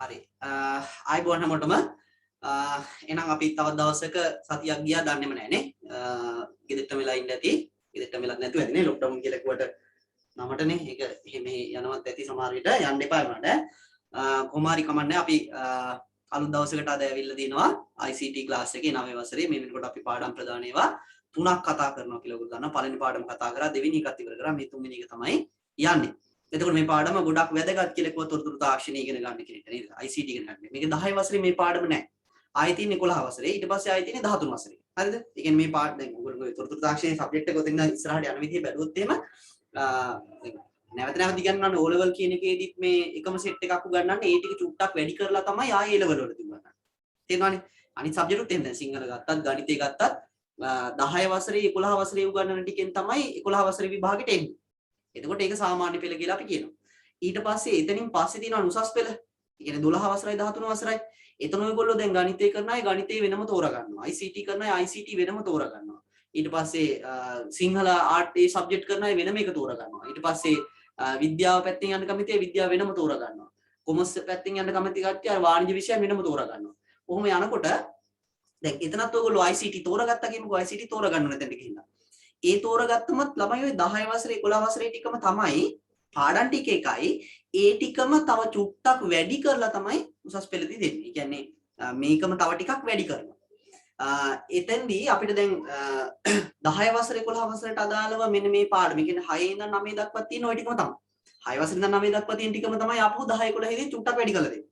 හරි. ආයිබෝන් හැමෝටම. එහෙනම් අපි තවත් දවසක සතියක් ගියා දන්නේම නැහැ නේ. ගෙදරට වෙලා ඉන්න ඇති. ගෙදරට වෙලා නැතුව ඇති නේ ලොක්ඩවුන් කියලා කිව්වට නමටනේ. ඒක එහෙම යනවත් ඇති සමහර විට යන්න එපා වුණාට. කොහොම හරි කමන්නේ අපි අලුත් දවසකට අද ඇවිල්ලා දිනවා ICT ක්ලාස් එකේ 9 වසරේ මේ වෙනකොට අපි පාඩම් ප්‍රදාන ඒවා තුනක් කතා කරනවා කියලා ඔයගොල්ලෝ දන්නවා. පළවෙනි පාඩම කතා කරා, දෙවෙනි එකත් ඉවර කරා, මේ තුන්වෙනි එක තමයි යන්නේ. එතකොට මේ පාඩම ගොඩක් වැදගත් කියලා කිව්ව තොරතුරු තාක්ෂණය ඉගෙන ගන්න කෙනෙක්ට නේද? ICT ඉගෙන ගන්න. මේක 10 වසරේ මේ පාඩම නැහැ. ආයෙ තියෙන්නේ 11 වසරේ. ඊට පස්සේ ආයෙ තියෙන්නේ 13 වසරේ. හරිද? ඒ කියන්නේ මේ පාඩ දැන් ඔයගොල්ලෝ තොරතුරු තාක්ෂණයේ සබ්ජෙක්ට් එක ඔතෙන් ඉස්සරහට යන විදිහ බැලුවොත් එහෙම නැවත නැවත ඉගෙනගන්න O level කියන එකේදීත් මේ එකම සෙට් එකක් උගන්වන්න ඒ ටික චුට්ටක් වැඩි කරලා තමයි ආයෙ A level වලට උගන්වන්නේ. තේරුණානේ? අනිත් සබ්ජෙක්ට් උත් එහෙම දැන් සිංහල ගත්තත් ගණිතය ගත්තත් 10 වසරේ 11 වසරේ උගන්වන ටිකෙන් තමයි 11 වසරේ විභාගෙට එන්නේ. එතකොට ඒක සාමාන්‍ය පෙළ කියලා අපි කියනවා. ඊට පස්සේ එතනින් පස්සේ තියෙනවා උසස් පෙළ. ඒ කියන්නේ 12 වසරයි 13 වසරයි. එතන ඔයගොල්ලෝ දැන් ගණිතය කරන අය ගණිතය වෙනම තෝරා ගන්නවා. ICT කරන අය ICT වෙනම තෝරා ගන්නවා. ඊට පස්සේ සිංහල ආර්ට් ඒ සබ්ජෙක්ට් කරන අය වෙනම එක තෝරා ගන්නවා. ඊට පස්සේ විද්‍යාව පැත්තෙන් යන කමිටිය විද්‍යාව වෙනම තෝරා ගන්නවා. කොමර්ස් පැත්තෙන් යන කමිටිය කට්ටිය වාණිජ්‍ය විෂය වෙනම තෝරා ගන්නවා. කොහොම යනකොට දැන් එතනත් ඔයගොල්ලෝ ICT තෝරාගත්තා කියමුකෝ ICT තෝරා ගන්න නැතෙන්ට ගිහිල්ලා. ඒ තෝරාගත්තමත් ළමයි ඔය 10 වසරේ 11 වසරේ ටිකම තමයි පාඩම් ටික එකයි ඒ ටිකම තව චුට්ටක් වැඩි කරලා තමයි උසස් පෙළදී දෙන්නේ. ඒ කියන්නේ මේකම තව ටිකක් වැඩි කරනවා. එතෙන්දී අපිට දැන් 10 වසරේ 11 වසරට අදාළව මෙන්න මේ පාඩම. ඒ කියන්නේ 6 ඉඳන් 9 දක්වා තියෙන ওই ටිකම තමයි. 6 වසරේ ඉඳන් 9 දක්වා තියෙන ටිකම තමයි ආපහු 10 11 දී චුට්ටක් වැඩි කරලා දෙන්නේ.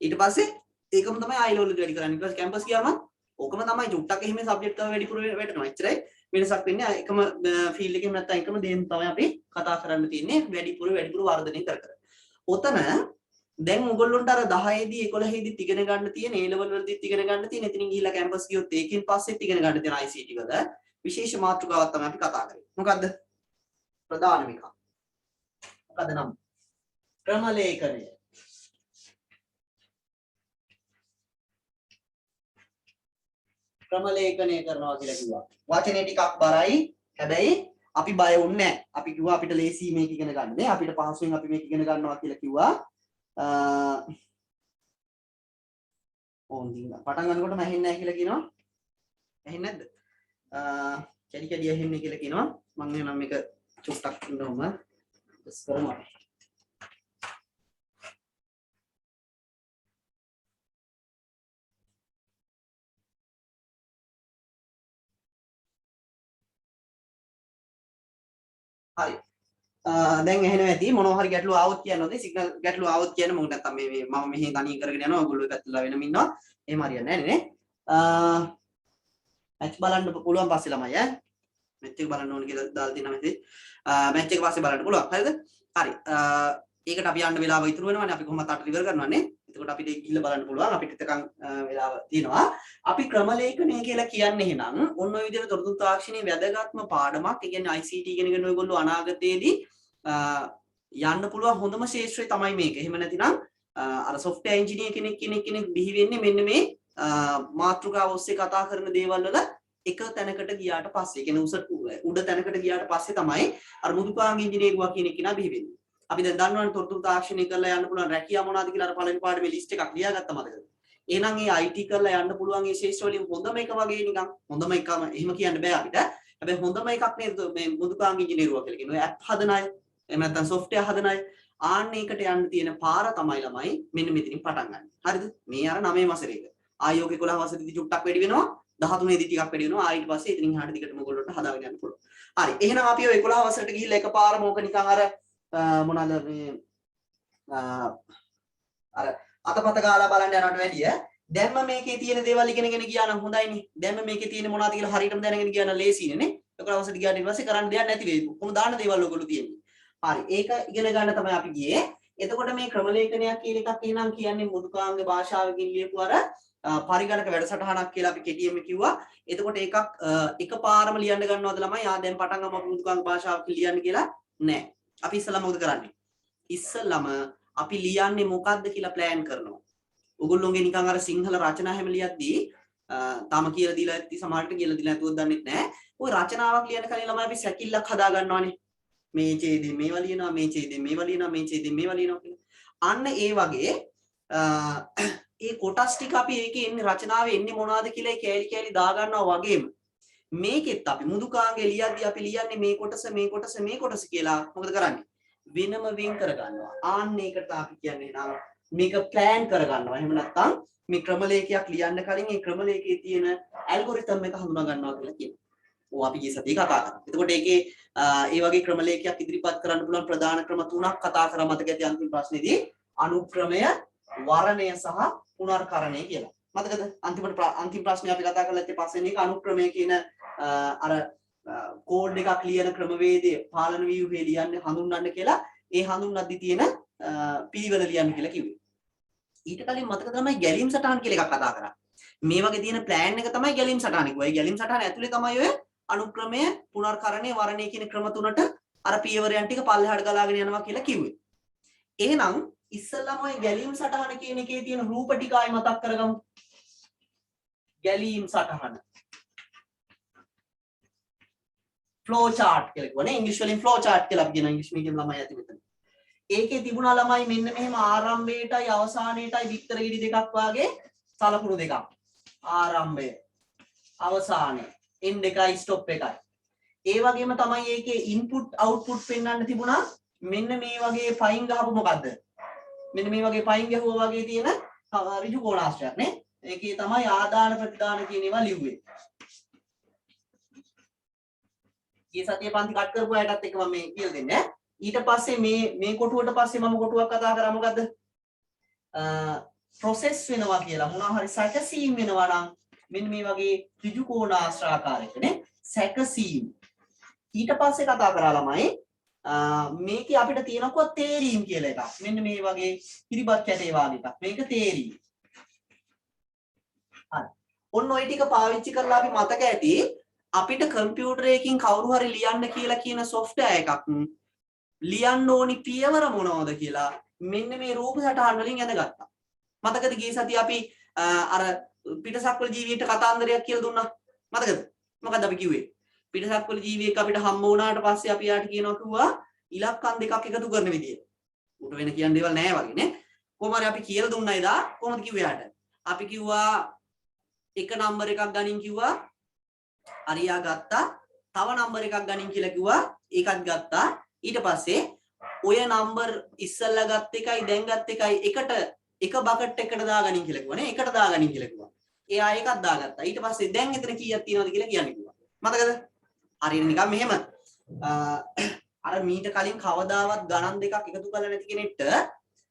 ඊට පස්සේ ඒකම තමයි ආයි ලෙවල් වැඩි කරන්නේ. ඊට පස්සේ කැම්පස් ගියාම ඕකම තමයි චුට්ටක් එහෙම සබ්ජෙක්ට් එක වැඩිපුර වැටෙනවා. එච්චරයි. වෙනසක් වෙන්නේ එකම ෆීල්ඩ් එකෙම නැත්නම් එකම දේෙන් තමයි අපි කතා කරන්න තියෙන්නේ වැඩිපුර වර්ධනය කර කර. ඔතන දැන් ඔයගොල්ලන්ට අර 10 දී 11 දී ඉගෙන ගන්න තියෙන A level වලදීත් ඉගෙන ගන්න තියෙන එතනින් ගිහිල්ලා කැම්පස් ගියොත් ඒකෙන් පස්සෙත් ඉගෙන ගන්න තියෙන ICT වල විශේෂ මාතෘකාවක් තමයි අපි කතා කරන්නේ. මොකද්ද? ප්‍රධානම එක. මොකද්ද නම්? ක්‍රමලේඛනය. ක්‍රමලේඛනය කරනවා කියලා කිව්වා. වචනේ ටිකක් බරයි. හැබැයි අපි බය වුන්නේ නැහැ. අපි කිව්වා අපිට ලේසි මේක ඉගෙන ගන්න. නේ අපිට පහසුවෙන් අපි මේක ඉගෙන ගන්නවා කියලා කිව්වා. ඕන් පටන් ගන්නකොටම ඇහෙන්නේ නැහැ කියලා කියනවා. ඇහෙන්නේ නැද්ද? කැඩි කැඩි ඇහෙන්නේ කියලා කියනවා. මම එනම් මේක චුට්ටක් ඉන්නවම කරනවා. හරි. දැන් එහෙනම් ඇති මොනවා හරි ගැටලු ආවොත් කියනවාද සිග්නල් ගැටලු ආවොත් කියන මොකද නැත්තම් මේ මම මෙහෙ තනියෙන් කරගෙන යනවා ඔයගොල්ලෝ පැත්තලා වෙනම ඉන්නවා එහෙම හරියන්නේ නැහැ නේ මැච් බලන්න පුළුවන් පස්සේ ළමයි මැච් එක බලන්න ඕන කියලා දාලා තියෙනවා මෙතේ මැච් එක පස්සේ බලන්න පුළුවන් හරිද හරි ඒකට අපි යන්න වෙලාව ඉතුරු වෙනවානේ අපි කොහොමද 8ට ඉවර කරනවානේ එතකොට අපිට ගිහිල්ලා බලන්න පුළුවන් අපිට එතකන් වෙලාව තියෙනවා අපි ක්‍රමලේඛනය කියලා කියන්නේ එහෙනම් ඔන්න ඔය විදිහට තොරතුරු තාක්ෂණයේ වැදගත්ම පාඩමක් ඒ කියන්නේ ICT ඉගෙනගෙන ඔයගොල්ලෝ අනාගතයේදී යන්න පුළුවන් හොඳම ශේෂ්ත්‍රය තමයි මේක. එහෙම නැතිනම් අර software engineer කෙනෙක් බිහි වෙන්නේ මෙන්න මේ මාතෘකාව ඔස්සේ කතා කරන දේවල් වල එක තැනකට ගියාට පස්සේ. ඒ කියන්නේ උඩ තැනකට ගියාට පස්සේ තමයි අර මෘදුකාංග ඉංජිනේරුවා කියන කෙනා බිහි වෙන්නේ. අපි දැන් දන්නවනේ තොරතුරු තාක්ෂණය කරලා යන්න පුළුවන් රැකියාව මොනවද කියලා අර පළවෙනි පාඩමේ ලිස්ට් එකක් ලියාගත්ත මතකද? එහෙනම් ඒ IT කරලා යන්න පුළුවන් මේ ශේෂ්ත්‍ර වලින් හොඳම එක වගේ නිකන් හොඳම එකම එහෙම කියන්න බෑ අපිට. හැබැයි හොඳම එකක් නේද මේ මෘදුකාංග ඉංජිනේරුවා කියලා කියන ඇප් හදන අය එහෙම නැත්නම් software හදන අය ආන්න ඒකට යන්න තියෙන පාර තමයි ළමයි මෙන්න මෙතනින් පටන් ගන්න. හරිද? මේ අර 9 වසරේක. ආයෝග 11 වසරේදී චුට්ටක් වැඩි වෙනවා. 13 දී ටිකක් වැඩි වෙනවා. ඊට පස්සේ එතනින් එහාට දිගටම ඔයගොල්ලන්ට හදාගෙන යන්න පුළුවන්. හරි. එහෙනම් අපි ඔය 11 වසරට ගිහිල්ලා එකපාරම ඕක නිකන් අර මොනවාද මේ අර අතපත ගාලා බලන්න යනවට වැඩිය දැන්ම මේකේ තියෙන දේවල් ඉගෙනගෙන ගියා නම් හොඳයිනේ. දැන්ම මේකේ තියෙන මොනවද කියලා හරියටම දැනගෙන ගියා නම් ලේසියිනේ නේ. 11 වසරට ගියාට ඊපස්සේ කරන්න දෙයක් නැති වෙයි. කොහොම දාන්න දේවල් ඔයගොල්ලෝ තියෙන්නේ. හරි ඒක ඉගෙන ගන්න තමයි අපි ගියේ. එතකොට මේ ක්‍රමලේඛනයක් කියන එකක් එහෙනම් කියන්නේ මෘදුකාංග භාෂාවකින් ලියපු අර පරිගණක වැඩසටහනක් කියලා අපි කෙටියෙන්ම කිව්වා. එතකොට ඒකක් එකපාරම ලියන්න ගන්නවද ළමයි? දැන් පටන් ගමු අපි මෘදුකාංග භාෂාවකින් ලියන්න කියලා නෑ. අපි ඉස්සෙල්ලා මොකද කරන්නේ? ඉස්සෙල්ලාම අපි ලියන්නේ මොකද්ද කියලා ප්ලෑන් කරනවා. ඔයගොල්ලෝගේ නිකන් අර සිංහල රචනා හැම ලියද්දී තාම කියලා දීලා ඇති සමහරට කියලා දීලා නැතුව දන්නෙත් නෑ. ওই රචනාවක් ලියන කලින් ළමයි අපි සැකිල්ලක් හදා ගන්නවානේ. මේ ඡේදයෙන් මේවා ලියනවා මේ ඡේදයෙන් මේවා ලියනවා මේ ඡේදයෙන් මේවා ලියනවා කියලා. අන්න ඒ වගේ ඒ කොටස් ටික අපි ඒකේ එන්නේ රචනාවේ එන්නේ මොනවද කියලා ඒ කෑලි කෑලි දා ගන්නවා වගේම මේකෙත් අපි මුදුකාංගේ ලියද්දී අපි ලියන්නේ මේ කොටස කියලා මොකද කරන්නේ වෙනම වෙන් කර ගන්නවා ආන්න ඒකට අපි කියන්නේ නම් මේක ප්ලෑන් කර ගන්නවා එහෙම නැත්නම් මේ ක්‍රමලේඛයක් ලියන්න කලින් ඒ ක්‍රමලේඛයේ තියෙන ඇල්ගොරිතම් එක හඳුනා ගන්නවා කියලා කියනවා. ඕ අපි ගිය සතියේ කතා කරා. එතකොට ඒකේ ඒ වගේ ක්‍රමලේඛයක් ඉදිරිපත් කරන්න පුළුවන් ප්‍රධාන ක්‍රම තුනක් කතා කරා මතක ඇති අන්තිම ප්‍රශ්නේදී අනුක්‍රමය වර්ණය සහ පුනර්කරණය කියලා. මතකද? අන්තිම ප්‍රශ්නේ අපි කතා කරලා ඉතින් පස්වෙනි එක අනුක්‍රමය කියන අර කෝඩ් එකක් ලියන ක්‍රමවේදයේ පාලන ව්‍යුහය ලියන්නේ හඳුන්වන්න කියලා ඒ හඳුන්වද්දි තියෙන පිළිවෙල ලියන්න කියලා කිව්වේ. ඊට කලින් මතක තමයි ගැලීම් සටහන් කියලා එකක් කතා කරා. මේ වගේ තියෙන ප්ලෑන් එක තමයි ගැලීම් සටහන කිව්වා. ඒ ගැලීම් සටහන ඇතුලේ තමයි ඔය අනුක්‍රමය, පුනර්කරණය, වර්ණය කියන ක්‍රම තුනට අර පියවරයන් ටික පල්ලෙහාට ගලාගෙන යනවා කියලා කිව්වේ. එහෙනම් ඉස්සෙල්ලාම ඔය ගැලීම් සටහන කියන එකේ තියෙන රූප ටික ආයි මතක් කරගමු. ගැලීම් සටහන. ෆ්ලෝ chart කියලා කියවනේ. ඉංග්‍රීසි වලින් ෆ්ලෝ chart කියලා අපි කියන ඉංග්‍රීසි මීඩියම් ළමයි ඇති මෙතන. ඒකේ තිබුණා ළමයි මෙන්න මෙහෙම ආරම්භයටයි අවසානයටයි විතර ගෙඩි දෙකක් වාගේ සලකුණු දෙකක්. ආරම්භය, අවසානය, end එකයි stop එකයි. ඒ වගේම තමයි ඒකේ input output පෙන්වන්න තිබුණා. මෙන්න මේ වගේ පයින් ගහපු මොකද්ද? මෙන්න මේ වගේ පයින් ගහුවා වගේ තියෙන ඍජු කෝණාශ්‍රයක් නේ. ඒකේ තමයි ආදාන ප්‍රතිදාන කියන ඒවා ලිව්වේ. මේ සතියේ පන්ති කට් කරපු අයටත් එක මම මේ කියලා දෙන්නේ. ඊට පස්සේ මේ කොටුවට පස්සේ මම කොටුවක් කතා කරා මොකද්ද? process වෙනවා කියලා මොනවා හරි සැකසීම් වෙනවා නම් මෙන්න මේ වගේ ඍජු කෝණාශ්‍රාකාරයකනේ සැකසීම්. ඊට පස්සේ කතා කරා ළමයි මේකේ අපිට තියෙනකො තේරීම් කියලා එකක්. මෙන්න මේ වගේ කිරිබත් කැටේ වගේ එකක්. මේක තේරීම්. හරි. ඔන්න ඔය ටික පාවිච්චි කරලා අපි මතක ඇති අපිට කම්පියුටරයකින් කවුරු හරි ලියන්න කියලා කියන software එකක් ලියන්න ඕනි පියවර මොනවද කියලා මෙන්න මේ රූප සටහන් වලින් ඇඳගත්තා. මතකද ගිය සතියේ අපි අර පිටසක්වල ජීවියට කතාන්දරයක් කියලා දුන්නා. මතකද? මොකද්ද අපි කිව්වේ? පිටසක්වල ජීවියෙක් අපිට හම්බ වුණාට පස්සේ අපි යාට කියනවා කිව්වා ඉලක්කම් දෙකක් එකතු කරන විදිය. උට වෙන කියන්න දේවල් නැහැ වගේ නේ. කොහොම හරි අපි කියලා දුන්නා එදා කොහොමද කිව්වේ යාට? අපි කිව්වා එක නම්බර් එකක් ගනින් කිව්වා. අරියා ගත්තා. තව නම්බර් එකක් ගනින් කියලා කිව්වා. ඒකත් ගත්තා. ඊට පස්සේ ඔය නම්බර් ඉස්සල්ලා ගත්ත එකයි දැන් ගත්ත එකයි එකට එක බකට් එකකට දාගනින් කියලා කිව්වා නේ. එකට දාගනින් කියලා කිව්වා. එයා එකක් දාගත්තා. ඊට පස්සේ දැන් එතන කීයක් තියෙනවද කියලා කියන්නේ කිව්වා. මතකද? හරියට නිකන් මෙහෙම අර මීට කලින් කවදාවත් ගණන් දෙකක් එකතු කරලා නැති කෙනෙක්ට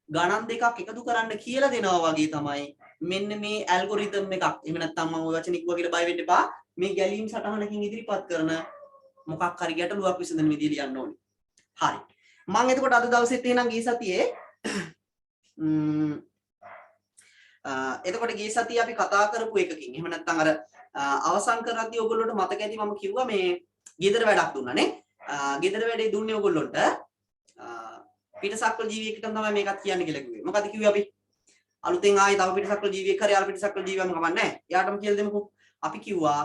ගණන් දෙකක් එකතු කරන්න කියලා දෙනවා වගේ තමයි මෙන්න මේ ඇල්ගොරිතම් එකක්. එහෙම නැත්නම් මම ওই වචනේ කිව්වා කියලා බය වෙන්න එපා. මේ ගැලීම් සටහනකින් ඉදිරිපත් කරන මොකක් හරි ගැටලුවක් විසඳන විදිය ලියන්න ඕනේ. හරි. මම එතකොට අද දවසෙත් එහෙනම් ගිය සතියේ එතකොට ගිය සතියේ අපි කතා කරපු එකකින් එහෙම නැත්නම් අර අවසන් කරද්දී ඔයගොල්ලන්ට මතක ඇති මම කිව්වා මේ ගෙදර වැඩක් දුන්නානේ. ගෙදර වැඩේ දුන්නේ ඔයගොල්ලන්ට පිටසක්වල ජීවියෙක්ට තමයි මේකත් කියන්න කියලා කිව්වේ. මොකද කිව්වේ අපි? අලුතෙන් ආයේ තව පිටසක්වල ජීවියෙක් හරි අර පිටසක්වල ජීවියම කමන්නේ නැහැ. එයාටම කියලා දෙමුකෝ. අපි කිව්වා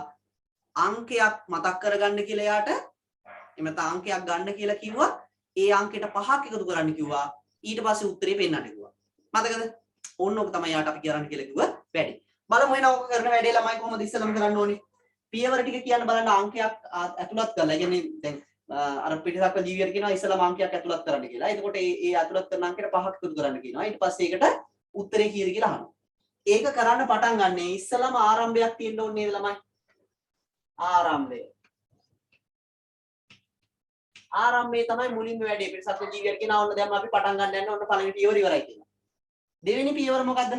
අංකයක් මතක් කරගන්න කියලා එයාට එහෙම නැත්නම් අංකයක් ගන්න කියලා කිව්වා. ඒ අංකෙට 5ක් එකතු කරන්න කිව්වා. ඊට පස්සේ උත්තරේ පෙන්නන්න කිව්වා. මතකද? ඕන්න ඔක තමයි යාට අපි කරන්න කියලා කිව්ව වැඩි. බලමු එහෙනම් ඔක කරන වැඩේ ළමයි කොහොමද ඉස්සෙල්ලාම කරන්න ඕනේ? පියවර ටික කියන්න බලන්න අංකයක් ඇතුළත් කරලා. ඒ කියන්නේ දැන් අර පිටසක්වල ජීවියට කියනවා ඉස්සෙල්ලාම අංකයක් ඇතුළත් කරන්න කියලා. එතකොට ඒ ඇතුළත් කරන අංකෙට 5ක් එකතු කරන්න කියනවා. ඊට පස්සේ ඒකට උත්තරේ කීයද කියලා අහනවා. ඒක කරන්න පටන් ගන්න ඉස්සෙල්ලාම ආරම්භයක් තියෙන්න ඕනේ නේද ළමයි? ආරම්භය. ආරම්භය තමයි මුලින්ම වැඩේ. පිටසක්වල ජීවියට කියනවා ඔන්න දැන් අපි පටන් ගන්න යනවා. ඔන්න පළවෙනි පියවර ඉවරයි කියනවා. දෙවෙනි පියවර මොකද්ද?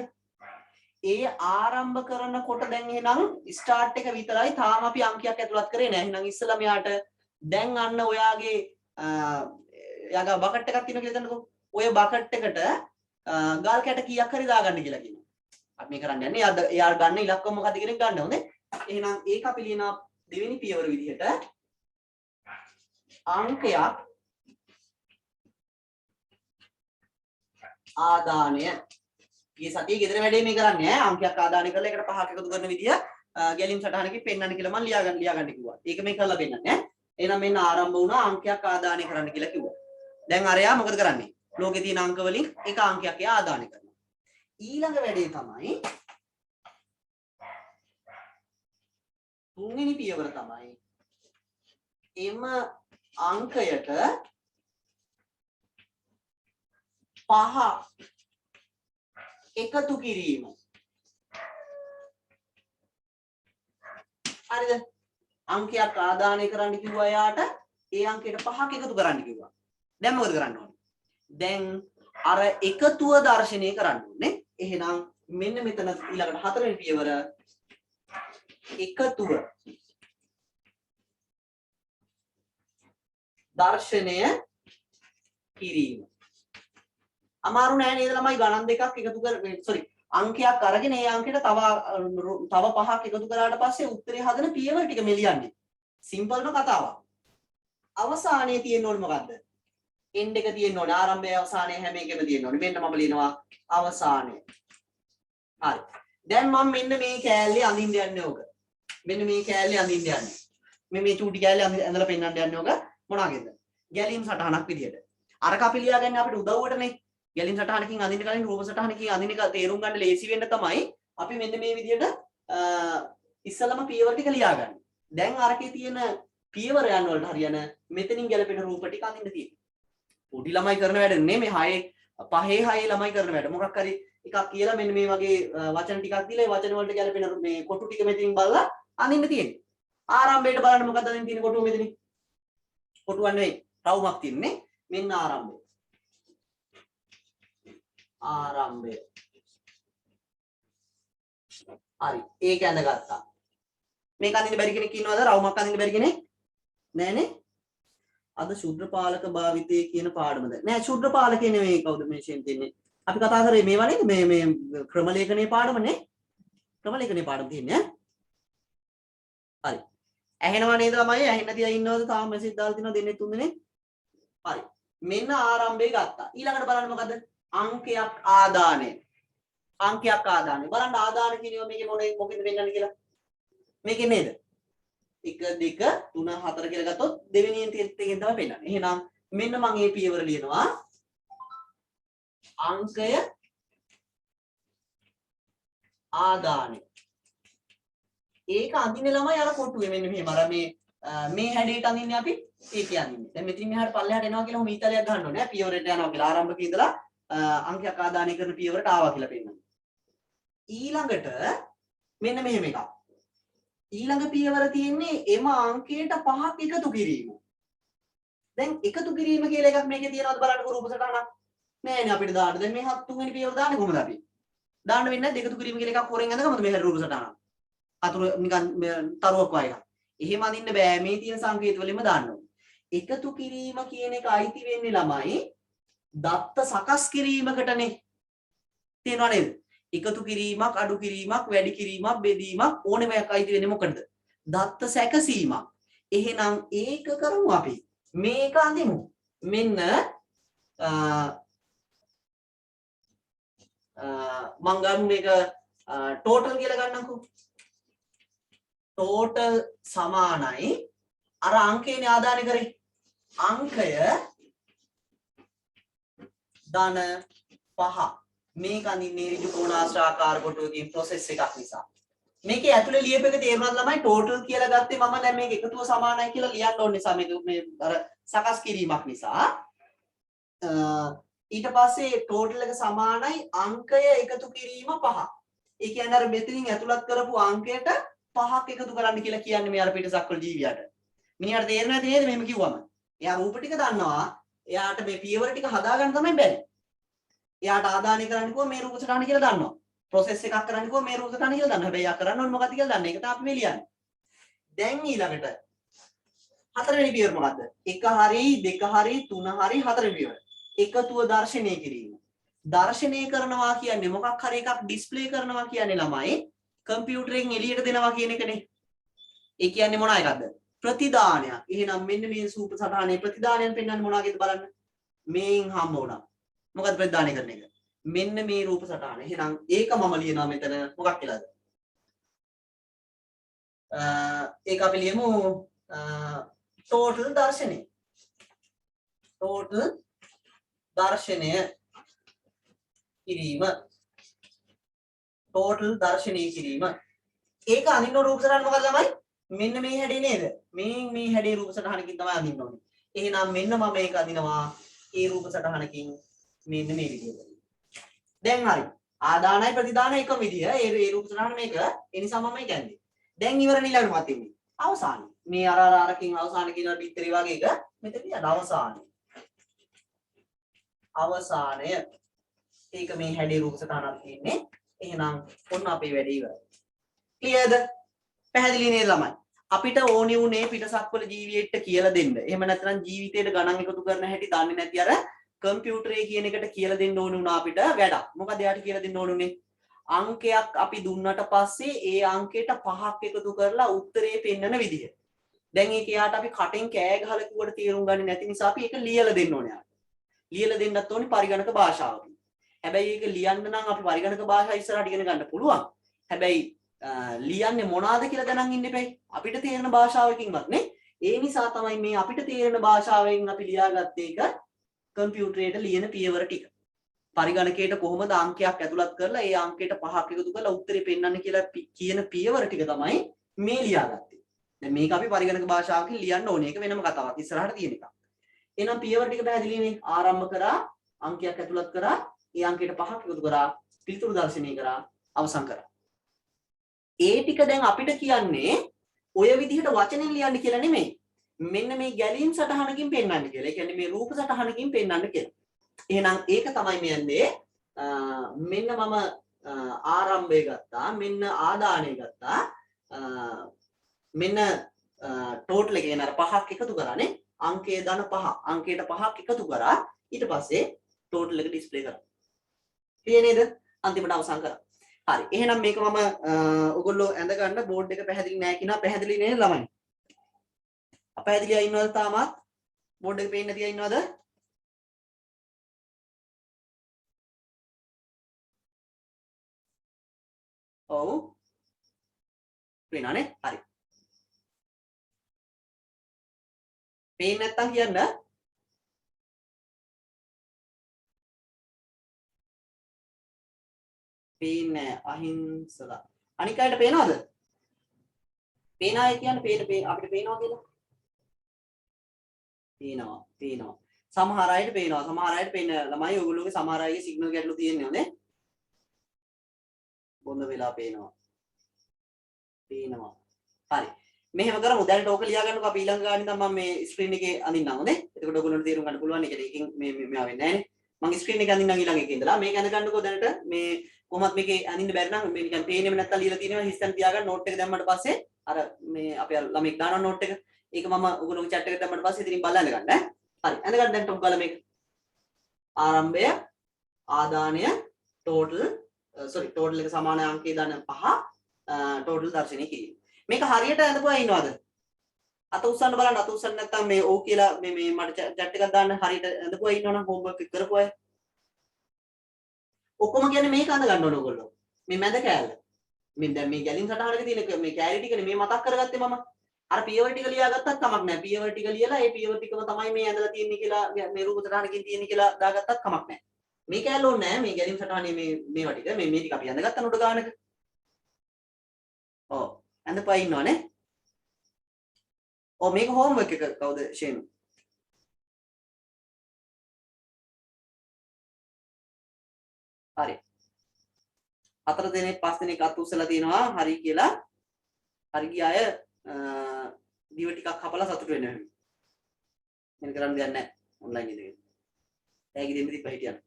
ඒ ආරම්භ කරනකොට දැන් එහෙනම් ස්ටාර්ට් එක විතරයි තාම අපි අංකයක් ඇතුළත් කරේ නැහැ. එහෙනම් ඉස්සෙල්ලා මෙයාට දැන් අන්න ඔයාගේ එයාගේ බකට් එකක් තියෙනවා කියලා හිතන්නකෝ. ඔය බකට් එකට ගල් කැට කීයක් හරි දාගන්න කියලා කියනවා. අපි මේ කරන්න යන්නේ එයා ගන්න ඉලක්කම මොකද්ද කියන එක ගන්න ඕනේ. එහෙනම් ඒක අපි ලියනවා දෙවෙනි පියවර විදිහට අංකයක් ආදානය. මේ සතියේ ගෙදර වැඩේ මේ කරන්නේ ඈ අංකයක් ආදානය කරලා ඒකට 5ක් එකතු කරන විදිය ගැලීම් සටහනකින් පෙන්වන්න කියලා මම ලියාගන්න කිව්වා. ඒක මේ කරලා පෙන්නන්නේ ඈ. එහෙනම් මෙන්න ආරම්භ වුණා අංකයක් ආදානය කරන්න කියලා කිව්වා. දැන් අරයා මොකද කරන්නේ? ලෝකේ තියෙන අංක වලින් එක අංකයක් එයා ආදානය කරනවා. ඊළඟ වැඩේ තමයි තුන්වෙනි පියවර තමයි එම අංකයට 5 එකතු කිරීම. හරිද? අංකයක් ආදානය කරන්න කිව්වා යාට ඒ අංකයට 5ක් එකතු කරන්න කිව්වා. දැන් මොකද කරන්න ඕනේ? දැන් අර එකතුව දර්ශනය කරන්න ඕනේ. එහෙනම් මෙන්න මෙතන ඊළඟට හතරවෙනි පියවර එකතුව දර්ශනය කිරීම. අමාරු නෑ නේද ළමයි ගණන් දෙකක් එකතු කර අංකයක් අරගෙන ඒ අංකයට තව 5ක් එකතු කරාට පස්සේ උත්තරේ හදන පියවර ටික මෙලියන්නේ. සිම්පල්ම කතාවක්. අවසානයේ තියෙන්න ඕනේ මොකද්ද? end එක තියෙන්න ඕනේ. ආරම්භයේ අවසානයේ හැම එකෙම තියෙන්න ඕනේ. මෙන්න මම ලියනවා අවසානයේ. හරි. දැන් මම මෙන්න මේ කෑල්ලේ අඳින්න යන්නේ ඕක. මෙන්න මේ කෑල්ලේ අඳින්න යන්නේ. මේ චූටි කෑල්ලේ ඇඳලා පෙන්නන්න යන්නේ ඕක මොනවාගේද? ගැලීම් සටහනක් විදියට. අරක අපි ලියාගන්නේ අපිට උදව්වටනේ. ගැලීම් සටහනකින් අඳින්න කලින් රූප සටහනකින් අඳින්න එක තේරුම් ගන්න ලේසි වෙන්න තමයි අපි මෙන්න මේ විදියට ඉස්සලම පියවර ටික ලියාගන්නේ. දැන් අරකේ තියෙන පියවරයන් වලට හරියන මෙතනින් ගැලපෙන රූප ටික අඳින්න තියෙනවා. පොඩි ළමයි කරන වැඩ නෙමෙයි 5 ළමයි කරන වැඩ. මොකක් හරි එකක් කියලා මෙන්න මේ වගේ වචන ටිකක් දීලා ඒ වචන වලට ගැලපෙන මේ කොටු ටික මෙතනින් බලලා අඳින්න තියෙන්නේ. ආරම්භයට බලන්න මොකද්ද අදින්න තියෙන කොටුව මෙතනින්? කොටුවක් නෙවෙයි රවුමක් තියෙන්නේ. මෙන්න ආරම්භය. ආරම්භය. හරි. ඒක ඇඳගත්තා. මේක අඳින්න බැරි කෙනෙක් ඉන්නවද? රවුමක් අඳින්න බැරි කෙනෙක්? නෑනේ. අද ශුද්ධ පාලක භාවිතයේ කියන පාඩමද? නෑ ශුද්ධ පාලකේ නෙවෙයි කවුද මේ ෂෙන් තියන්නේ. අපි කතා කරේ මේවා නේද? මේ ක්‍රම ලේඛනයේ පාඩමනේ. ක්‍රම ලේඛනයේ පාඩම තියෙන්නේ ඈ. හරි. ඇහෙනවා නේද ළමයි? ඇහෙන්නේ නැති අය ඉන්නවද? තාම මෙසේජ් දාලා තියනවා දෙන්නේ තුන් දෙනෙක්. හරි. මෙන්න ආරම්භය ගත්තා. ඊළඟට බලන්න මොකද්ද? අංකයක් ආදානය. අංකයක් ආදානය. බලන්න ආදාන කියනවා මේකේ මොකෙන්ද වෙන්නන්නේ කියලා. මේකේ නේද? 1 2 3 4 කියලා ගත්තොත් දෙවෙනියෙන් තියෙන එකෙන් තමයි පෙන්නන්නේ. එහෙනම් මෙන්න මම මේ පියවර ලියනවා. අංකය ආදානය. ඒක අඳින්නේ ළමයි අර කොටුවේ මෙන්න මෙහෙම අර මේ හැඩයට අඳින්නේ අපි ඒකේ අඳින්නේ. දැන් මෙතනින් මෙහාට පල්ලෙහාට එනවා කියලා ඔහොම ඊතලයක් ගන්න ඕනේ. පියවරට යනවා කියලා ආරම්භකේ ඉඳලා අංකයක් ආදානය කරන පියවරට ආවා කියලා පෙන්නනවා. ඊළඟට මෙන්න මෙහෙම එකක්. ඊළඟ පියවර තියෙන්නේ එම අංකයට 5ක් එකතු කිරීම. දැන් එකතු කිරීම කියලා එකක් මේකේ තියෙනවද බලන්නකො රූප සටහනක්. නෑනේ අපිට දාන්න. දැන් මේ 7 වෙනි පියවර දාන්නේ කොහොමද අපි? දාන්න වෙන්නේ නැද්ද එකතු කිරීම කියලා එකක් හොරෙන් ඇඳගමද මේ රූප සටහනක්? අතුරු නිකන් තරුවක් වගේ එකක්. එහෙම අදින්න බෑ මේ තියෙන සංකේත වලින්ම දාන්න ඕනේ. එකතු කිරීම කියන එක අයිති වෙන්නේ ළමයි දත්ත සකස් කිරීමකටනේ. තේරෙනව නේද? එකතු කිරීමක්, අඩු කිරීමක්, වැඩි කිරීමක්, බෙදීමක් ඕනෙම එකක් අයිති වෙන්නේ මොකටද? දත්ත සැකසීමක්. එහෙනම් ඒක කරමු අපි. මේක අඳිමු. මෙන්න මම ගමු මේක ටෝටල් කියලා ගන්නම්කෝ. ටෝටල් සමානයි අර අංකේනේ ආදානය කරේ. අංකය ධන 5. මේක අඳින්නේ ඍජු කෝණාශ්‍රාකාර කොටුවකින් ප්‍රොසෙස් එකක් නිසා. මේකේ ඇතුලේ ලියපු එක තේරුණාද ළමයි? ටෝටල් කියලා ගත්තේ මම දැන් මේක එකතුව සමානයි කියලා ලියන්න ඕන නිසා මේක මේ අර සකස් කිරීමක් නිසා. ඊට පස්සේ ටෝටල් එක සමානයි අංකය එකතු කිරීම 5. ඒ කියන්නේ අර මෙතනින් ඇතුළත් කරපු අංකයට 5ක් එකතු කරන්න කියලා කියන්නේ මේ අර පිටසක්වල ජීවියට. මිනිහට තේරෙන්නේ නැති නේද මෙහෙම කිව්වම? එයා රූප ටික දන්නවා. එයාට මේ පියවර ටික හදාගන්න තමයි බැරි. එයාට ආදානය කරන්න කිව්වම මේ රූප සටහන කියලා දන්නවා. ප්‍රොසෙස් එකක් කරන්න කිව්වම මේ රූප සටහන කියලා දන්නවා. හැබැයි එයා කරන්න ඕනේ මොකක්ද කියලා දන්නේ. ඒක තමයි අපි මේ ලියන්නේ. දැන් ඊළඟට හතරවෙනි පියවර මොකද්ද? 1 හරි 2 හරි 3 හරි හතරවෙනි පියවර. එකතුව දර්ශනය කිරීම. දර්ශනය කරනවා කියන්නේ මොකක් හරි එකක් ඩිස්ප්ලේ කරනවා කියන්නේ ළමයි කම්පියුටරෙන් එළියට දෙනවා කියන එකනේ. ඒ කියන්නේ මොන එකක්ද? ප්‍රතිදානයක්. එහෙනම් මෙන්න මේ සූප සටහනේ ප්‍රතිදානයන් පෙන්වන්නේ මොනවාගේද බලන්න. මේන් හම්බ වුණා. මොකක්ද ප්‍රතිදානය කරන එක? මෙන්න මේ රූප සටහන. එහෙනම් ඒක මම ලියනවා මෙතන මොකක් කියලාද? ඒක අපි ලියමු ටෝටල් දර්ශනය. ටෝටල් දර්ශනය කිරීම. total දර්ශනය කිරීම. ඒක අඳින්න රූප සටහන මොකක්ද ළමයි? මෙන්න මේ හැඩේ නේද? මේ හැඩේ රූප සටහනකින් තමයි අඳින්න ඕනේ. එහෙනම් මෙන්න මම මේක අඳිනවා ඒ රූප සටහනකින් මෙන්න මේ විදිහට. දැන් හරි. ආදානයි ප්‍රතිදාන එකම විදිය. ඒ රූප සටහන මේක. ඒ නිසා මම මේක ඇඳේ. දැන් ඉවරනේ ඊළඟට මත ඉන්නේ. අවසානයේ. මේ අරකින් අවසාන කියන පිටරි වගේ එක මෙතනදී අද අවසානයේ. අවසානය. ඒක මේ හැඩේ රූප සටහනක් තියෙන්නේ. එහෙනම් ඔන්න අපේ වැඩේ ඉවරයි. ක්ලියර්ද? පැහැදිලි නේද ළමයි? අපිට ඕනි උනේ පිටසක්වල ජීවිතයට කියලා දෙන්න. එහෙම නැත්නම් ජීවිතයට ගණන් එකතු කරන හැටි දන්නේ නැති අර කම්පියුටරේ කියන එකට කියලා දෙන්න ඕනේ උනා අපිට වැඩක්. මොකද එයාට කියලා දෙන්න ඕනේ අංකයක් අපි දුන්නට පස්සේ ඒ අංකයට 5ක් එකතු කරලා උත්තරේ පෙන්නන විදිහ. දැන් ඒක එයාට අපි කටෙන් කෑ ගහලා කිව්වට තේරුම් ගන්නේ නැති නිසා අපි ඒක ලියලා දෙන්න ඕනේ යාට. ලියලා දෙන්නත් ඕනේ පරිගණක භාෂාවකින්. හැබැයි ඒක ලියන්න නම් අපි පරිගණක භාෂාව ඉස්සරහට ඉගෙන ගන්න පුළුවන්. හැබැයි ලියන්නේ මොනවාද කියලා දැනන් ඉන්න එපයි. අපිට තේරෙන භාෂාවකින්වත් නේ. ඒ නිසා තමයි මේ අපිට තේරෙන භාෂාවෙන් අපි ලියාගත්තේ ඒක කම්පියුටරේට ලියන පියවර ටික. පරිගණකයට කොහොමද අංකයක් ඇතුළත් කරලා ඒ අංකයට 5ක් එකතු කරලා උත්තරේ පෙන්වන්න කියලා කියන පියවර ටික තමයි මේ ලියාගත්තේ. දැන් මේක අපි පරිගණක භාෂාවකින් ලියන්න ඕනේ. ඒක වෙනම කතාවක්. ඉස්සරහට තියෙන එකක්. එහෙනම් පියවර ටික පැහැදිලිනේ. ආරම්භ කරා, අංකයක් ඇතුළත් කරා, ඒ අංකයට 5ක් එකතු කරා, පිළිතුරු දර්ශනය කරා, අවසන් කරා. ඒ ටික දැන් අපිට කියන්නේ ඔය විදිහට වචනෙන් ලියන්න කියලා නෙමෙයි. මෙන්න මේ ගැලීම් සටහනකින් පෙන්වන්න කියලා. ඒ කියන්නේ මේ රූප සටහනකින් පෙන්වන්න කියලා. එහෙනම් ඒක තමයි මෙන්නේ මෙන්න මම ආරම්භය ගත්තා, මෙන්න ආදානය ගත්තා, මෙන්න ටෝටල් එක කියන අර 5ක් එකතු කරානේ. අංකයේ ධන 5, අංකයට 5ක් එකතු කරා. ඊට පස්සේ ටෝටල් එක ඩිස්ප්ලේ කරා. ක්ලියර් නේද? අන්තිමට අවසන් කරා. හරි. එහෙනම් මේක මම ඔයගොල්ලෝ ඇඳ ගන්න බෝඩ් එක පැහැදිලි නැහැ කියනවා. පැහැදිලි නේද ළමයි? අපැහැදිලි අය ඉන්නවද තාමත්? බෝඩ් එක පේන්නේ නැති අය ඉන්නවද? ඔව්. පේනවනේ. හරි. පේන්නේ නැත්තම් කියන්න. පේන්නේ අහිංසලා. අනික් අයට පේනවද? පේන අය කියන්නේ අපිට පේනවා කියලා. පේනවා. සමහර අයට පේනවා. සමහර අයට පේන්නේ නැහැ. ළමයි ඔයගොල්ලෝගේ සමහර අයගේ සිග්නල් ගැටලු තියෙනවා නේ. බොඳ වෙලා පේනවා. හරි. මෙහෙම කරමු. දැන් ටෝක ලියා ගන්නකො අපි ඊළඟ ගානේ තමයි මම මේ ස්ක්‍රීන් එකේ අඳින්නම් නේ. එතකොට ඔයගොල්ලන්ට තේරුම් ගන්න පුළුවන්. ඒකද එකකින් මේ වෙන්නේ නැහැ නේ. මම ස්ක්‍රීන් එකේ අඳින්නම් ඊළඟ එකේ ඉඳලා. මේක ඇඳ ගන්නකො දැනට මේ කොහොමත් මේකේ අඳින්න බැරි නම් මේ නිකන් පේන්නේම නැත්තම් ලියලා තියෙනවා හිස්තැන තියාගන්න නෝට් එක දැම්මට පස්සේ අර මේ අපේ ළමෙක් දානවා නෝට් එක. ඒක මම ඔයගොල්ලෝගේ chat එකට දැම්මට පස්සේ ඉතින් බලලා ඇඳ ගන්න ඈ. හරි. ඇඳ ගන්න දැන් ටොප් ගාලා මේක. ආරම්භය, ආදානය, ටෝටල් එක සමාන අංකයේ දාන 5 ටෝටල් දර්ශනය කිරීම. මේක හරියට ඇඳපුවා ඉන්නවද? අත උස්සන්න බලන්න. අත උස්සන්න නැත්නම් මේ ඕ කියලා මේ මට chat එකක් දාන්න හරියට ඇඳපුවා ඉන්නවනම් හෝම්වර්ක් එක කරපු අය. ඔක්කොම කියන්නේ මේක අඳ ගන්න ඕන ඔයගොල්ලෝ. මේ මැද කෑල්ල. මේ දැන් මේ ගැලින් සටහනක තියෙන මේ කැලරි ටිකනේ මේ මතක් කරගත්තේ මම. අර පියවර ටික ලියාගත්තත් කමක් නැහැ. පියවර ටික ලියලා ඒ පියවර ටිකම තමයි මේ ඇඳලා තියෙන්නේ කියලා මේ රූප සටහනකින් තියෙන්නේ කියලා දාගත්තත් කමක් නැහැ. මේ කෑල්ල ඕනේ නැහැ. මේ ගැලින් සටහනේ මේවා ටික මේ ටික අපි ඇඳගත්තා නෝඩ ගානක. ඔව්. ඇඳපුවා ඉන්නවනේ. ඔව් මේක හෝම්වර්ක් එක කවුද ෂේනු? හරි. 4 දෙනෙක් 5 දෙනෙක් අත උස්සලා තියෙනවා හරි කියලා. හරි ගිය අය දිව ටිකක් කපලා සතුට වෙන්න වෙනවා. මෙන්න කරන්න දෙයක් නැහැ ඔන්ලයින් ඉඳගෙන. ඇයි දෙන්න තිබ්බා හිටියන.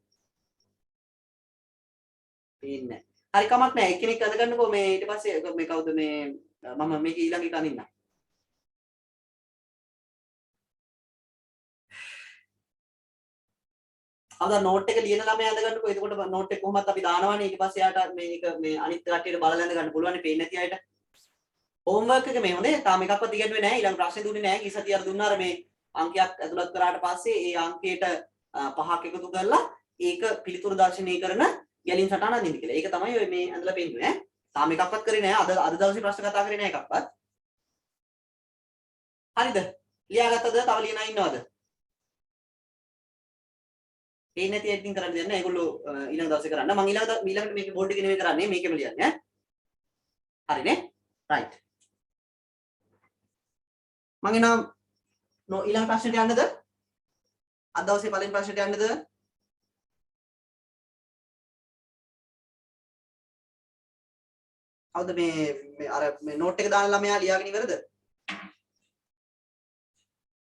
පේන්නේ නැහැ. හරි කමක් නැහැ. එක්කෙනෙක් අඳ ගන්නකෝ මේ ඊට පස්සේ මේ කවුද මේ මම මේක ඊළඟ එක අඳින්නම්. අද නෝට් එක ලියන ළමයා අඳ ගන්නකෝ. එතකොට නෝට් එක කොහොමත් අපි දානවනේ. ඊට පස්සේ යාට මේක මේ අනිත් කට්ටියට බලලා අඳ ගන්න පුළුවන් නේ පේන්නේ නැති අයට. හෝම්වර්ක් එක මේ හොඳේ. තාම එකක්වත් ඉගෙනුවේ නැහැ. ඊළඟ ප්‍රශ්නේ දුන්නේ නැහැ. ගිය සතිය අර දුන්නා අර මේ අංකයක් ඇතුළත් කරාට පස්සේ ඒ අංකයට 5ක් එකතු කරලා ඒක පිළිතුරු දර්ශනය කරන ගැලින් සටහන අඳින්න කියලා. ඒක තමයි ඔය මේ ඇඳලා පෙන්නන්නේ ඈ. තාම එකක්වත් කරේ නැහැ. අද දවසේ ප්‍රශ්න කතා කරේ නැහැ එකක්වත්. හරිද? ලියාගත්තද? තව ලියන අය ඉන්නවද? පේන්නේ නැති editing කරන්න දෙන්න. ඒගොල්ලෝ ඊළඟ දවසේ කරන්න. මම ඊළඟට මේක බෝඩ් එකේ නෙමෙයි කරන්නේ. මේකෙම ලියන්නේ. හරිනේ? right. මම එනම් ඊළඟ ප්‍රශ්නෙට යන්නද? අද දවසේ පළවෙනි ප්‍රශ්නෙට යන්නද? කවුද මේ අර මේ නෝට් එක දාන ළමයා ලියාගෙන ඉවරද?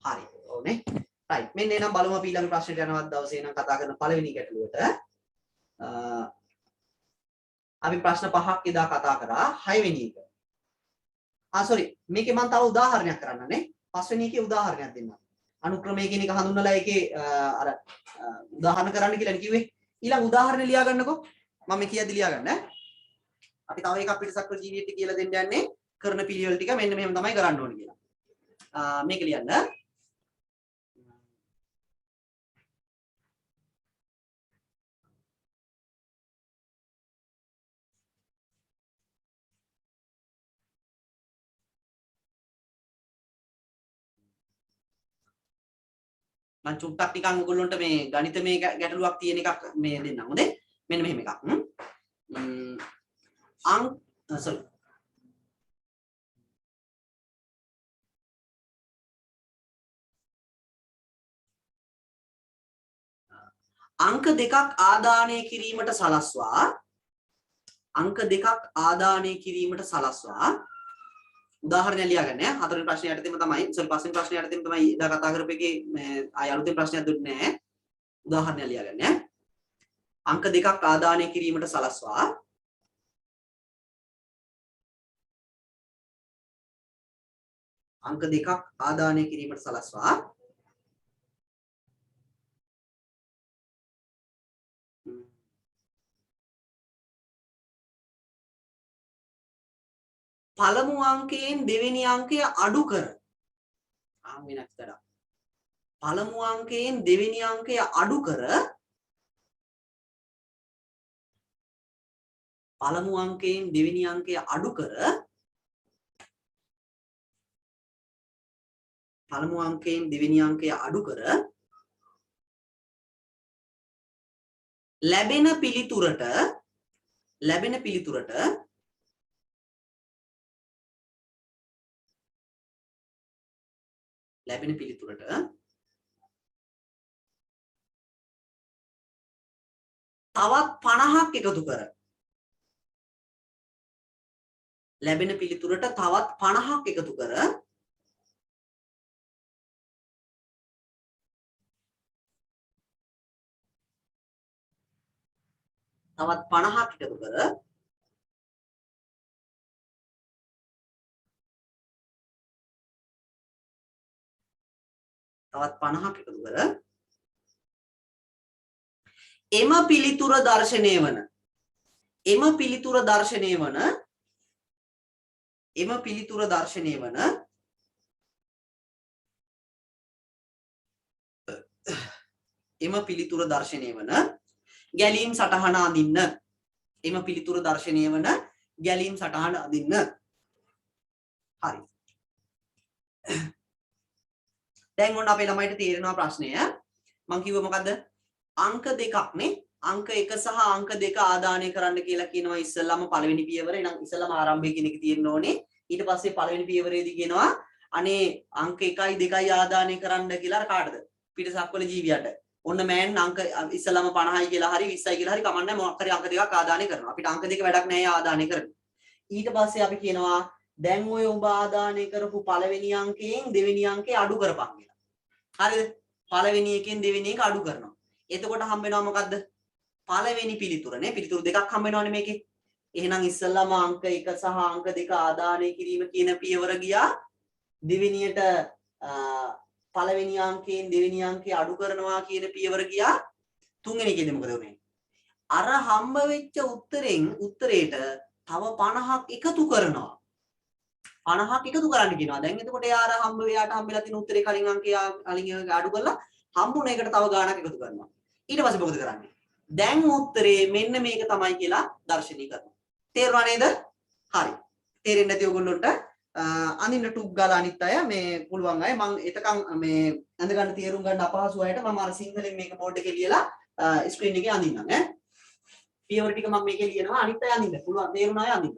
හරි. ඕනේ. right. මෙන්න එනම් බලමු අපි ඊළඟ ප්‍රශ්නෙට යනවා අද දවසේ නම් කතා කරන පළවෙනි ගැටලුවට. අපි ප්‍රශ්න පහක් එදා කතා කරා. 6 වෙනි එක. sorry. මේකේ මම තව උදාහරණයක් කරන්නනේ. 5 වෙනි එකේ උදාහරණයක් දෙන්නම්. අනුක්‍රමය කියන එක හඳුන්වලා ඒකේ අර උදාහරණ කරන්න කියලා කිව්වේ. ඊළඟ උදාහරණ ලියා ගන්නකො. මම කියද්දි ලියා ගන්න. අපි තව එකක් පිටසක්වල ජීවිතය කියලා දෙන්න යන්නේ කරන පිළිවෙල ටික මෙන්න මෙහෙම තමයි කරන්න ඕනේ කියලා. මේක ලියන්න. මම චුට්ටක් නිකන් ඔයගොල්ලන්ට මේ ගණිතමය ගැටලුවක් තියෙන එකක් මේ දෙන්නම්. හොඳේ? මෙන්න මෙහෙම එකක්. sorry. අංක දෙකක් ආදානය කිරීමට සලස්වා උදාහරණයක් ලියාගන්න. හතරවෙනි ප්‍රශ්නේ යටතේම තමයි පස්වෙනි ප්‍රශ්නේ යටතේම තමයි ඉදා කතා කරපු එකේ මේ ආය අලුතෙන් ප්‍රශ්නයක් දුන්නේ නැහැ. උදාහරණයක් ලියාගන්න. අංක දෙකක් ආදානය කිරීමට සලස්වා පළමු අංකයෙන් දෙවෙනි අංකය අඩු කර පළමු අංකයෙන් දෙවෙනි අංකය අඩු කර ලැබෙන පිළිතුරට තවත් 50ක් එකතු කර එම පිළිතුර දර්ශනය වන ගැලීම් සටහන අඳින්න. හරි. දැන් ඔන්න අපේ ළමයිට තේරෙනවා ප්‍රශ්නය. මම කිව්ව මොකද්ද? අංක දෙකක් නේ. අංක 1 සහ අංක 2 ආදානය කරන්න කියලා කියනවා ඉස්සෙල්ලාම පළවෙනි පියවර. එහෙනම් ඉස්සෙල්ලාම ආරම්භය කියන එක තියෙන්න ඕනේ. ඊට පස්සේ පළවෙනි පියවරේදී කියනවා අනේ අංක 1යි 2යි ආදානය කරන්න කියලා කාටද? පිටසක්වල ජීවියට. ඔන්න මෑන් අංක ඉස්සෙල්ලාම 50යි කියලා හරි 20යි කියලා හරි කමන්නේ මොකක් හරි අංක දෙකක් ආදානය කරනවා. අපිට අංක දෙක වැඩක් නැහැ ආදානය කරන්න. ඊට පස්සේ අපි කියනවා දැන් ඔය ඔබ ආදානය කරපු පළවෙනි අංකයෙන් දෙවෙනි අංකේ අඩු කරපන් කියලා. හරිද? පළවෙනි එකෙන් දෙවෙනි එක අඩු කරනවා. එතකොට හම්බ වෙනවා මොකද්ද? පළවෙනි පිළිතුර නේ. පිළිතුරු දෙකක් හම්බ වෙනවනේ මේකේ. එහෙනම් ඉස්සල්ලාම අංක 1 සහ අංක 2 ආදානය කිරීම කියන පියවර ගියා. දෙවෙනියට පළවෙනි අංකයෙන් දෙවෙනි අංකේ අඩු කරනවා කියන පියවර ගියා. තුන්වෙනි එකේදී මොකද වුනේ? අර හම්බ වෙච්ච උත්තරේට තව 50ක් එකතු කරනවා. 50ක් එකතු කරන්න කියනවා. දැන් එතකොට යාර එයාට හම්බෙලා තියෙන උත්තරේ කලින් අංකය අඩු කරලා හම්බුන එකට තව ගාණක් එකතු කරනවා. ඊට පස්සේ මොකද කරන්නේ? දැන් උත්තරේ මෙන්න මේක තමයි කියලා දර්ශනීය කරනවා. තේරුණා නේද? හරි. තේරෙන්නේ නැති ඔයගොල්ලන්ට අනින්න ටුක් ගාලා අනිත් අය මේ පුළුවන් අය මම එතකන් මේ අඳ ගන්න තේරුම් ගන්න අපහසු අයට මම අර සිංහලෙන් මේක බෝඩ් එකේ ලියලා ස්ක්‍රීන් එකේ අඳින්නම් ඈ. පියවර ටික මම මේකේ ලියනවා අනිත් අය අඳින්න. පුළුවන් තේරුණා අය අඳින්න.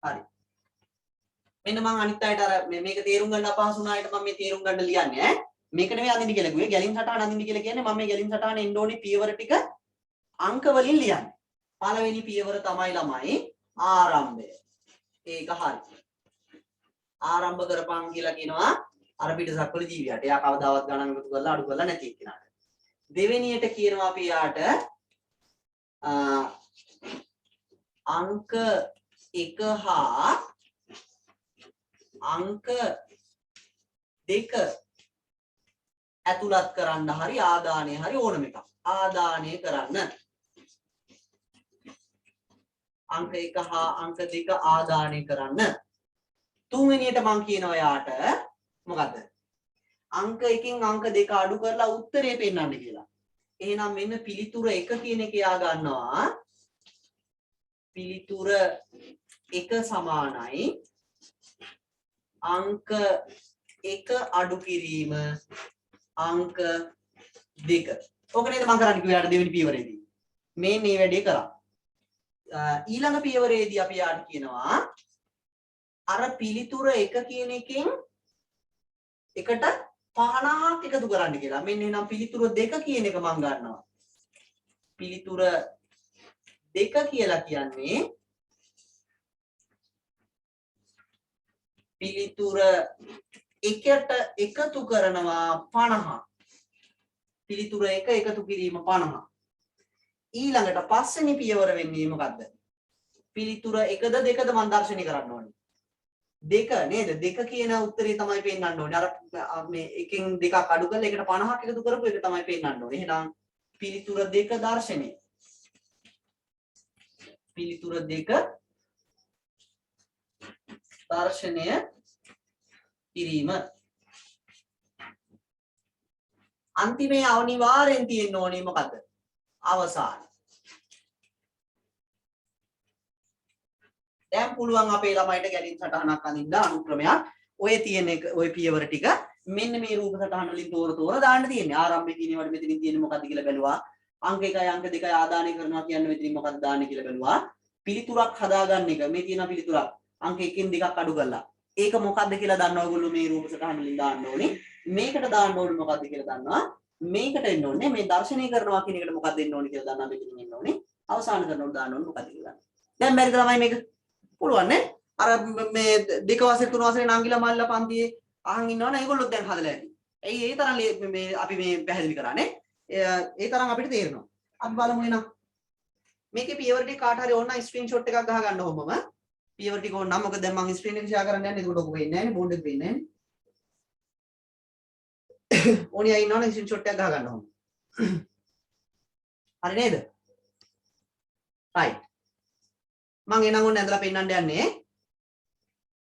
හරි. මෙන්න මම අනිත් අයට අර මේක තේරුම් ගන්න අපහසු වුණායට මම මේ තේරුම් ගන්න ලියන්නේ ඈ. මේක නෙමෙයි අඳින්න කියලා කිව්වේ. ගැලින් සටහන අඳින්න කියලා කියන්නේ මම මේ ගැලින් සටහන එන්න ඕනේ පියවර ටික අංක වලින් ලියන්නේ. පළවෙනි පියවර තමයි ළමයි ආරම්භය. ඒක හරි. ආරම්භ කරපන් කියලා කියනවා අර පිටසක්වල ජීවියට. එයා කවදාවත් ගණන් එකතු කරලා අඩු කරලා නැති එක්කෙනාට. දෙවෙනියට කියනවා අපි යාට අංක 1 හා අංක 2 ඇතුළත් කරන්න හරි ආදානය හරි ඕනම එකක්. ආදානය කරන්න. අංක 1 හා අංක 2 ආදානය කරන්න. තුන්වෙනියට මම කියනවා යාට මොකද්ද? අංක 1කින් අංක 2 අඩු කරලා උත්තරේ පෙන්නන්න කියලා. එහෙනම් මෙන්න පිළිතුර 1 කියන එක යා ගන්නවා. පිළිතුර 1 සමානයි අංක 1 අඩු කිරීම අංක 2. ඕක නේද මම කරන්න කිව්ව යාට දෙවෙනි පියවරේදී. මේ වැඩේ කරා. ඊළඟ පියවරේදී අපි යාට කියනවා අර පිළිතුර 1 කියන එකෙන් එකට 50ක් එකතු කරන්න කියලා. මෙන්න එහෙනම් පිළිතුර 2 කියන එක මම ගන්නවා. පිළිතුර 2 කියලා කියන්නේ පිළිතුර 1ට එකතු කරනවා 50. පිළිතුර 1 එකතු කිරීම 50. ඊළඟට පස්වෙනි පියවර වෙන්නේ මොකද්ද? පිළිතුර 1ද 2ද මම දර්ශනය කරන්න ඕනේ. 2 නේද? 2 කියන උත්තරේ තමයි පෙන්නන්න ඕනේ. අර මේ එකෙන් දෙකක් අඩු කරලා එකට 50ක් එකතු කරපු එක තමයි පෙන්නන්න ඕනේ. එහෙනම් පිළිතුර 2 දර්ශනය. පිළිතුර 2 දර්ශනය කිරීම. අන්තිමේ අනිවාර්යෙන් තියෙන්න ඕනේ මොකද්ද? අවසාන. දැන් පුළුවන් අපේ ළමයිට ගැලින් සටහනක් අඳින්න අනුක්‍රමයක් ඔය තියෙන එක ඔය පියවර ටික මෙන්න මේ රූප සටහන වලින් තෝර දාන්න තියෙන්නේ. ආරම්භයේ තියෙනවට මෙතනින් තියෙන්නේ මොකද්ද කියලා බැලුවා. අංක 1යි අංක 2යි ආදානය කරනවා කියන්නේ මෙතනින් මොකද්ද දාන්නේ කියලා බැලුවා. පිළිතුරක් හදාගන්න එක. මේ තියෙන පිළිතුරක් අංක 1කින් 2ක් අඩු කරලා. ඒක මොකද්ද කියලා දන්නවා ඔයගොල්ලෝ මේ රූප සටහන වලින් දාන්න ඕනේ. මේකට දාන්න ඕනේ මොකද්ද කියලා දන්නවා. මේකට එන්න ඕනේ. මේ දර්ශනය කරනවා කියන එකට මොකක්ද එන්න ඕනේ කියලා දන්නවා. මෙතනින් එන්න ඕනේ. අවසාන කරනකොට දාන්න ඕනේ මොකද්ද කියලා. දැන් බැරිද ළමයි මේක? පුළුවන් නේ? අර මේ 2 වසරේ 3 වසරේ නංගිලා මල්ලා පන්තියේ අහන් ඉන්නවනේ ඒගොල්ලොත් දැන් හදලා ඇති. ඒ තරම් මේ අපි මේ පැහැදිලි කරානේ. ඒ තරම් අපිට තේරෙනවා. අපි බලමු එහෙනම්. මේකේ පියවර ටික කාට හරි ඕන නම් ස්ක්‍රීන්ෂොට් එකක් ගහ ගන්න ඕමම. පියවර ටික ඕන නම් මොකද දැන් මම ස්ක්‍රීන් එක ෂෙයා කරන්න යන්නේ. ඒකට ඔක වෙන්නේ නැහැ නේ. බෝඩ් එක වෙන්නේ නැහැ නේ. ඕනියා ඉන්නවනේ ස්ක්‍රීන්ෂොට් එකක් ගහ ගන්න ඕම. හරි නේද? right. මම එනං ඕනේ ඇඳලා පෙන්නන්න යන්නේ.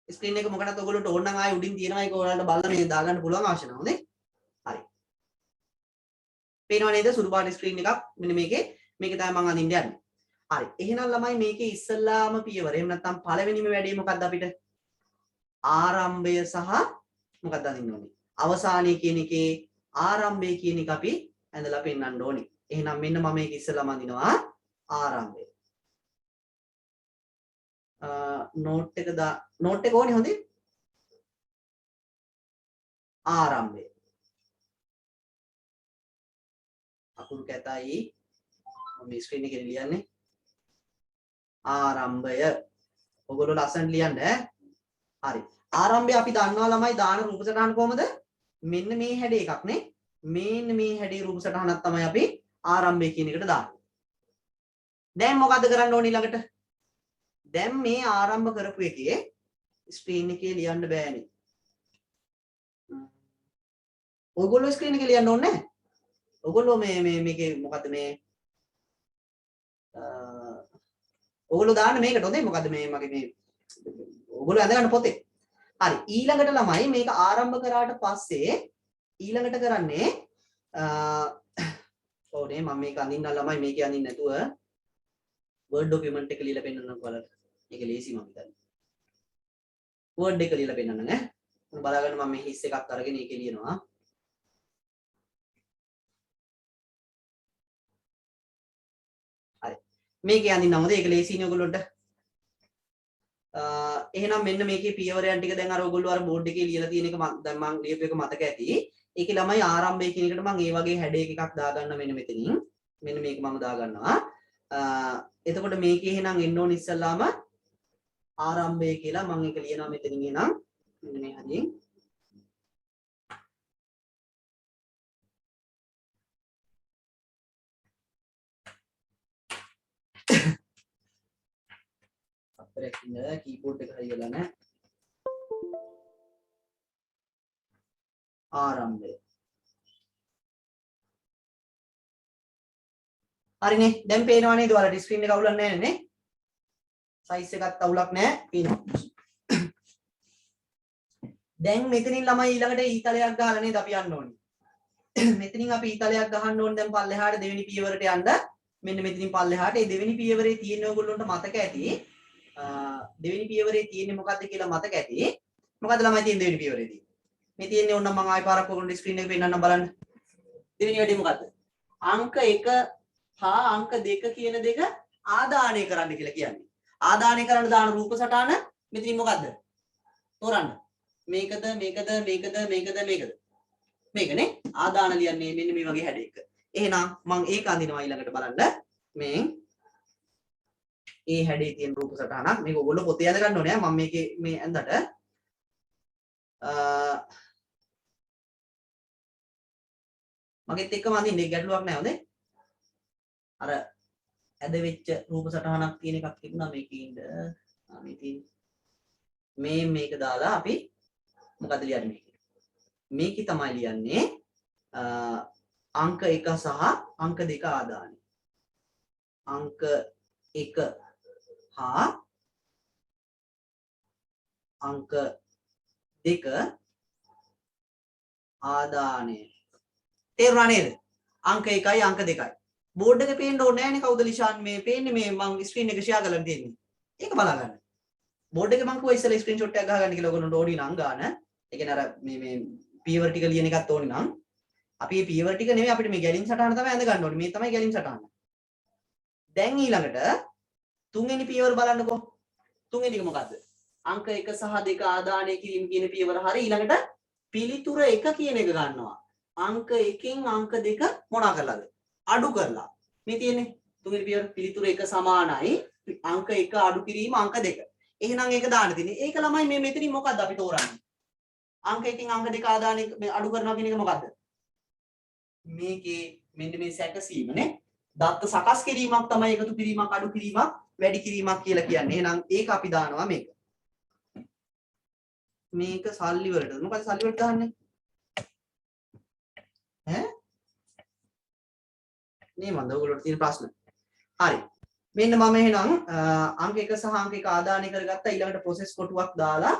ස්ක්‍රීන් එක මොකටද ඔයගොල්ලන්ට ඕන නම් ආයේ උඩින් තියෙනවා ඒක ඔයාලට බලලා මේ දාගන්න පුළුවන් අවශ්‍ය නැහැ හොඳේ. හරි. පේනව නේද සුදු පාට ස්ක්‍රීන් එකක් මෙන්න මේකේ මේක තමයි මම අඳින්න යන්නේ. හරි. එහෙනම් ළමයි මේකේ ඉස්සල්ලාම පියවර. එහෙම නැත්නම් පළවෙනිම වැඩේ මොකක්ද අපිට? ආරම්භය සහ මොකක්ද අඳින්න ඕනේ? අවසානයේ කියන එකේ ආරම්භය කියන එක අපි ඇඳලා පෙන්නන්න ඕනේ. එහෙනම් මෙන්න මම මේක ඉස්සල්ලාම අඳිනවා ආරම්භය. නෝට් එක ඕනේ හොඳේ ආරම්භය අකුරු කැතයි මම ස්ක්‍රීන් එකේ ලියන්නේ ආරම්භය ඔයගොල්ලෝ ලස්සනට ලියන්න හරි ආරම්භය අපි දන්නවා ළමයි දාන රූප සටහන කොහමද මෙන්න මේ හැඩේ එකක් නේ මෙන්න මේ හැඩේ රූප සටහනක් තමයි අපි ආරම්භය කියන එකට දාන්නේ දැන් මොකද්ද කරන්න ඕනේ ඊළඟට දැන් මේ ආරම්භ කරපු එකේ ස්ක්‍රීන් එකේ ලියන්න බෑනේ. ඔයගොල්ලෝ ස්ක්‍රීන් එකේ ලියන්න ඕනේ නැහැ. ඔයගොල්ලෝ මේකේ මොකද්ද මේ ඔයගොල්ලෝ දාන්න මේකට හොඳේ මොකද්ද මේ මගේ මේ ඔයගොල්ලෝ අඳගන්න පොතේ. හරි ඊළඟට ළමයි මේක ආරම්භ කරාට පස්සේ ඊළඟට කරන්නේ ඕනේ මම මේක අඳින්න ළමයි මේක අඳින්න නැතුව Word document එක ලියලා පෙන්නන්න බලන්න. මේක ලේසි මම හිතන්නේ. word එක ලියලා පෙන්නන්න ඈ. බලගන්න මම මේ හිස් එකක් අරගෙන ඒකේ ලියනවා. හරි. මේකේ අඳින්නවද? ඒක ලේසියිනේ ඔයගොල්ලොන්ට. එහෙනම් මෙන්න මේකේ පියවරයන් ටික දැන් අර ඔයගොල්ලෝ අර බෝඩ් එකේ ලියලා තියෙන එක දැන් මම ලියපු එක මතක ඇති. ඒකේ ළමයි ආරම්භය කියන එකට මම ඒ වගේ හැඩයක එකක් දාගන්න මෙන්න මෙතනින්. මෙන්න මේක මම දාගන්නවා. එතකොට මේකේ එහෙනම් එන්න ඕන ඉස්සල්ලාම ආරම්භය කියලා මම ඒක ලියනවා මෙතනින් එහෙනම් මෙන්න මේ හරියෙන්. අපරක් ඉන්න කීබෝඩ් එක හරියලා නැහැ. ආරම්භය. හරිනේ දැන් පේනවා නේද ඔයාලට ස්ක්‍රීන් එක අවුලක් නැහැ නේ සයිස් එකත් අවුලක් නැහැ පේනවා දැන් මෙතනින් ළමයි ඊළඟට ඊතලයක් ගහලා නේද අපි යන්න ඕනේ මෙතනින් අපි ඊතලයක් ගහන්න ඕනේ දැන් පල්ලෙහාට දෙවෙනි පියවරට යන්න මෙන්න මෙතනින් පල්ලෙහාට ඒ දෙවෙනි පියවරේ තියෙන ඕගොල්ලන්ට මතක ඇති දෙවෙනි පියවරේ තියෙන්නේ මොකද්ද කියලා මතක ඇති මොකද්ද ළමයි තියෙන දෙවෙනි පියවරේදී මේ තියෙන්නේ ඕන්න මම ආයෙ පාරක් ඔයගොල්ලන්ට ස්ක්‍රීන් එක පෙන්නන්න බලන්න දෙවෙනි වැඩේ මොකද්ද අංක 1 හා අංක 2 කියන දෙක ආදානය කරන්න කියලා කියන්නේ. ආදානය කරන්න දාන රූප සටහන මෙතනින් මොකද්ද? තෝරන්න. මේකද මේකද මේකද මේකද මේකද? මේකනේ. ආදාන ලියන්නේ මෙන්න මේ වගේ හැඩයක. එහෙනම් මම ඒක අඳිනවා ඊළඟට බලන්න. මේ ඒ හැඩේ තියෙන රූප සටහනක් මේක ඔයගොල්ලෝ පොතේ අඳ ගන්න ඕනේ. මම මේකේ මේ ඇඳට මගෙත් එක්කම අඳින්නේ ගැටලුවක් නැහැ හොඳේ. අර ඇද වෙච්ච රූප සටහනක් තියෙන එකක් තිබුණා මේකේ ඉන්න මේ තියෙන මේක දාලා අපි මොකද ලියන්නේ මේකේ තමයි ලියන්නේ අංක 1 සහ අංක 2 ආදානය අංක 1 හා අංක 2 ආදානය තේරුණා නේද අංක 1යි අංක 2යි බෝඩ් එක පේන්න ඕනේ නැහැනේ කවුද ලිෂාන් මේ පේන්නේ මේ මම ස්ක්‍රීන් එක ෂෙයා කරලා තියෙන්නේ. ඒක බලා ගන්න. බෝඩ් එකේ මම කිව්වා ඉස්සෙල්ලා ස්ක්‍රීන්ෂොට් එකක් ගහගන්න කියලා ඔයගොල්ලන්ට ඕනි නම් ගන්න. ඒ කියන්නේ අර මේ පියවර ටික ලියන එකත් ඕනි නම් අපි මේ පියවර ටික නෙමෙයි අපිට මේ ගැලින් සටහන තමයි අඳ ගන්න ඕනේ. මේ තමයි ගැලින් සටහන. දැන් ඊළඟට තුන්වෙනි පියවර බලන්නකෝ. තුන්වෙනි එක මොකද්ද? අංක 1 සහ 2 ආදානය කිරීම කියන පියවර හරිය ඊළඟට පිළිතුර 1 කියන එක ගන්නවා. අංක 1කින් අංක 2 මොනවා කරලාද? අඩු කරලා මේ තියෙන්නේ තුන්වෙනි පියවර පිළිතුර 1 සමානයි අංක 1 අඩු කිරීම අංක 2. එහෙනම් ඒක දාන්න තියෙන්නේ. ඒක ළමයි මේ මෙතනින් මොකද්ද අපි තෝරන්නේ? අංක 1කින් අංක 2 ආදානය මේ අඩු කරනවා කියන එක මොකද්ද? මේකේ මෙන්න මේ සැකසීමනේ. දත්ත සකස් කිරීමක් තමයි එකතු කිරීමක් අඩු කිරීමක් වැඩි කිරීමක් කියලා කියන්නේ. එහෙනම් ඒක අපි දානවා මේක. මේක සල්ලි වලට. මොකද සල්ලි වලට දාන්නේ? ඈ මේ මන්ද ඔයගොල්ලෝට තියෙන ප්‍රශ්න. හරි. මෙන්න මම එහෙනම් අංක 1 සහ අංක 1 ආදානය කරගත්තා ඊළඟට process කොටුවක් දාලා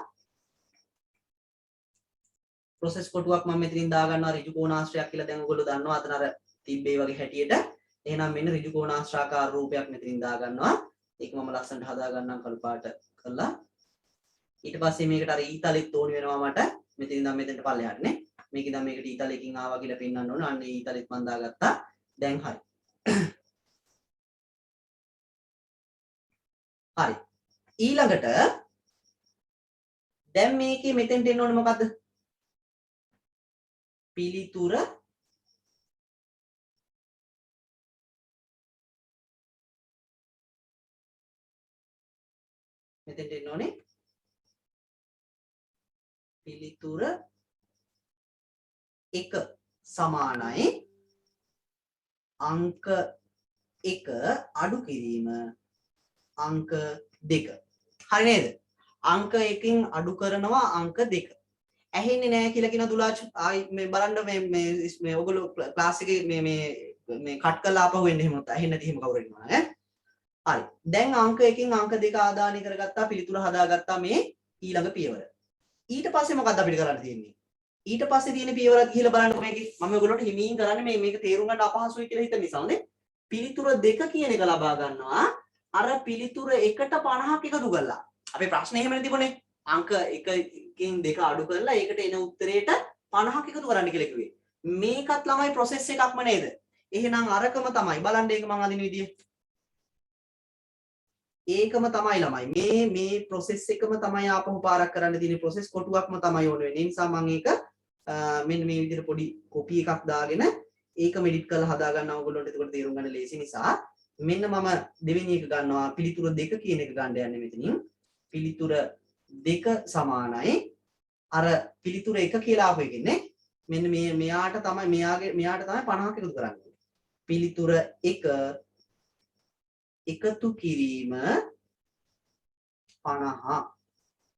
process කොටුවක් මම මෙතනින් දා ගන්නවා ඍජු කෝණාශ්‍රයක් කියලා දැන් ඔයගොල්ලෝ දන්නවා අතන අර තිබ්බේ වගේ හැටියට. එහෙනම් මෙන්න ඍජු කෝණාශ්‍රාකාර රූපයක් මෙතනින් දා ගන්නවා. ඒක මම ලස්සනට හදා ගන්නම් කළු පාට කරලා. ඊට පස්සේ මේකට අර ඊතලෙත් ඕනි වෙනවා මට. මෙතනින් ඉඳන් මෙතෙන්ට පල්ලෙහාට නේ. මේක ඉඳන් මේකට ඊතලෙකින් ආවා කියලා පෙන්වන්න ඕන. අන්න ඊතලෙත් මම දාගත්තා. දැන් හරි. හරි. ඊළඟට දැන් මේකේ මෙතෙන්ට එන්න ඕනේ මොකද්ද? පිළිතුර මෙතෙන්ට එන්න ඕනේ. පිළිතුර 1 සමානයි අංක 1 අඩු කිරීම අංක 2. හරි නේද? අංක 1කින් අඩු කරනවා අංක 2. ඇහෙන්නේ නැහැ කියලා කියන දුලාච් ආයි මේ බලන්න මේ ඔයගොල්ලෝ ක්ලාස් එකේ මේ කට් කරලා ආපහු එන්න එහෙම නැත්නම් ඇහෙන්නේ නැති එහෙම කවුරු ඉන්නවා ඈ. හරි. දැන් අංක 1කින් අංක 2 ආදානය කරගත්තා පිළිතුර හදාගත්තා මේ ඊළඟ පියවර. ඊට පස්සේ මොකක්ද අපිට කරන්න තියෙන්නේ? ඊට පස්සේ තියෙන පියවරත් ගිහිල්ලා බලන්නකො මේකේ. මම ඔයගොල්ලෝට හිමින් කරන්නේ මේක තේරුම් ගන්න අපහසුයි කියලා හිතන නිසා නේ. පිළිතුර 2 කියන එක ලබා ගන්නවා. අර පිළිතුර 1ට 50ක් එකතු කරලා. අපේ ප්‍රශ්නේ එහෙමනේ තිබුණේ. අංක 1කින් 2 අඩු කරලා ඒකට එන උත්තරේට 50ක් එකතු කරන්න කියලා කිව්වේ. මේකත් ළමයි process එකක්ම නේද? එහෙනම් අරකම තමයි බලන්න ඒක මම අදින විදිය. ඒකම තමයි ළමයි. මේ process එකම තමයි ආපහු පාරක් කරන්න තියෙන process කොටුවක්ම තමයි ඕන වෙන්නේ. ඒ නිසා මම ඒක මෙන්න මේ විදිහට පොඩි copy එකක් දාගෙන ඒකම edit කරලා හදා ගන්න ඕගොල්ලන්ට එතකොට තේරුම් ගන්න ලේසි නිසා මෙන්න මම දෙවෙනි එක ගන්නවා පිළිතුර 2 කියන එක ගන්න යන්නේ මෙතනින්. පිළිතුර 2 සමානයි අර පිළිතුර 1 කියලා ආපු එකනේ. මෙන්න මෙයාට තමයි මෙයාට තමයි 50ක් එකතු කරන්නේ. පිළිතුර 1 එකතු කිරීම 50.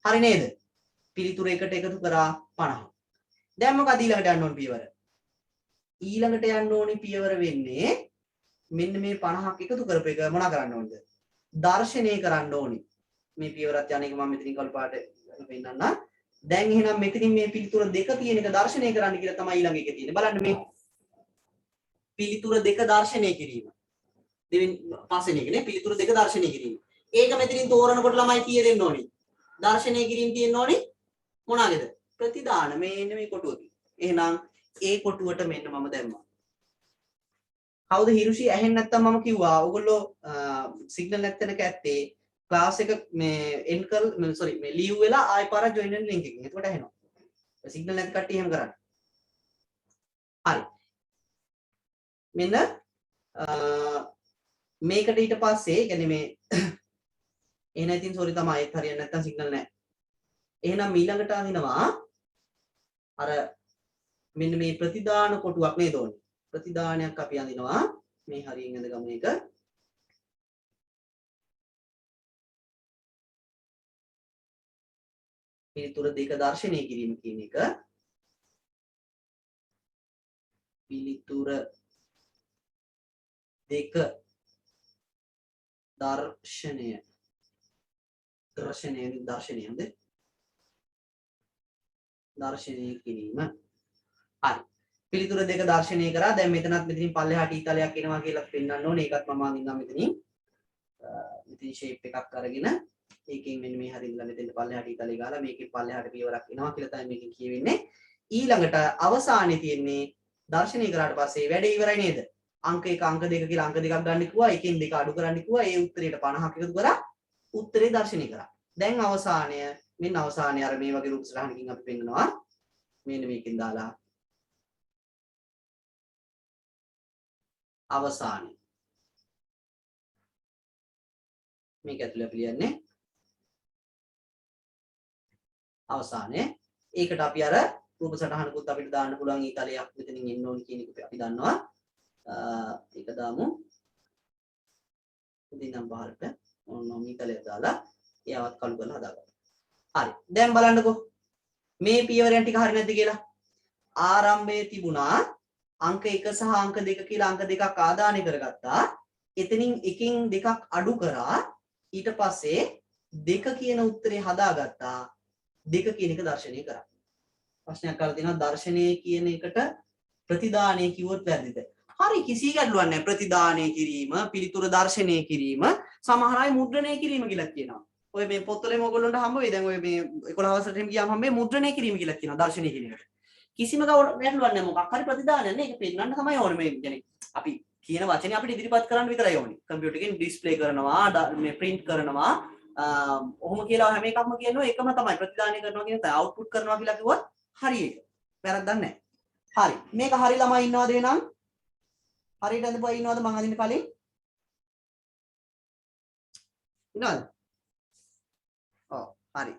හරි නේද? පිළිතුර 1ට එකතු කරා 50. දැන් මොකද ඊළඟට යන්න ඕන පියවර? ඊළඟට යන්න ඕනි පියවර වෙන්නේ මෙන්න මේ 50ක් එකතු කරපු එක මොනා කරන්න ඕනද? දර්ශනය කරන්න ඕනි. මේ පියවරත් යන එක මම මෙතනින් කළු පාට පෙන්නන්න. දැන් එහෙනම් මෙතනින් මේ පිළිතුර 2 තියෙන එක දර්ශනය කරන්න කියලා තමයි ඊළඟ එකේ තියෙන්නේ. බලන්න මේ පිළිතුර 2 දර්ශනය කිරීම. දෙවෙනි පස්වෙනි එකනේ පිළිතුර 2 දර්ශනය කිරීම. ඒක මෙතනින් තෝරනකොට ළමයි කීය දෙන්න ඕනි? දර්ශනය කිරීම තියෙන්න ඕනි මොනවාගේද? ප්‍රතිදාන මෙන්න මේ කොටුවක. එහෙනම් ඒ කොටුවට මෙන්න මම දැම්මා. කවුද හිරුෂි ඇහෙන්නේ නැත්තම් මම කිව්වා ඔයගොල්ලෝ සිග්නල් නැත්තනක ඇත්තේ ක්ලාස් එක මේ එන්ඩ් කර සෝරි මේ ලීව් වෙලා ආයෙ පාරක් ජොයින් වෙන ලින්ක් එකකින්. එතකොට ඇහෙනවා. සිග්නල් නැති කට්ටිය එහෙම කරන්න. හරි. මෙන්න මේකට ඊට පස්සේ يعني මේ එහෙනම් ඉතින් සෝරි තමයි ඒත් හරියන්නේ නැත්තම් සිග්නල් නැහැ. එහෙනම් ඊළඟට අදිනවා අර මෙන්න මේ ප්‍රතිදාන කොටුවක් නේද ඕනේ. ප්‍රතිදානයක් අපි අඳිනවා මේ හරියෙන් ඇඳගමු එක. පිළිතුර 2 දර්ශනය කිරීම කියන එක. පිළිතුර 2 දර්ශනය කිරීම. හරි. පිළිතුර 2 දර්ශනය කරා. දැන් මෙතනත් මෙතනින් පල්ලෙහාට ඊතලයක් එනවා කියලා පෙන්වන්න ඕනේ. ඒකත් මම අඳින්නම් මෙතනින්. මෙතනින් shape එකක් අරගෙන ඒකෙන් මෙන්න මේ හරියලා මෙතෙන් පල්ලෙහාට ඊතලේ ගාලා මේකේ පල්ලෙහාට පියවරක් එනවා කියලා තමයි මේකෙන් කියවෙන්නේ. ඊළඟට අවසානයේ තියෙන්නේ දර්ශනය කරාට පස්සේ වැඩේ ඉවරයි නේද? අංක 1 අංක 2 කියලා අංක දෙකක් ගන්න කිව්වා. එකෙන් දෙක අඩු කරන්න කිව්වා. ඒ උත්තරේට 50ක් එකතු කරා. උත්තරේ දර්ශනය කරා. දැන් අවසානය මෙන්න අවසානයේ අර මේ වගේ රූප සටහනකින් අපි පෙන්නනවා. මෙන්න මේකෙන් දාලා අවසානයේ මේක ඇතුළේ අපි ලියන්නේ අවසානයේ ඒකට අපි අර රූප සටහනකුත් අපිට දාන්න පුළුවන් ඊතලයක් මෙතනින් එන්න ඕනි කියන එක අපි දන්නවා. ඒක දාමු. ඉතින් බාහිරට ඕනම ඊතලයක් දාලා ඒවත් කළු කරලා හදාගන්න. හරි. දැන් බලන්නකෝ. මේ පියවරයන් ටික හරි නැද්ද කියලා. ආරම්භයේ තිබුණා අංක 1 සහ අංක 2 කියලා අංක දෙකක් ආදානය කරගත්තා. එතනින් එකකින් දෙකක් අඩු කරා. ඊට පස්සේ 2 කියන උත්තරේ හදාගත්තා. 2 කියන එක දර්ශනය කරා. ප්‍රශ්නයක් අහලා තියෙනවා දර්ශනය කියන එකට ප්‍රතිදානය කිව්වොත් වැරදිද? හරි කිසි ගැටලුවක් නැහැ. ප්‍රතිදානය කිරීම, පිළිතුර දර්ශනය කිරීම, සමහර අය මුද්‍රණය කිරීම කියලා කියනවා. ඔය මේ පොත්වලම ඔයගොල්ලන්ට හම්බ වෙයි. දැන් ඔය මේ 11 වසරට ගියාම හම්බ වෙයි මුද්‍රණය කිරීම කියලා කියනවා දර්ශනය කියන එකට. කිසිම ගැටලුවක් නැහැ. මොකක් හරි ප්‍රතිදානයක් නේ. ඒක පෙන්වන්න තමයි ඕනේ. මේ කියන්නේ අපි කියන වචනේ අපිට ඉදිරිපත් කරන්න විතරයි ඕනේ. කම්පියුටර් එකෙන් ඩිස්ප්ලේ කරනවා, මේ print කරනවා. ඔහොම කියලා හැම එකක්ම කියනවා එකම තමයි. ප්‍රතිදානය කරනවා කියන එක output කරනවා කියලා කිව්වොත් හරි ඒක. වැරද්දක් නැහැ. හරි. මේක හරි ළමයි ඉන්නවද එහෙනම්? හරියට අඳපුවා ඉන්නවද මං අදින්න කලින්? ඉන්නවද? ඔව් හරි.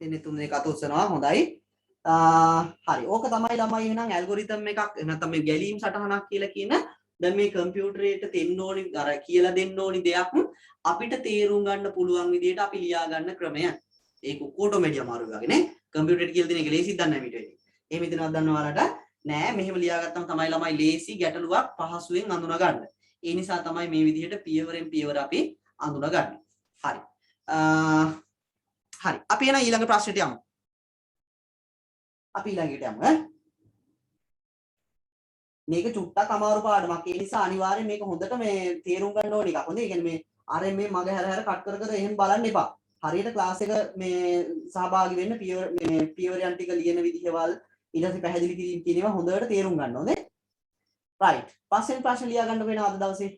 දෙන්නේ තුන් දෙනෙක් අත උස්සනවා හොඳයි. හරි. ඕක තමයි ළමයි එහෙනම් ඇල්ගොරිතම් එකක් නැත්නම් මේ ගැලීම් සටහනක් කියලා කියන දැන් මේ කම්පියුටරේට දෙන්න ඕනි අර කියලා දෙන්න ඕනි දෙයක් අපිට තේරුම් ගන්න පුළුවන් විදිහට අපි ලියා ගන්න ක්‍රමය. ඒක ඔටෝමැටික් අමාරු වගේ නේ. කම්පියුටරේට කියලා දෙන එක ලේසිද දන්නේ නැහැ මීට. එහෙම හිතනවද දන්නව ඔයාලට? නෑ මෙහෙම ලියාගත්තම තමයි ළමයි ලේසි ගැටලුවක් පහසුවෙන් අඳුනා ගන්න. ඒ නිසා තමයි මේ විදිහට පියවරෙන් පියවර අපි අඳුනා ගන්න. හරි. හරි. අපි එන ඊළඟ ප්‍රශ්නෙට යමු. අපි ඊළඟට යමු ඈ. මේක චුට්ටක් අමාරු පාඩමක්. ඒ නිසා අනිවාර්යෙන් මේක හොඳට මේ තේරුම් ගන්න ඕන එකක්. හොඳේ. ඒ කියන්නේ මේ අර මේ මග හැර හැර කට් කර කර එහෙම බලන්න එපා. හරියට ක්ලාස් එක මේ සහභාගී වෙන්න පියවරයන් ටික ලියන විදිහවල් ඊට පස්සේ පැහැදිලි කිරීම කියන ඒවා හොඳට තේරුම් ගන්න ඕනේ. right. පස්වෙනි ප්‍රශ්න ලියා ගන්න වෙනවා අද දවසේ.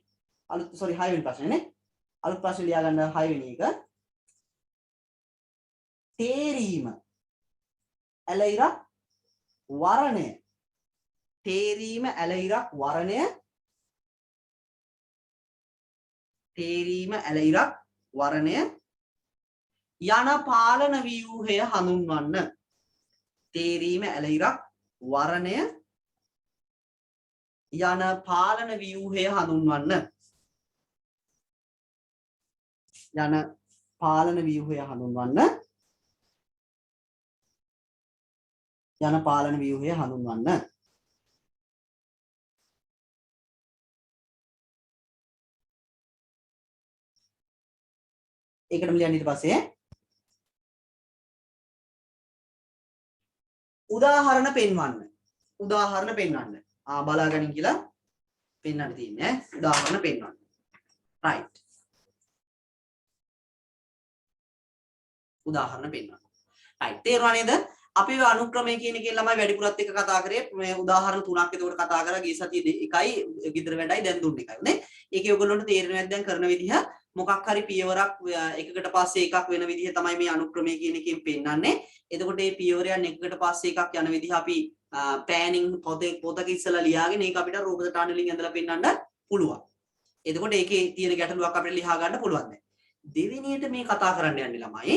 අලුත් 6 වෙනි ප්‍රශ්නේ නේ. අලුත් ප්‍රශ්න ලියා ගන්න 6 වෙනි එක. තේරීම ඇලයිරක් වරණය. තේරීම ඇලයිරක් වරණය. තේරීම ඇලයිරක් වරණය යන පාලන ව්‍යුහය හඳුන්වන්න. තේරීම ඇලයිරක් වරණය යන පාලන ව්‍යුහය හඳුන්වන්න. යන පාලන ව්‍යුහය හඳුන්වන්න. යන පාලන ව්‍යුහය හඳුන්වන්න. ඒකටම ලියන්න ඊට පස්සේ උදාහරණ පෙන්වන්න. උදාහරණ පෙන්වන්න. බලාගනින් කියලා පෙන්වන්න තියෙන්නේ ඈ. උදාහරණ පෙන්වන්න. right. උදාහරණ පෙන්වන්න. right. තේරුණා නේද? අපි අනුක්‍රමය කියන එකෙන් ළමයි වැඩිපුරත් එක්ක කතා කරේ මේ උදාහරණ තුනක් එතකොට කතා කරා ගිය සතියේ එකයි ගිදර වැඩයි දැන් දුන්න එකයි නේ. ඒකේ ඔයගොල්ලන්ට තේරෙන්නේ නැද්ද දැන් කරන විදිහ මොකක් හරි පියවරක් එකකට පස්සේ එකක් වෙන විදිහ තමයි මේ අනුක්‍රමය කියන එකෙන් පෙන්වන්නේ. එතකොට මේ පියවරයන් එකකට පස්සේ එකක් යන විදිහ අපි පෑනින් පොතක ඉස්සලා ලියාගෙන ඒක අපිට රූපක ටනලින් ඇඳලා පෙන්වන්න පුළුවන්. එතකොට ඒකේ තියෙන ගැටලුවක් අපිට ලියා ගන්න පුළුවන් දැන්. දෙවෙනියට මේ කතා කරන්න යන්නේ ළමයි.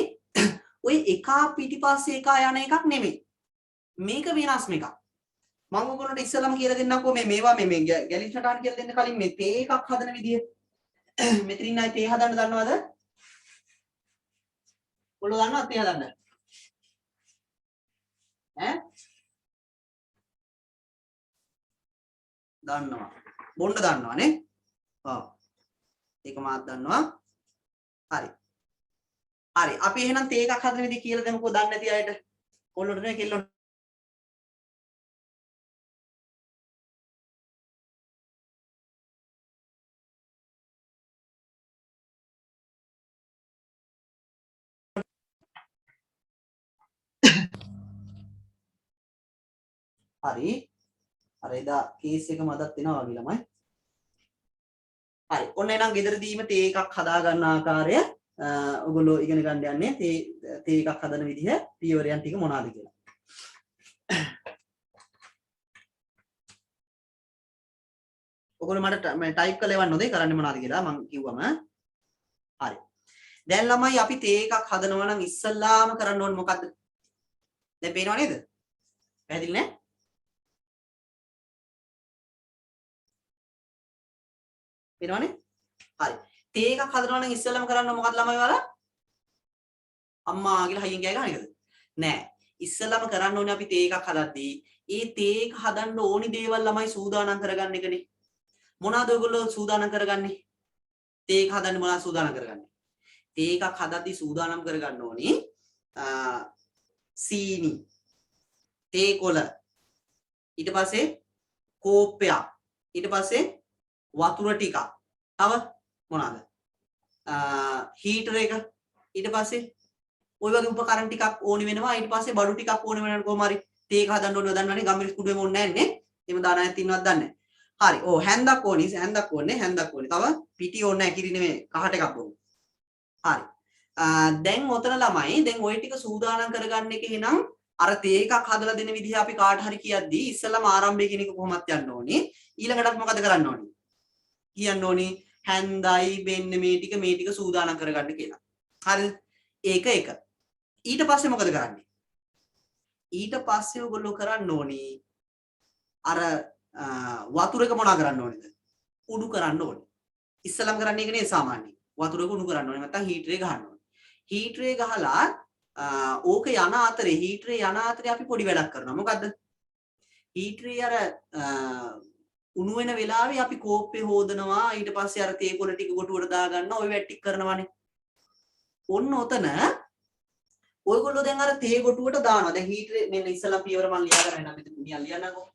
ඔය එක පිටිපස්සේ එක යන එකක් නෙමෙයි. මේක වෙනස් එකක්. මම ඔයගොල්ලන්ට ඉස්සලම කියලා දෙන්නම්කෝ මේවා මේ ගැලි සටහන් කියලා දෙන්න කලින් මේ තේ එකක් හදන විදිය. මෙතනින් ආයේ තේ හදන්න දන්නවද? ඔයගොල්ලෝ දන්නවද තේ හදන්න? ඈ? දන්නවා. බොන්න දන්නවා නේ? ඔව්. ඒක මාත් දන්නවා. හරි. හරි. අපි එහෙනම් තේ එකක් හදන විදිය කියලා දෙමුකෝ දන්නේ නැති අයට. ඔයගොල්ලෝට නේ කෙල්ලොන්ට. හරි. අර එදා කේස් එක මදක් වෙනවා වගේ ළමයි. හරි. ඔන්න එහෙනම් ගෙදරදීම තේ එකක් හදා ගන්න ආකාරය ඔයගොල්ලෝ ඉගෙන ගන්න යන්නේ තේ එකක් හදන විදිහ පියවරයන් ටික මොනවාද කියලා. ඔයගොල්ලෝ මට ටයිප් කරලා එවන්න ඕනේ කරන්නේ මොනවාද කියලා මම කිව්වම. හරි. දැන් ළමයි අපි තේ එකක් හදනවා නම් ඉස්සල්ලාම කරන්න ඕනේ මොකද්ද? දැන් පේනව නේද? පැහැදිලි නේ? පේනවනේ? හරි. තේ එකක් හදනවා නම් ඉස්සෙල්ලාම කරන්න මොකක්ද ළමයි වල? අම්මා කියලා හයියෙන් කෑ ගන්න එකද? නෑ. ඉස්සෙල්ලාම කරන්න ඕනේ අපි තේ එකක් හදද්දී ඒ තේ එක හදන්න ඕනි දේවල් ළමයි සූදානම් කරගන්න එකනේ. මොනවාද ඔයගොල්ලෝ සූදානම් කරගන්නේ? තේ එක හදන්න මොනවද සූදානම් කරගන්නේ? තේ එකක් හදද්දී සූදානම් කරගන්න ඕනි සීනි, තේ කොළ, ඊට පස්සේ කෝප්පයක්, ඊට පස්සේ වතුර ටිකක්, තව මොනවාද? හීටර් එක, ඊට පස්සේ ওই වගේ උපකරණ ටිකක් ඕනි වෙනවා. ඊට පස්සේ බඩු ටිකක් ඕනි වෙනවා කොහොම හරි. තේ එක හදන්න ඕනේ දන්නවනේ. ගම්මිරි කුඩුවෙම ඕනේ නැහැ නේ. එහෙම දාන අයත් ඉන්නවද දන්නේ නැහැ. හරි. ඔව් හැන්දක් ඕනි. හැන්දක් ඕනේ. හැන්දක් ඕනේ. තව පිටි ඕනේ නැහැ. කිරි නෙමෙයි. කහට එකක් ඕනේ. හරි. දැන් ඔතන ළමයි දැන් ওই ටික සූදානම් කරගන්න එක එහෙනම් අර තේ එකක් හදලා දෙන විදිහ අපි කාට හරි කියද්දී ඉස්සෙල්ලාම ආරම්භය කියන එක කොහොමද යන්න ඕනේ. ඊළඟටත් මොකද කරන්න ඕනේ? කියන්න ඕනේ හැන්දයි වෙන්න මේ ටික සූදානම් කරගන්න කියලා. හරිද? ඒක එක. ඊට පස්සේ මොකද කරන්නේ? ඊට පස්සේ ඔයගොල්ලෝ කරන්න ඕනේ අර වතුර එක මොනා කරන්න ඕනේද? උඩු කරන්න ඕනේ. ඉස්සලම් කරන්නේ ඒක නේ සාමාන්‍යයෙන්. වතුර එක උණු කරන්න ඕනේ නැත්නම් හීටරේ ගහන්න ඕනේ. හීටරේ ගහලා ඕක යන අතරේ හීටරේ යන අතරේ අපි පොඩි වැඩක් කරනවා. මොකද්ද? හීටරේ අර උණු වෙන වෙලාවේ අපි කෝප්පේ හොදනවා. ඊට පස්සේ අර තේ කොළ ටික කොටුවට දා ගන්නවා. ওই වැට් ටික කරනවානේ. ඔන්න ඔතන ඔයගොල්ලෝ දැන් අර තේ කොටුවට දානවා. දැන් හීටරේ මෙන්න ඉස්සලා පියවර මම ලියා ගන්න අපි නිකන් ලියන්නකෝ.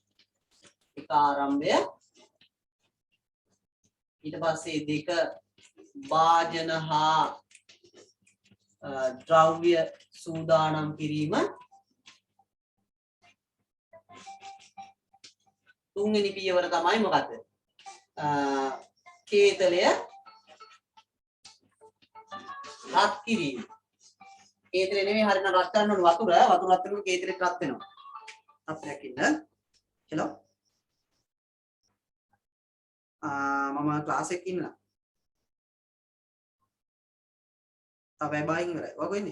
එක ආරම්භය. ඊට පස්සේ දෙක වාජන හා ද්‍රව්‍ය සූදානම් කිරීම තුන්වෙනි පියවර තමයි මොකද්ද? කේතලය රත් කිරීම. කේතලය නෙමෙයි හරියට රත් කරන්න ඕන වතුර රත් වෙනකොට කේතලෙත් රත් වෙනවා. තත්ත්වයක් ඉන්න. හෙලෝ. මම ක්ලාස් එකක ඉන්නවා. තව බාහින් ඉවරයි. ඔය කොහෙන්ද?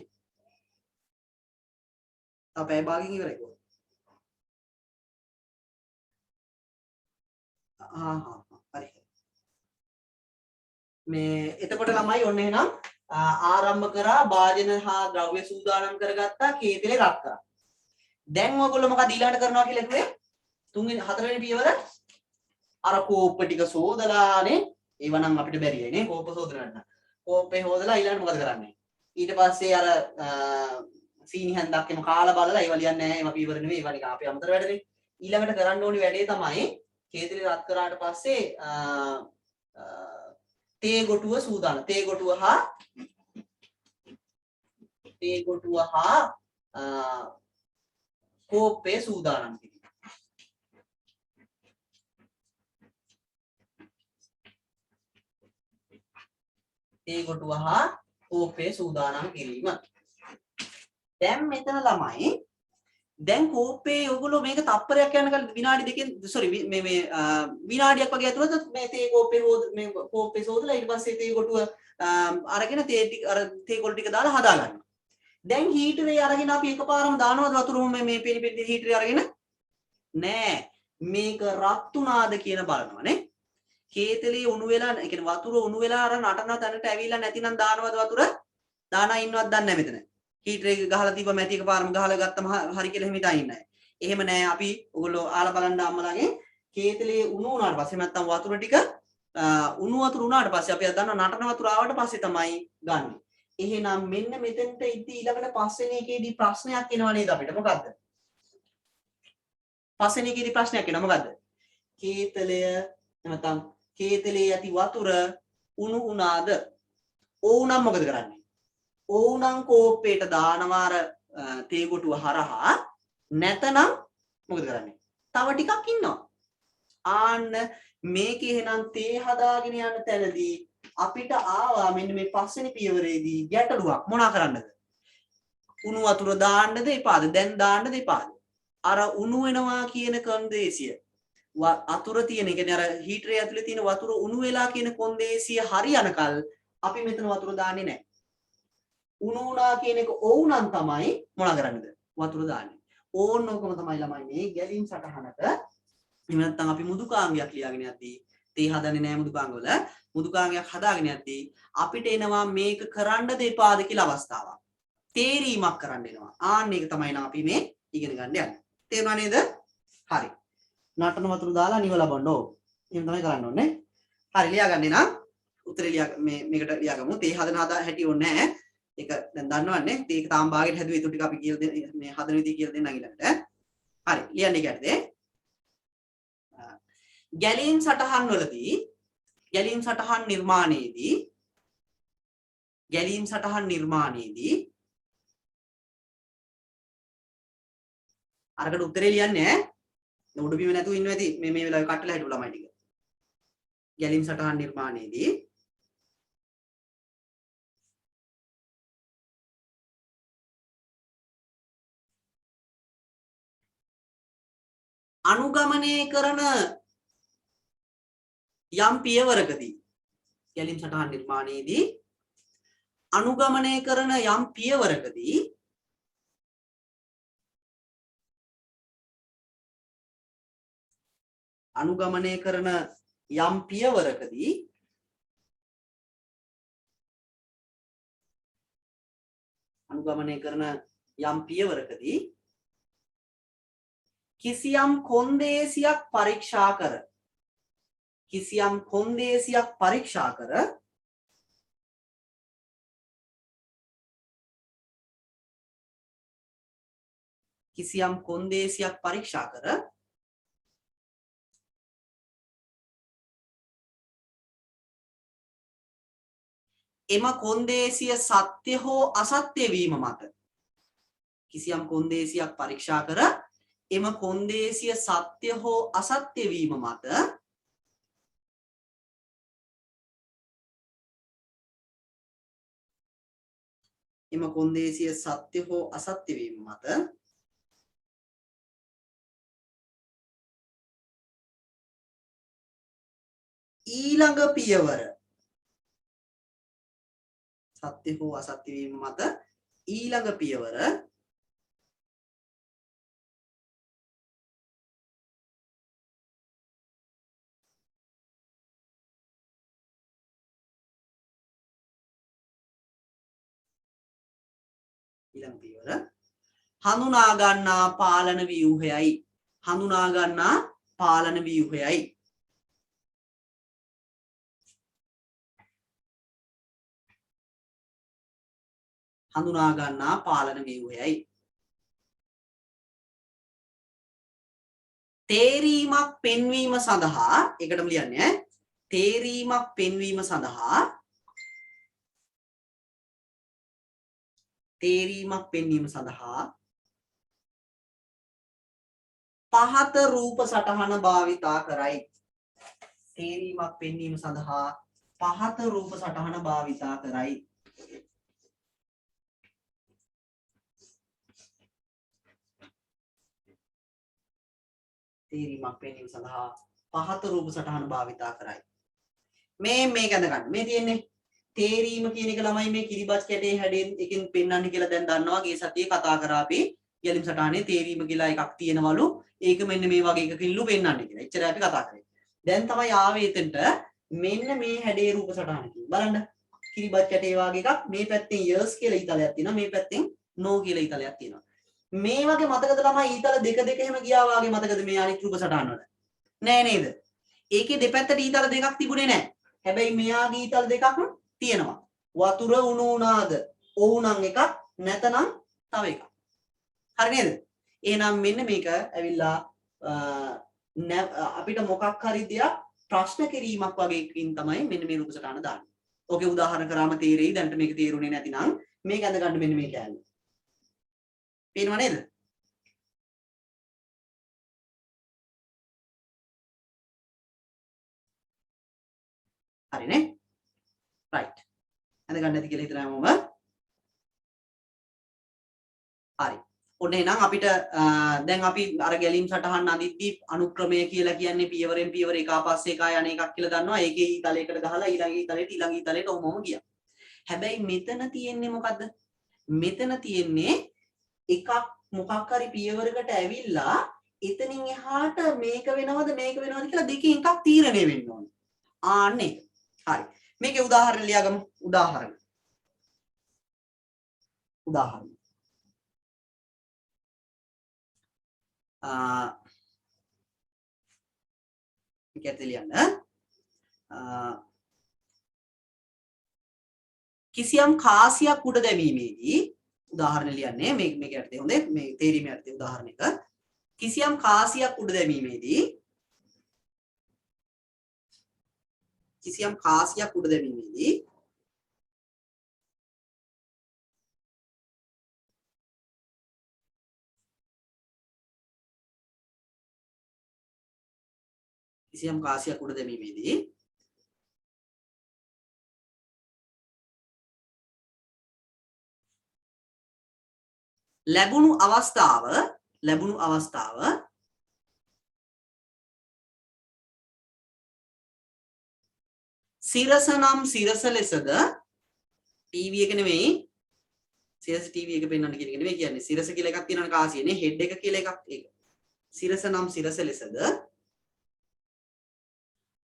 තව බාහින් ඉවරයි. හරි. මේ එතකොට ළමයි ඔන්න එහෙනම් ආරම්භ කරා භාජන හා ද්‍රව්‍ය සූදානම් කරගත්තා කේතලේ රත් කරා. දැන් ඔයගොල්ලෝ මොකද ඊළඟට කරනවා කියලා කිව්වේ? තුන්වෙනි හතරවෙනි පියවර අර කෝප්ප ටික සෝදලානේ ඒව නම් අපිට බැරියි නේ කෝප්ප සෝදලා ගන්න. කෝප්පේ හොදලා ඊළඟට මොකද කරන්නේ? ඊට පස්සේ අර සීනි හැන්දක් එම කාලා බලලා ඒව ලියන්නේ නැහැ. ඒව පියවර නෙමෙයි. ඒව නිකන් අපේ අමතර වැඩනේ. ඊළඟට කරන්න ඕනි වැඩේ තමයි කේතලේ රත් කරාට පස්සේ තේ ගොටුව සූදානම්. තේ ගොටුව හා කෝප්පේ සූදානම් කිරීම. තේ ගොටුව හා කෝප්පේ සූදානම් කිරීම. දැන් මෙතන ළමයි දැන් කෝප්පේ ඔයගොල්ලෝ මේක තප්පරයක් යනකල් විනාඩි දෙකෙන් මේ විනාඩියක් වගේ ඇතුළත මේ තේ කෝප්පේ මේ කෝප්පේ සෝදලා ඊට පස්සේ තේ ගොටුව අරගෙන තේ ටික අර තේ කොළ ටික දාලා හදා ගන්නවා. දැන් හීටරේ අරගෙන අපි එකපාරම දානවද වතුර මේ පිළිපෙටි හීටරේ අරගෙන? නෑ. මේක රත් උනාද කියන බලනවානේ. කේතලේ උණු වෙලා ඒ කියන්නේ වතුර උණු වෙලා අර නටන තැනට ඇවිල්ලා නැතිනම් දානවද වතුර? දානා ඉන්නවද දන්නේ නැහැ මෙතන. හීටර් එක ගහලා තිබ්බ මැටි එකපාරම ගහලා ගත්තම හරි කියලා එහෙම හිතා ඉන්නේ නැහැ. එහෙම නෑ අපි ඔයගොල්ලෝ ආලා බලන්න අම්මලාගේ කේතලේ උණු වුණාට පස්සේ නැත්තම් වතුර ටික උණු වතුර උනාට පස්සේ අපි දන්නවා නටන වතුර ආවට පස්සේ තමයි ගන්න. එහෙනම් මෙන්න මෙතෙන්ට ඉති ඊළඟට පස්වෙනි එකේදී ප්‍රශ්නයක් එනවා නේද අපිට මොකද්ද? පස්වෙනි එකේදී ප්‍රශ්නයක් එනවා මොකද්ද? කේතලය නැත්තම් කේතලේ ඇති වතුර උණු උනාද? ඕනම් මොකද කරන්නේ? ඕනම් කෝප්පේට දානවා අර තේ ගොටුව හරහා නැතනම් මොකද කරන්නේ? තව ටිකක් ඉන්නවා. ආන්න මේක එහෙනම් තේ හදාගෙන යන තැනදී අපිට ආවා මෙන්න මේ පස්වෙනි පියවරේදී ගැටලුවක් මොනා කරන්නද? උණු වතුර දාන්නද එපාද? දැන් දාන්නද එපාද? අර උණු වෙනවා කියන කොන්දේසිය වතුර තියෙන කියන්නේ අර හීටරේ ඇතුලේ තියෙන වතුර උණු වෙලා කියන කොන්දේසිය හරියනකල් අපි මෙතන වතුර දාන්නේ නැහැ. උණු වුණා කියන එක ඕනම් තමයි මොනා කරන්නද? වතුර දාන්නේ. ඕනෝකම තමයි ළමයි මේ ගැලීම් සටහනක එහෙම නැත්නම් අපි මුදුකාංගයක් ලියාගෙන යද්දී තේ හදන්නේ නැහැ මුදුකාංග වල මුදුකාංගයක් හදාගෙන යද්දී අපිට එනවා මේක කරන්න දෙපාද කියලා අවස්ථාවක්. තේරීමක් කරන්න එනවා. ආන්න ඒක තමයි නා අපි මේ ඉගෙන ගන්න යන්නේ. තේරුණා නේද? හරි. නටන වතුර දාලා නිව ලබන්න ඕ. එහෙම තමයි කරන්න ඕනේ. හරි ලියාගන්නේ නම් උත්තරේ මේකට ලියාගමු. තේ හදන හැටි ඕනේ නැහැ. ඒක දැන් දන්නවන්නේ. තේ තාම භාගයට හැදුවේ ඊට ටික අපි කියලා දෙන්න මේ හදන විදිහ කියලා දෙන්නම් ඊළඟට. හරි. ලියන්නේ කැටද? ගැලීම් සටහන් වලදී ගැලීම් සටහන් නිර්මාණයේදී අරකට උත්තරේ ලියන්නේ ඈ. උඩු බිම නැතුව ඉන්නවා ඇති මේ වෙලාවේ කට්ටලා හිටු ළමයි ටික. ගැලීම් සටහන් නිර්මාණයේදී අනුගමනය කරන යම් පියවරකදී ගැලීම් සටහන් නිර්මාණයේදී අනුගමනය කරන යම් පියවරකදී අනුගමනය කරන යම් පියවරකදී කිසියම් කොන්දේසියක් පරීක්ෂා කර කිසියම් කොන්දේසියක් පරීක්ෂා කර එම කොන්දේසිය සත්‍ය හෝ අසත්‍ය වීම මත කිසියම් කොන්දේසියක් පරීක්ෂා කර එම කොන්දේසිය සත්‍ය හෝ අසත්‍ය වීම මත එම කොන්දේසිය සත්‍ය හෝ අසත්‍ය වීම මත ඊළඟ පියවර සත්‍ය හෝ අසත්‍ය වීම මත ඊළඟ පියවර ඊළඟ පියවර හඳුනා ගන්නා පාලන ව්‍යුහයයි හඳුනා ගන්නා පාලන ව්‍යුහයයි හඳුනා ගන්නා පාලන ව්‍යුහයයි තේරීමක් පෙන්වීම සඳහා ඒකටම ලියන්නේ තේරීමක් පෙන්වීම සඳහා තේරීමක් පෙන්වීම සඳහා පහත රූප සටහන භාවිතා කරයි තේරීමක් පෙන්වීම සඳහා පහත රූප සටහන භාවිතා කරයි තේරීමක් පෙන්වීම සඳහා පහත රූප සටහන භාවිතා කරයි මේක අඳ ගන්න මේ තියෙන්නේ තේරීම කියන එක ළමයි මේ කිරිබත් කැටේ හැඩෙන් එකෙන් පෙන්වන්නේ කියලා දැන් දන්නවා ගිය සතියේ කතා කරා අපි යලිම් සටහනේ තේරීම කියලා එකක් තියෙනවලු ඒක මෙන්න මේ වගේ එකකින්ලු පෙන්වන්නේ කියලා. එච්චරයි අපි කතා කරේ. දැන් තමයි ආවේ එතනට මෙන්න මේ හැඩේ රූප සටහන කියන්නේ. බලන්න කිරිබත් කැටේ වගේ එකක් මේ පැත්තෙන් යර්ස් කියලා ඊතලයක් තියෙනවා මේ පැත්තෙන් නෝ කියලා ඊතලයක් තියෙනවා. මේ වගේ මතකද ළමයි ඊතල දෙක එහෙම ගියා වගේ මතකද මේ අනිත් රූප සටහන වල? නෑ නේද? ඒකේ දෙපැත්තට ඊතල දෙකක් තිබුණේ නෑ. හැබැයි මෙයාගේ ඊතල දෙකක් තියෙනවා. වතුර උණු උනාද? ඔව්නම් එකක් නැතනම් තව එකක්. හරි නේද? එහෙනම් මෙන්න මේක ඇවිල්ලා අපිට මොකක් හරි දෙයක් ප්‍රශ්න කිරීමක් වගේ එකකින් තමයි මෙන්න මේ රූප සටහන දාන්නේ. ඕකේ උදාහරණ කරාම තේරෙයි. දැන්ට මේක තේරුනේ නැතිනම් මේක අඳ ගන්න මෙන්න මේ කෑල්ල. පේනව නේද? හරිනේ? right. අඳ ගන්න නැති කියලා හිතනවා මම. හරි. ඔන්න එහෙනම් අපිට දැන් අපි අර ගැලීම් සටහන් අදිද්දී අනුක්‍රමය කියලා කියන්නේ පියවරෙන් පියවර එක පස්සේ එක යන එකක් කියලා දන්නවා. ඒකේ ඊතලයකට ගහලා ඊළඟ ඊතලයට ඔහොමම ගියා. හැබැයි මෙතන තියෙන්නේ මොකද්ද? මෙතන තියෙන්නේ එකක් මොකක් හරි පියවරකට ඇවිල්ලා එතනින් එහාට මේක වෙනවද කියලා දෙකෙන් එකක් තීරණය වෙන්න ඕනේ. ආන්න ඒක. හරි. මේකේ උදාහරණ ලියාගමු. උදාහරණ. මේක ඇතුලේ ලියන්න. කිසියම් කාසියක් උඩ දැමීමේදී උදාහරණ ලියන්නේ මේක යටතේ හොඳේ මේ තේරීම යටතේ උදාහරණයක කිසියම් කාසියක් උඩ දැමීමේදී ලැබුණු අවස්ථාව සිරස නම් සිරස ලෙසද ටීවී එක නෙමෙයි සිරස ටීවී එක පෙන්වන්න කියන එක නෙමෙයි කියන්නේ සිරස කියලා එකක් තියෙනවනේ කාසියනේ හෙඩ් එක කියලා එකක් ඒක සිරස නම් සිරස ලෙසද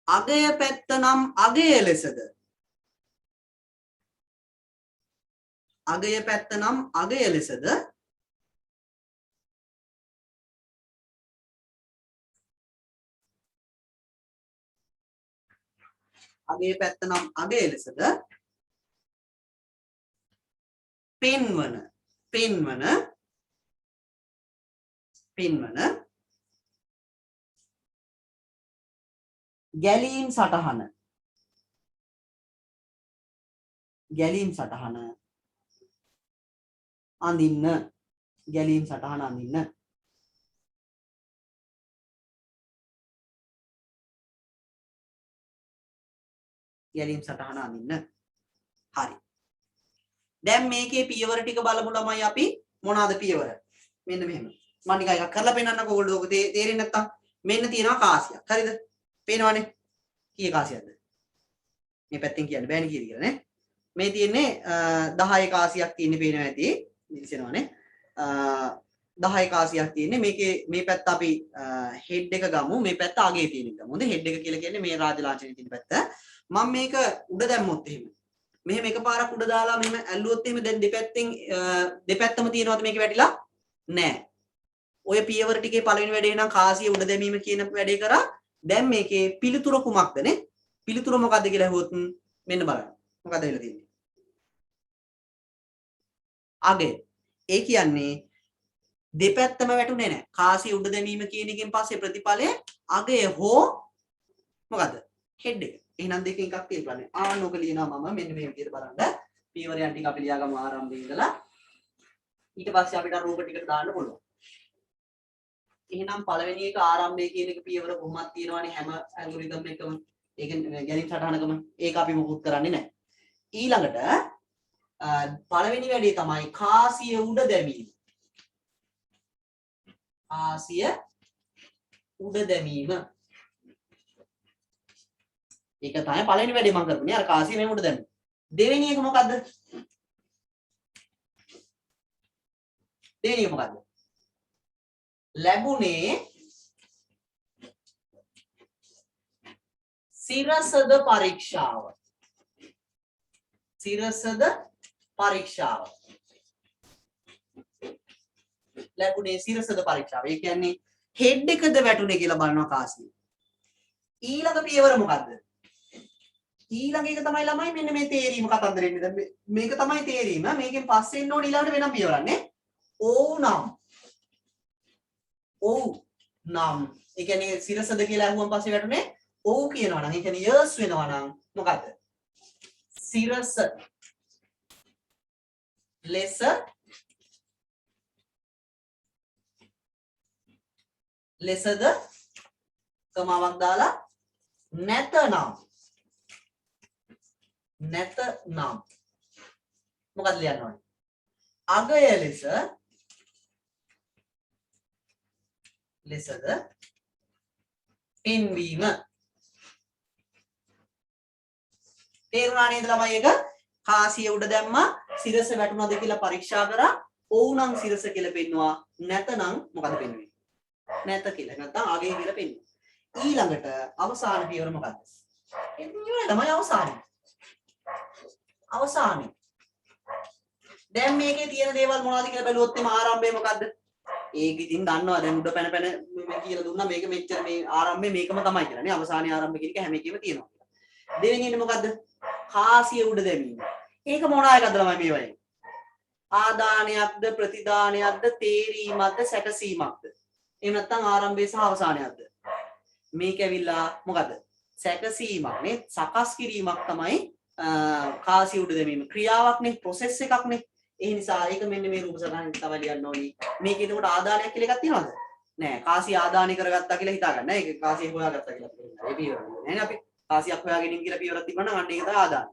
අගය පැත්ත නම් අගය ලෙසද අගය පැත්ත නම් අගය ලෙසද අගය පැත්ත නම් අගය ලෙසද පෙන්වන ගැලීම් සටහන ගැලීම් සටහන අඳින්න ගැලීම් සටහන අඳින්න ගැලීම් සටහන අඳින්න හරි දැන් මේකේ පියවර ටික බලමු ළමයි අපි මොනවාද පියවර මෙන්න මෙහෙම මම නිකන් එකක් කරලා පෙන්නන්නකෝ ඔයගොල්ලෝ ඔක තේරෙන්නේ නැත්තම් මෙන්න තියෙනවා කාසියක් හරිද පේනවනේ කීයේ කාසියක්ද මේ පැත්තෙන් කියන්න බෑනේ කීයද කියලා නේ මේ තියෙන්නේ 10 කාසියක් තියෙන්නේ පේනවා ඇති දිලිසෙනවනේ 10 කාසියක් තියෙන්නේ මේකේ මේ පැත්ත අපි හෙඩ් එක ගමු මේ පැත්ත අගේ තියෙන එක ගමු හොඳ හෙඩ් එක කියලා කියන්නේ මේ රාජ ලාංඡනයේ තියෙන පැත්ත මම මේක උඩ දැම්මොත් එහෙම මෙහෙම එකපාරක් උඩ දාලා මෙහෙම ඇල්ලුවොත් එහෙම දැන් දෙපැත්තම තියෙනවද මේක වැටිලා නෑ ඔය පියවර ටිකේ පළවෙනි වැඩේ නම් කාසිය උඩ දැමීම කියන වැඩේ කරා දැන් මේකේ පිළිතුර කුමක්ද නේ පිළිතුර මොකද්ද කියලා අහුවොත් මෙන්න බලන්න මොකද වෙලා තියෙන්නේ අගේ ඒ කියන්නේ දෙපැත්තම වැටුනේ නැහැ කාසිය උඩ දැමීම කියන එකෙන් පස්සේ ප්‍රතිඵලය අගය හෝ මොකද්ද හෙඩ් එක එහෙනම් දෙකෙන් එකක් තියෙන්නේ ආනෝක ලියනවා මම මෙන්න මේ විදිහට බලන්න පියවරයන් ටික අපි ලියාගමු ආරම්භයේ ඉඳලා ඊට පස්සේ අපිට රූප ටිකට දාන්න පුළුවන් එහෙනම් පළවෙනි එක ආරම්භයේ කියන එක පියවර කොහොමද තියෙනවනේ හැම ඇල්ගොරිතම් එකම ඒක ගැලීම් සටහනකම ඒක අපි මොකුත් කරන්නේ නැහැ ඊළඟට පළවෙනි වැඩේ තමයි කාසිය උඩ දැමීම කාසිය උඩ දැමීම ඒක තමයි පළවෙනි වැඩේ මම කරන්නේ අර කාසිය මෙහෙම උඩ දැම්මේ දෙවෙනි එක මොකද්ද දෙවෙනි එක මොකද්ද ලැබුණේ සිරසද පරීක්ෂාව සිරසද පරීක්ෂාව ලැබුණේ සිරසද පරීක්ෂාව ඒ කියන්නේ හෙඩ් එකද වැටුනේ කියලා බලනවා කාසිය ඊළඟ පියවර මොකද්ද ඊළඟ එක තමයි ළමයි මෙන්න මේ තේරීම කතන්දරෙන්නේ දැන් මේක තමයි තේරීම මේකෙන් පස්සේ එන්න ඕනේ ඊළඟට වෙනම පියවරක් නේ ඔව් නම් ඒ කියන්නේ සිරසද කියලා අහුවන් පස්සේ වැටුනේ ඔව් කියනවා නම් ඒ කියන්නේ යස් වෙනවා නම් මොකද්ද සිරස ලෙස ලෙසද කමාවක් දාලා නැතනම් මොකක්ද ලියන්න ඕනේ අගය ලෙසද පෙන්වීම තේරුණා නේද ළමයි එක කාසිය උඩ දැම්මා සිරස වැටුණාද කියලා පරීක්ෂා කරා ඔව් නම් සිරස කියලා පෙන්නවා නැතනම් මොකද පෙන්වන්නේ නැත කියලා නැත්නම් අගය කියලා පෙන්වනවා ඊළඟට අවසාන පියවර මොකක්ද එන්නේ තමයි අවසානයේ දැන් මේකේ තියෙන දේවල් මොනවද කියලා බැලුවොත් එම ආරම්භය මොකද්ද ඒක ඉතින් දන්නවා දැන් උඩ පැන පැන මේ කියලා දුන්නා මේක මෙච්චර මේ ආරම්භය මේකම තමයි කියලා නේ අවසානයේ ආරම්භය කියන එක හැම එකෙම තියෙනවා දෙවෙනි එක මොකද්ද කාසිය උඩ දැමීම ඒක මොන එකක්ද ළමයි මේ වගේ ආදානයක්ද ප්‍රතිදානයක්ද තේරීමක්ද සැකසීමක්ද එහෙම නැත්නම් ආරම්භය සහ අවසානයක්ද මේක ඇවිල්ලා මොකද්ද සැකසීමක් නේ සකස් කිරීමක් තමයි කාසිය උඩ දැමීම ක්‍රියාවක් නේ ප්‍රොසෙස් එකක් නේ ඒ නිසා ඒක මෙන්න මේ රූප සටහනෙන් තමයි ලියන්න ඕනි මේක එතකොට ආදානයක් කියලා එකක් තියෙනවද නෑ කාසිය ආදානය කරගත්තා කියලා හිතා ගන්න ඒක කාසිය හොයාගත්තා කියලා හිතන්න ඒ පියවර නෑනේ අපි කාසියක් හොයාගෙන කියලා පියවරක් තිබුණා නම් අන්න ඒක තමයි ආදානය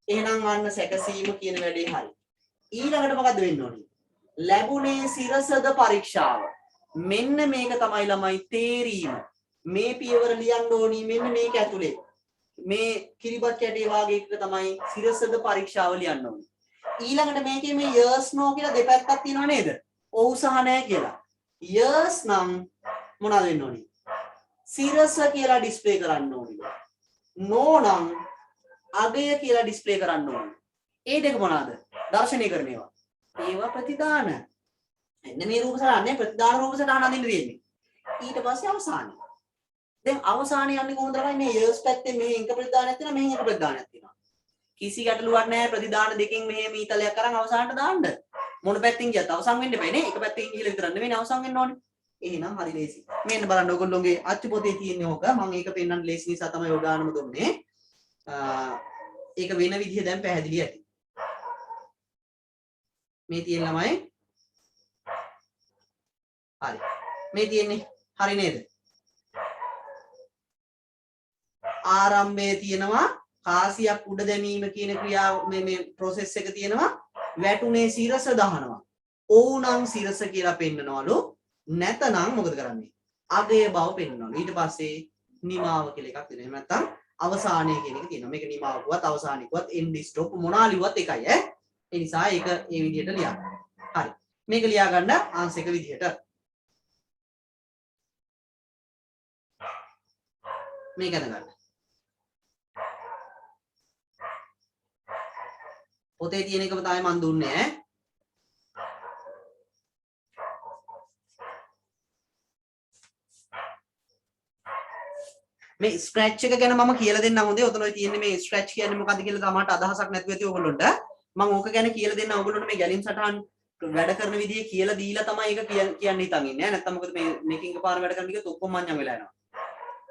එහෙනම් අන්න සැකසීම කියන වැඩේ හරි ඊළඟට මොකද්ද වෙන්න ඕනි ලැබුණේ සිරසද පරීක්ෂාව මෙන්න මේක තමයි ළමයි තේරීම මේ පියවර ලියන්න ඕනි මෙන්න මේක ඇතුලේ මේ කිරිබත් කැටේ වාගේ එක තමයි සිරසද පරීක්ෂාව ලියන්න ඕනි ඊළඟට මේකේ මේ යස් නෝ කියලා දෙපැත්තක් තියෙනව නේද ඔව් සහ නැහැ කියලා යස් නම් මොනවද වෙන්න ඕනි සිරස කියලා ඩිස්ප්ලේ කරන්න ඕනි නෝ නම් අගය කියලා ඩිස්ප්ලේ කරන්න ඕනි ඒ දෙක මොනවාද දර්ශනය කරන ඒවා ප්‍රතිදාන එන්න මේ රූප සටහනේ ප්‍රතිදාන රූප සටහන අඳින්න තියෙන්නේ ඊට පස්සේ අවසානය දැන් අවසානයේ යන්නේ කොහොමද ළමයි මේ යස් පැත්තේ මෙහෙ එක ප්‍රතිදානයක් තියෙනවා මෙහෙ එක ප්‍රතිදානයක් තියෙනවා කිසි ගැටලුවක් නැහැ ප්‍රතිදාන දෙකෙන් මෙහෙ මීතලයක් අරන් අවසානට දාන්න මොන පැත්තෙන් ගියත් අවසන් වෙන්න එපා නේ එක පැත්තකින් ගිහලා විතරක් නෙවෙයි අවසන් වෙන්න ඕනේ එහෙනම් හරි ලේසි මෙන්න බලන්න ඔයගොල්ලෝගේ අච්චු පොතේ තියෙන්නේ ඕක මම ඒක පෙන්නන්න ලේසි නිසා තමයි ඔය ගානම දුන්නේ ඒක වෙන විදිහ දැන් පැහැදිලි ඇති. මේ තියෙන ළමයි හරි. මේ තියෙන්නේ හරි නේද? ආරම්භයේ තියෙනවා කාසියක් උඩ දැමීම කියන ක්‍රියාව මේ process එක තියෙනවා. වැටුනේ සිරස දහනවා. ඕනම් සිරස කියලා පෙන්නනවලු. නැතනම් මොකද කරන්නේ? අගය බව පෙන්නනවලු. ඊට පස්සේ නිමාව කියලා එකක් දෙනවා. එහෙම නැත්නම් අවසානය කියන එක තියෙනවා. මේක නිමාවකුවත් අවසානිකුවත් end stop මොනාලිවත් එකයි ඈ. ඒ නිසා ඒක මේ විදිහට ලියන්න. හරි. මේක ලියා ගන්න ආන්සර් එක විදිහට. මේක ගන්න. පොතේ තියෙන එකම තමයි මන් දුන්නේ ඈ. මේ ස්ක්‍රැච් එක ගැන මම කියලා දෙන්නම් හොඳේ. ඔතන ඔය තියෙන්නේ මේ ස්ක්‍රැච් කියන්නේ මොකක්ද කියලා තමයිට අදහසක් නැතුව ඇති ඔයගොල්ලන්ට. මම ඕක ගැන කියලා දෙන්න ඔයගොල්ලන්ට මේ ගැලීම් සටහන් වැඩ කරන විදිය කියලා දීලා තමයි ඒක කියන්න හිතන් ඉන්නේ. නැත්තම් මොකද මේ මේකින් එකපාර වැඩ කරන්න ගියොත් ඔක්කොම මඤ්ඤම් වෙලා යනවා.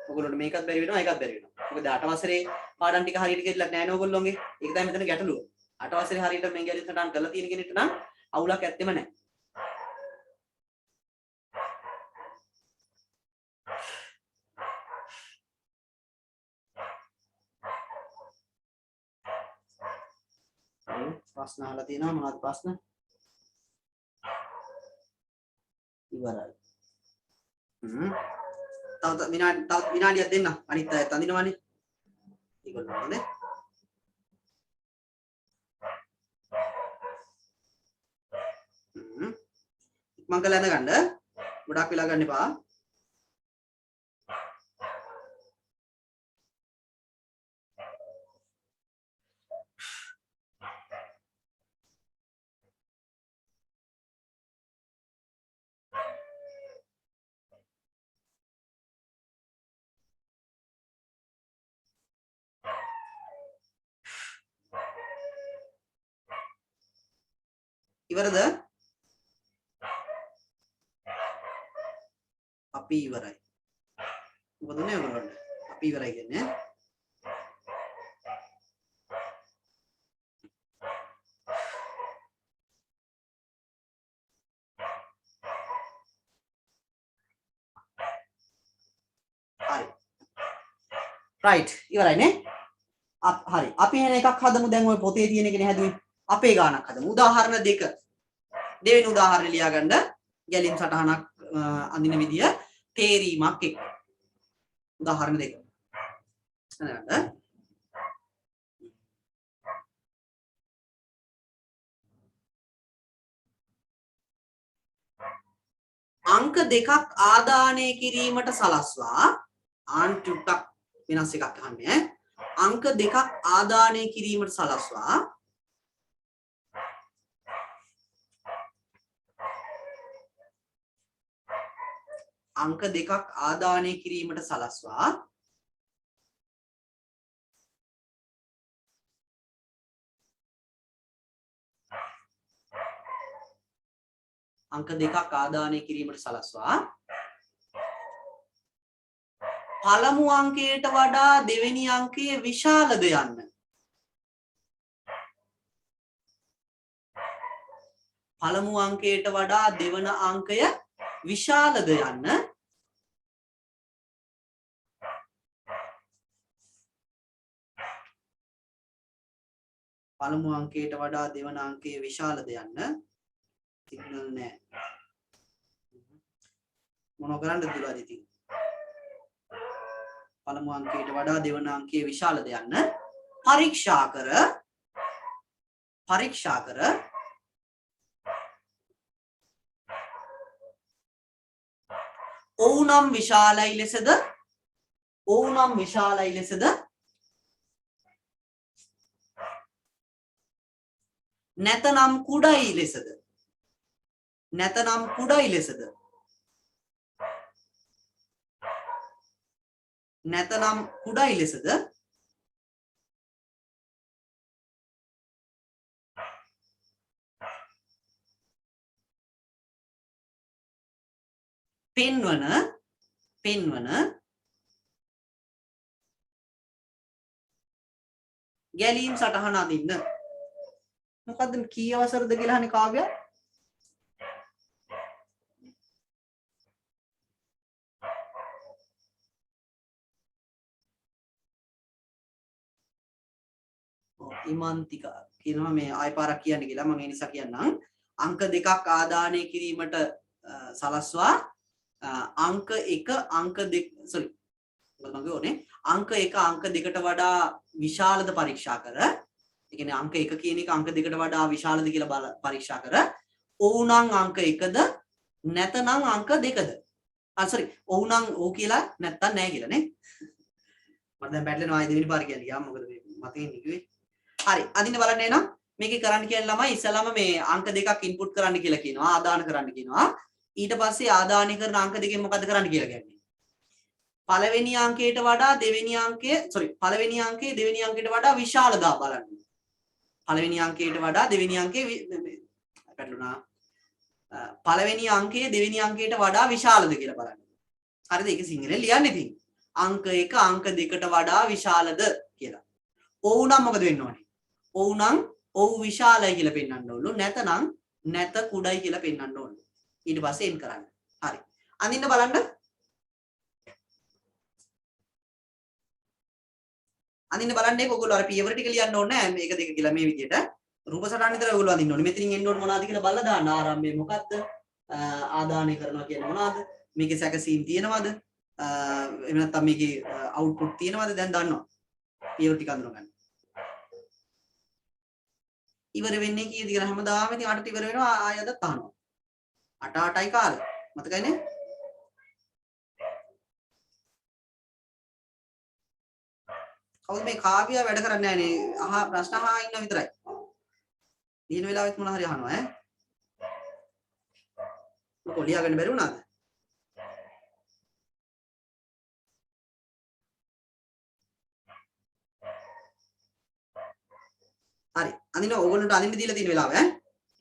ඔයගොල්ලන්ට මේකත් බැරි වෙනවා ඒකත් බැරි වෙනවා. මොකද 8 වසරේ පාඩම් ටික හරියට ගෙදලා නැහැ නේ ඔයගොල්ලෝගේ. ඒක තමයි මෙතන ගැටලුව. 8 වසරේ හරියට මේ ගැලීම් සටහන් කරලා තියෙන කෙනෙක්ට නම් අවුලක් ඇත්තෙම නැහැ. ප්‍රශ්න අහලා තියෙනවා මොනවද ප්‍රශ්න? ඉවරයි. තව විනාඩියක් දෙන්න. අනිත් අයත් අඳිනවනේ. ඒගොල්ලෝ හොඳේ. මං කළා නගන්න. ගොඩක් වෙලා ගන්න එපා. ඉවරද? අපි ඉවරයි. මොකද නේ ඔයගොල්ලන්ට? අපි ඉවරයි කියන්නේ. හරි. රයිට් ඉවරයි නේ? හරි. අපි එන එකක් හදමු දැන් ඔය පොතේ තියෙන එකනේ හැදුවේ. අපේ ගානක් හදමු. උදාහරණ 2. දෙවෙනි උදාහරණය ලියා ගන්න. ගැලීම් සටහනක් අඳින විදිය තේරීමක් එක්ක. උදාහරණ 2. හරිද? අංක දෙකක් ආදානය කිරීමට සලස්වා ආන්ටුටක් වෙනස් එකක් අහන්නේ. අංක දෙකක් ආදානය කිරීමට සලස්වා අංක දෙකක් ආදානය කිරීමට සලස්වා අංක දෙකක් ආදානය කිරීමට සලස්වා පළමු අංකයට වඩා දෙවෙනි අංකය විශාලද යන්න. පළමු අංකයට වඩා දෙවන අංකය විශාලද යන්න පළමු අංකයට වඩා දෙවන අංකය විශාලද යන්න සිග්නල් නැහැ. මොන කරන්නද දුරාද ඉතින්? පළමු අංකයට වඩා දෙවන අංකය විශාලද යන්න පරීක්ෂා කර ඔවුනම් විශාලයි ලෙසද නැතනම් කුඩයි ලෙසද පෙන්වන ගැලීම් සටහන අඳින්න. මොකද්ද කී අවසරද කියලා අහන්නේ කාව්‍ය? ඉමන්තිකා කියනවා මේ ආය පාරක් කියන්න කියලා මම ඒ නිසා කියන්නම්. අංක දෙකක් ආදානය කිරීමට සලස්වා අංක 1 අංක 2 sorry මම කියෝනේ අංක 1 අංක 2ට වඩා විශාලද පරීක්ෂා කර. ඒ කියන්නේ අංක 1 කියන එක අංක 2ට වඩා විශාලද කියලා පරීක්ෂා කර. ඔව්නම් අංක 1ද නැතනම් අංක 2ද. sorry ඔව්නම් ඔව් කියලා නැත්තම් නැහැ කියලා නේ. මම දැන් පැටලෙනවා ආයි දෙවෙනි පාර කියන්නේ. යා මොකද මේ මතකින් කිව්වේ. හරි අදින්න බලන්න එනවා. මේකේ කරන්න කියන ළමයි ඉස්සලාම මේ අංක දෙකක් ඉන්පුට් කරන්න කියලා කියනවා. ආදාන කරන්න කියනවා. ඊට පස්සේ ආදානය කරන අංක දෙකෙන් මොකද කරන්න කියලා කියන්නේ. පළවෙනි අංකයට වඩා දෙවෙනි අංකය පළවෙනි අංකයේ දෙවෙනි අංකයට වඩා විශාලද බලන්න. පළවෙනි අංකයට වඩා දෙවෙනි අංකයේ පැටලුණා. පළවෙනි අංකයේ දෙවෙනි අංකයට වඩා විශාලද කියලා බලන්න. හරිද? ඒක සිංහලෙන් ලියන්න ඉතින්. අංක 1 අංක 2ට වඩා විශාලද කියලා. ඔව් නම් මොකද වෙන්න ඕනේ? ඔව් නම් ඔව් විශාලයි කියලා පෙන්වන්න ඕනලු. නැතනම් නැත කුඩයි කියලා පෙන්වන්න ඕනලු. ඊට පස්සේ එන් කරන්න. හරි. අඳින්න බලන්න. අඳින්න බලන්නේ ඔයගොල්ලෝ අර පියවර ටික ලියන්න ඕනේ නෑ මේක දෙක කියලා මේ විදිහට. රූප සටහන් විතර ඔයගොල්ලෝ අඳින්න ඕනේ. මෙතනින් එන්න ඕනේ මොනවද කියලා බලලා දාන්න. ආරම්භය මොකද්ද? ආදානය කරනවා කියන්නේ මොනවද? මේකේ සැකසීම් තියෙනවද? එහෙම නැත්නම් මේකේ අවුට්පුට් තියෙනවද? දැන් දන්නවා. පියවර ටික අඳුන ගන්න. ඉවර වෙන්නේ කීයද කියලා හැමදාම ඉතින් 8ට ඉවර වෙනවා ආයෙත් අහනවා. 8යි කාලේ. මතකයිනේ? කවුද මේ කාව්‍ය වැඩ කරන්නේ නැහැ නේ. ප්‍රශ්න අහා ඉන්න විතරයි. දින වෙලාවෙත් මොන හරි අහනවා ඈ. මොකෝ ලියාගන්න බැරි වුණාද? හරි. අඳින්න ඕගොල්ලන්ට අඳින්න දීලා තියෙන වෙලාව ඈ.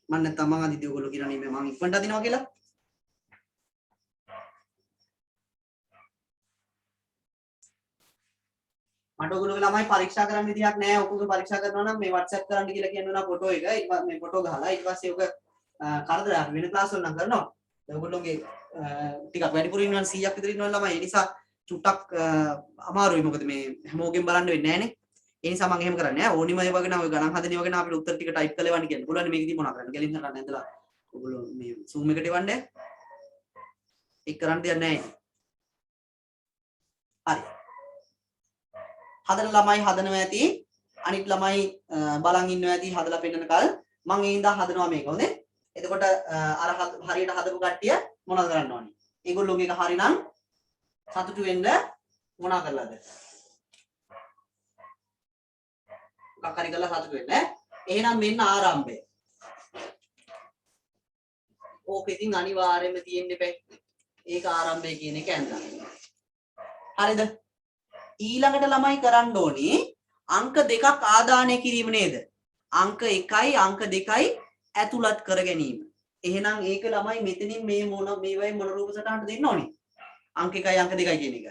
මම නැත්තම් මම අඳිද්දී ඕගොල්ලෝ කියනවා නේ මම ඉක්මනට අඳිනවා කියලා. මට ඔයගොල්ලෝ ළමයි පරීක්ෂා කරන්න විදියක් නැහැ. ඔකුගේ පරීක්ෂා කරනවා නම් මේ WhatsApp කරන්න කියලා කියනවා ෆොටෝ එක. මේ ෆොටෝ ගහලා ඊට පස්සේ ඔක කරදරයක් වෙන ක්ලාස් වල නම් කරනවා. ඔයගොල්ලෝගේ ටිකක් වැඩිපුර ඉන්නවා 100ක් විතර ඉන්නවා ළමයි. ඒ නිසා චුට්ටක් අමාරුයි. මොකද මේ හැමෝගෙන් බලන්න වෙන්නේ නැහනේ. ඒ නිසා මම එහෙම කරන්නේ නැහැ. ඕනිම ඒ වගේ නම් ඔය ගණන් හදන ඒවා ගැන අපිට උත්තර ටික ටයිප් කරලා එවන්න කියන්න. පුළුවන් මේක ඉතින් මොනවා කරන්න. ගැලින් හරන්න ඇඳලා ඔයගොල්ලෝ මේ Zoom එකට එවන්න. ඒක කරන්න දෙයක් නැහැ. හරි. හදන ළමයි හදනවා ඇති අනිත් ළමයි බලන් ඉන්නවා ඇති හදලා පෙන්නන කල් මම ඒ ඉඳන් හදනවා මේක හොඳේ. එතකොට අර හරියට හදපු කට්ටිය මොනවද කරන්න ඕනේ? ඒගොල්ලෝගේ එක හරිනම් සතුටු වෙන්න මොනවා කරලාද? මොකක් හරි කරලා සතුටු වෙන්න ඈ. එහෙනම් මෙන්න ආරම්භය. ඕක ඉතින් අනිවාර්යයෙන්ම තියෙන්න එපා. ඒක ආරම්භය කියන එක ඇඳලා. හරිද? ඊළඟට ළමයි කරන්න ඕනේ අංක දෙකක් ආදානය කිරීම නේද? අංක 1යි අංක 2යි ඇතුළත් කර ගැනීම. එහෙනම් ඒක ළමයි මෙතනින් මේ වගේ මොන රූප සටහනට දෙන්න ඕනේ? අංක 1යි අංක 2යි කියන එක.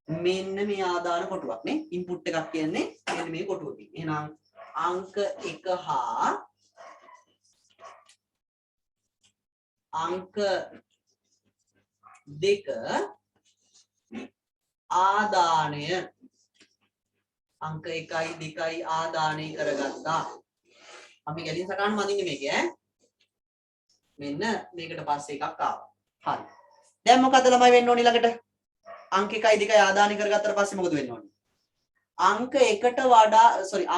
මෙන්න මේ ආදාන කොටුවක් නේ. ඉන්පුට් එකක් කියන්නේ මෙන්න මේ කොටුවකින්. එහෙනම් අංක 1 හා අංක 2 ආදානය අංක 1යි 2යි ආදානය කරගත්තා. අපි ගැලින් සටහන් මදින්නේ මේක ඈ. මෙන්න මේකට පස්සේ එකක් ආවා. හරි. දැන් මොකද ළමයි වෙන්න ඕනේ ළඟට? අංක 1යි 2යි ආදානය කරගත්තට පස්සේ මොකද වෙන්න ඕනේ? අංක 1ට වඩා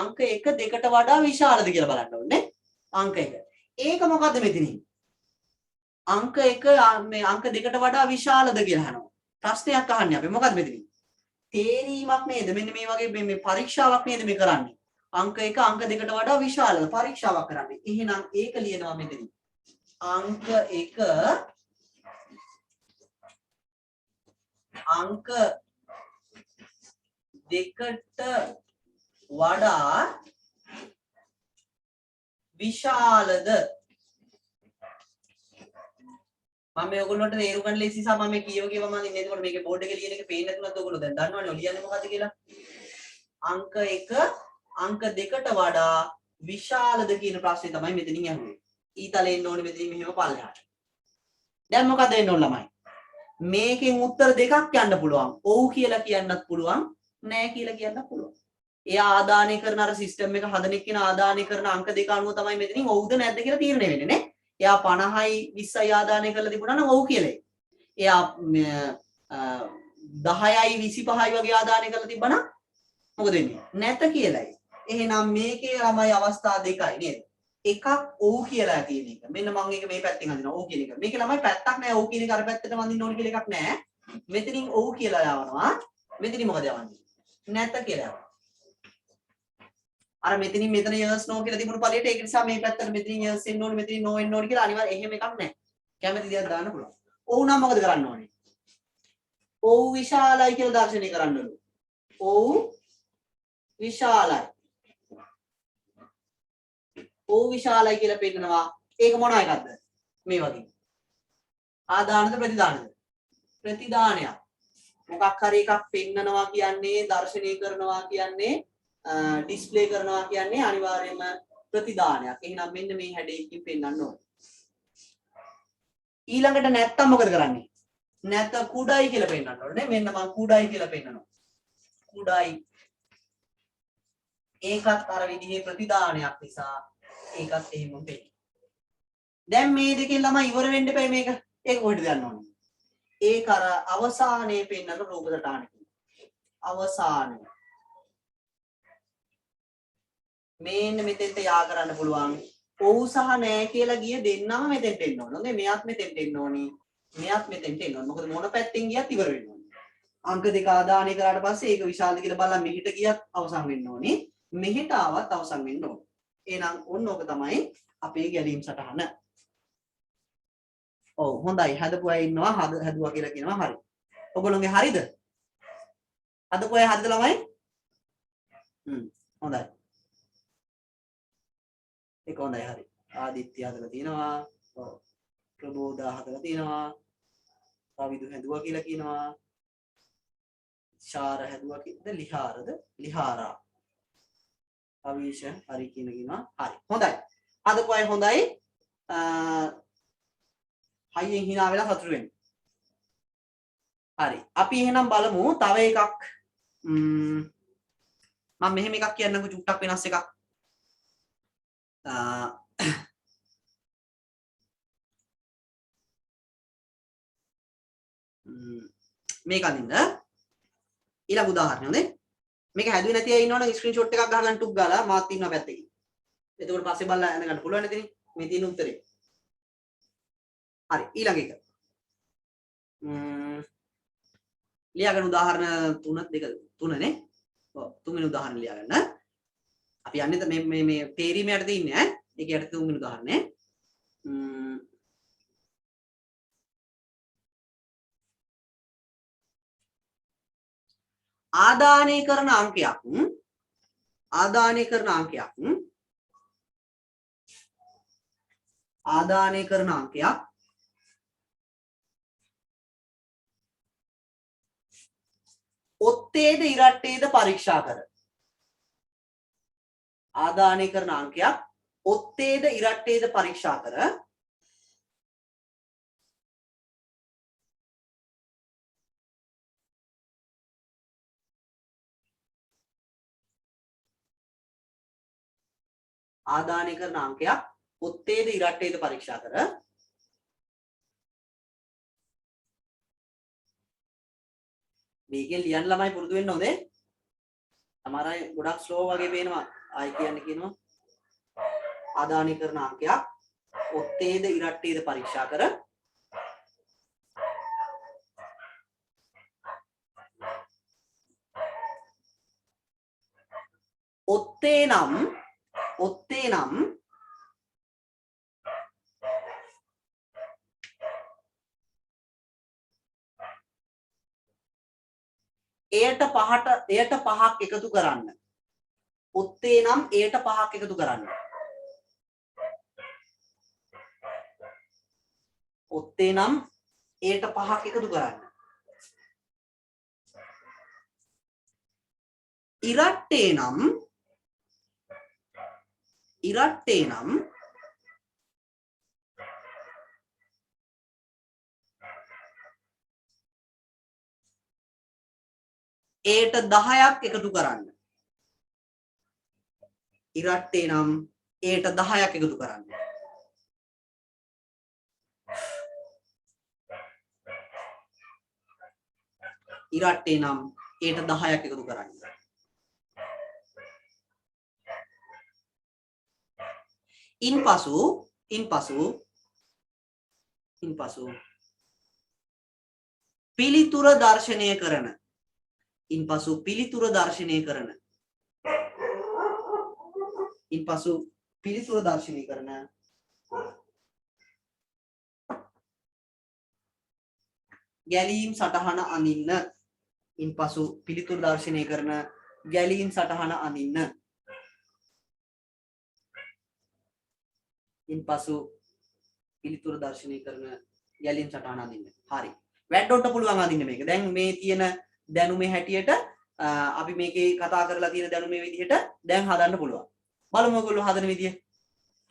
අංක 1 2ට වඩා විශාලද කියලා බලන්න ඕනේ. අංක 1. ඒක මොකද්ද මෙතනින්? අංක 1 මේ අංක 2ට වඩා විශාලද කියලා අහනවා. ප්‍රශ්නයක් අහන්නේ අපි මොකක්ද මෙතනින්? තේරීමක් නේද? මෙන්න මේ වගේ මේ පරීක්ෂාවක් නේද මේ කරන්නේ? අංක 1 අංක 2ට වඩා විශාලද පරීක්ෂාවක් කරන්නේ. එහෙනම් ඒක ලියනවා මෙතනින්. අංක 1 අංක 2ට වඩා විශාලද? මම මේ ඔයගොල්ලන්ට තේරු ගන්න ලේසි නිසා මම මේ කියව කියවම අදින්න. එතකොට මේකේ බෝඩ් එකේ ලියන එක පේන්නේ නැතුණත් ඔයගොල්ලෝ දැන් දන්නවනේ ඔය ලියන්නේ මොකද්ද කියලා. අංක 1 අංක 2ට වඩා විශාලද කියන ප්‍රශ්නේ තමයි මෙතනින් අහුවේ. ඊතලේ එන්න ඕනේ මෙතනින් මෙහෙම පල්ලෙහාට. දැන් මොකද වෙන්න ඕන ළමයි? මේකෙන් උත්තර දෙකක් යන්න පුළුවන්. ඔව් කියලා කියන්නත් පුළුවන්, නෑ කියලා කියන්නත් පුළුවන්. එයා ආදානය කරන අර සිස්ටම් එක හදන එක්කෙන ආදානය කරන අංක දෙක අනුව තමයි මෙතනින් ඔව්ද නැද්ද කියලා තීරණය වෙන්නේ නේ. එයා 50යි 20යි ආදානය කරලා තිබුණා නම් ඔව් කියලා. එයා 10යි 25යි වගේ ආදානය කරලා තිබ්බනම් මොකද වෙන්නේ? නැත කියලායි. එහෙනම් මේකේ ළමයි අවස්ථා දෙකයි නේද? එකක් ඔව් කියලා කියන එක. මෙන්න මම ඒක මේ පැත්තෙන් අඳිනවා ඔව් කියන එක. මේකේ ළමයි පැත්තක් නෑ ඔව් කියන එක අර පැත්තට වඳින්න ඕන කියලා එකක් නෑ. මෙතනින් ඔව් කියලා යවනවා. මෙතනින් මොකද යවන්නේ? නැත කියලා යවනවා. අර මෙතනින් මෙතන yes no කියලා තිබුණු පළියට ඒක නිසා මේ පැත්තට මෙතනින් yes එන්න ඕනේ මෙතනින් no එන්න ඕනේ කියලා අනිවාර්යයෙන් එහෙම එකක් නැහැ. කැමති දෙයක් දාන්න පුළුවන්. ඔව් නම් මොකද කරන්න ඕනේ? ඔව් විශාලයි කියලා දර්ශනය කරන්නලු. ඔව් විශාලයි. ඔව් විශාලයි කියලා පෙන්නනවා. ඒක මොන එකක්ද? මේ වගේ. ආදානද ප්‍රතිදානද? ප්‍රතිදානයක්. මොකක් හරි එකක් පෙන්නනවා කියන්නේ දර්ශනය කරනවා කියන්නේ ඩිස්ප්ලේ කරනවා කියන්නේ අනිවාර්යයෙන්ම ප්‍රතිදානයක්. එහෙනම් මෙන්න මේ හැඩයකින් පෙන්වන්න ඕනේ. ඊළඟට නැත්තම් මොකද කරන්නේ? නැත කුඩයි කියලා පෙන්වන්න ඕනේ. මෙන්න මම කුඩයි කියලා පෙන්නනවා. කුඩයි. ඒකත් අර විදිහේ ප්‍රතිදානයක් නිසා ඒකත් එහෙම පෙන්නනවා. දැන් මේ දෙකෙන් ළමයි ඉවර වෙන්න එපා මේක. ඒක කොහෙද යන්න ඕනේ? ඒක අර අවසානයේ පෙන්නන රූප සටහනකින්. අවසානයේ මේන්න මෙතෙන්ට යා කරන්න පුළුවන්. ඔව් සහ නෑ කියලා ගිය දෙන්නම මෙතෙන්ට එන්න ඕන. හොඳේ මෙයත් මෙතෙන්ට එන්න ඕනි. මෙයත් මෙතෙන්ට එන්න ඕන. මොකද මොන පැත්තෙන් ගියත් ඉවර වෙන්න ඕනේ. අංක දෙක ආදානය කරාට පස්සේ ඒක විශාලද කියලා බලලා මෙහෙට ගියත් අවසන් වෙන්න ඕනි. මෙහෙට ආවත් අවසන් වෙන්න ඕනේ. එහෙනම් ඔන්න ඕක තමයි අපේ ගැලීම් සටහන. ඔව් හොඳයි. හදපු අය ඉන්නවා. හදුවා කියලා කියනවා. හරි. ඔයගොල්ලෝගේ හරිද? හදපු අය හරිද ළමයි? හොඳයි. ඒක හොඳයි හරි. ආදිත්‍ය හදලා තිනවා. ඔව්. ප්‍රබෝධා හදලා තිනවා. රවිදු හැදුවා කියලා කියනවා. ශාර හැදුවා කියද ලිහාරද? ලිහාරා. අවිෂ හරි කියනවා. හරි. හොඳයි. හදපු අය හොඳයි. හයියෙන් hina වෙලා සතුටු වෙන්න. හරි. අපි එහෙනම් බලමු තව එකක්. මම මෙහෙම එකක් කියන්නම්කෝ චුට්ටක් වෙනස් එකක්. මේක අඳින්න ඊළඟ උදාහරණය හොඳේ මේක හැදුවේ නැති අය ඉන්නවනම් ස්ක්‍රීන්ෂොට් එකක් ගහගන්න ටුක් ගාලා මාත් ඉන්නවා පැත්තකින් එතකොට පස්සේ බලලා අඳ ගන්න පුළුවන් නේද මේ තියෙන උත්තරේ හරි ඊළඟ එක ලියාගන්න උදාහරණ 3 නේ ඔව් තුන්වෙනි උදාහරණ ලියාගන්න අපි යන්නේ මේ තේරීමට තියන්නේ ඈ ඒක යට තුන්වෙනි උදාහරණය ආදානය කරන අංකයක් ඔත්තේද ඉරට්ටේද පරීක්ෂා කර ආදානය කරන අංකයක් ඔත්තේද ඉරට්ටේද පරීක්ෂා කර ආදානය කරන අංකයක් ඔත්තේද ඉරට්ටේද පරීක්ෂා කර මේකෙන් ලියන්න ළමයි පුරුදු වෙන්න හොඳේ සමහර අය ගොඩක් ස්ලෝ වගේ පේනවා ආයි කියනවා ආදානය කරන අංකයක් ඔත්තේද ඉරට්ටේද පරීක්ෂා කර ඔත්තේ නම් එයට පහක් එකතු කරන්න. ඔත්තේ නම් එයට පහක් එකතු කරන්න. ඔත්තේ නම් එයට පහක් එකතු කරන්න. ඉරට්ටේ නම් ඉරට්ටේ නම් ඒට 10ක් එකතු කරන්න. ඉරට්ටේ නම් ඒට 10ක් එකතු කරන්න. ඉරට්ටේ නම් ඒට 10ක් එකතු කරන්න. ඉන්පසු පිළිතුර දර්ශනය කරන. ඉන්පසු පිළිතුර දර්ශනය කරන. ඉන්පසු පිළිතුර දර්ශනය කරන ගැලීම් සටහන අඳින්න. ඉන්පසු පිළිතුරු දර්ශනය කරන ගැලීම් සටහන අඳින්න. ඉන්පසු පිළිතුරු දර්ශනය කරන ගැලීම් සටහන අඳින්න. හරි. වැඩොන්ට පුළුවන් අඳින්න මේක. දැන් මේ තියෙන දැනුමේ හැටියට අපි මේකේ කතා කරලා තියෙන දැනුමේ විදිහට දැන් හදන්න පුළුවන්. බලමු ඔයගොල්ලෝ හදන විදිය.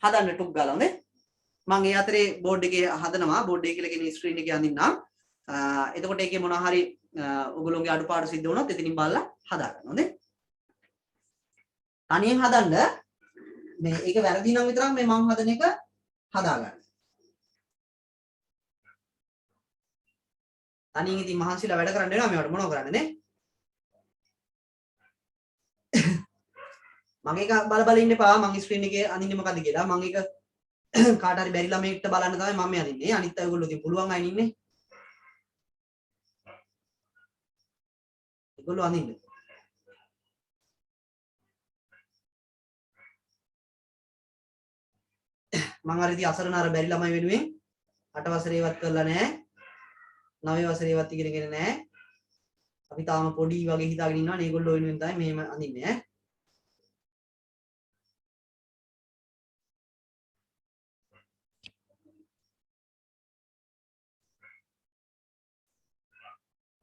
හදන්න ටුක් ගාලා හොඳේ. මම ඒ අතරේ බෝඩ් එකේ හදනවා. බෝඩ් එක කියලා කියන ස්ක්‍රීන් එකේ අඳින්නම්. එතකොට ඒකේ මොනවා හරි ඔයගොල්ලෝගේ අඩුපාඩු සිද්ධ වුණොත් එතනින් බලලා හදා ගන්න. හොඳේ. තනියෙන් හදන්න මේ ඒක වැරදි නම් විතරක් මේ මම හදන එක හදා ගන්න. තනියෙන් ඉතින් මහන්සිලා වැඩ කරන්න වෙනවා මේවට මොනව කරන්නේ නේ? මම ඒක බල ඉන්න එපා. මම ස්ක්‍රීන් එකේ අඳින්නේ මොකද්ද කියලා. මම ඒක කාට හරි බැරි ළමයෙක්ට බලන්න තමයි මම මේ අඳින්නේ. අනිත් අය ඔයගොල්ලෝ ඉතින් පුළුවන් අය ඉන්නේ. ඒගොල්ලෝ අඳින්න. මම අර ඉතින් අසරණ අර බැරි ළමයි වෙනුවෙන් 8 වසරේවත් කරලා නැහැ. 9 වසරේවත් ඉගෙනගෙන නැහැ. අපි තාම පොඩි වගේ හිතාගෙන ඉන්නවා. මේගොල්ලෝ වෙනුවෙන් තමයි මෙහෙම අඳින්නේ ඈ.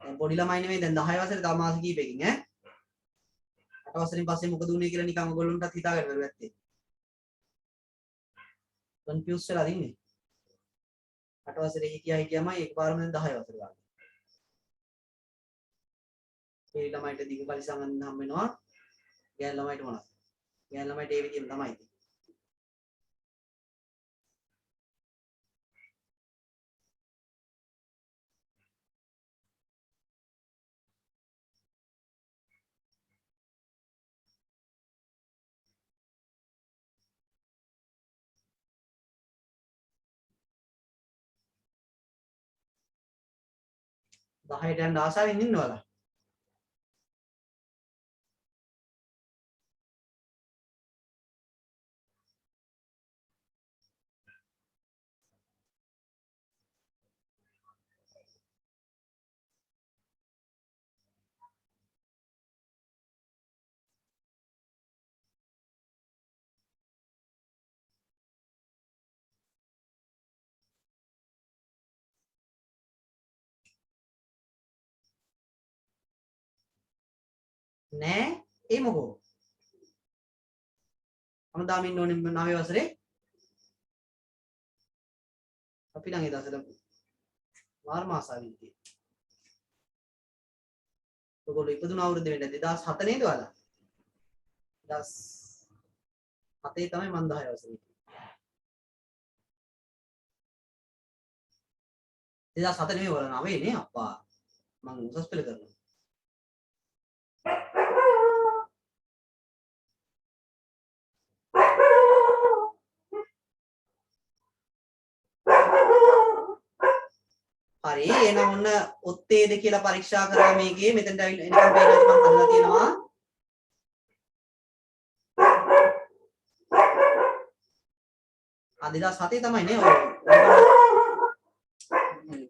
දැන් පොඩි ළමයි නෙමෙයි දැන් 10 වසරේ තව මාස කිහිපයකින් ඈ. 8 වසරින් පස්සේ මොකද උනේ කියලා නිකන් ඔයගොල්ලන්ටත් හිතාගන්න බැරුව ඇත්තේ. කන්ෆියුස් වෙලා ඉන්නේ. 8 වසරේ හිටියාමයි එකපාරම දැන් 10 වසර ගන්න. ඒ ළමයිට දිග පරිසම් අඳින්න හම් වෙනවා. ගෑන් ළමයිට මොනවද? ගෑන් ළමයිට ඒ විදිහම තමයි. 10ට යන්න ආසාවෙන් ඉන්නවද? නෑ ඒ මොකෝ? අමදාම ඉන්න ඕනේ 9 වසරේ. අපි නම් ඒ දවසට මාර්ම ආසාවෙන් ඉන්නේ. ඔයගොල්ලෝ ඉපදුන අවුරුද්ද වෙන්නේ 2007 නේද ඔයාලා? 2007 තමයි මම 10 වසරේ. 2007 නෙමෙයි ඔයාලා 9 නේ අප්පා. මම උසස් පෙළ කරනවා. හරි එහෙනම් ඔන්න ඔත්තේද කියලා පරීක්ෂා කරා මේකේ මෙතනට එනකම් පේනවා මම හදලා තියෙනවා. ආ 2007 තමයි නේ ඔය.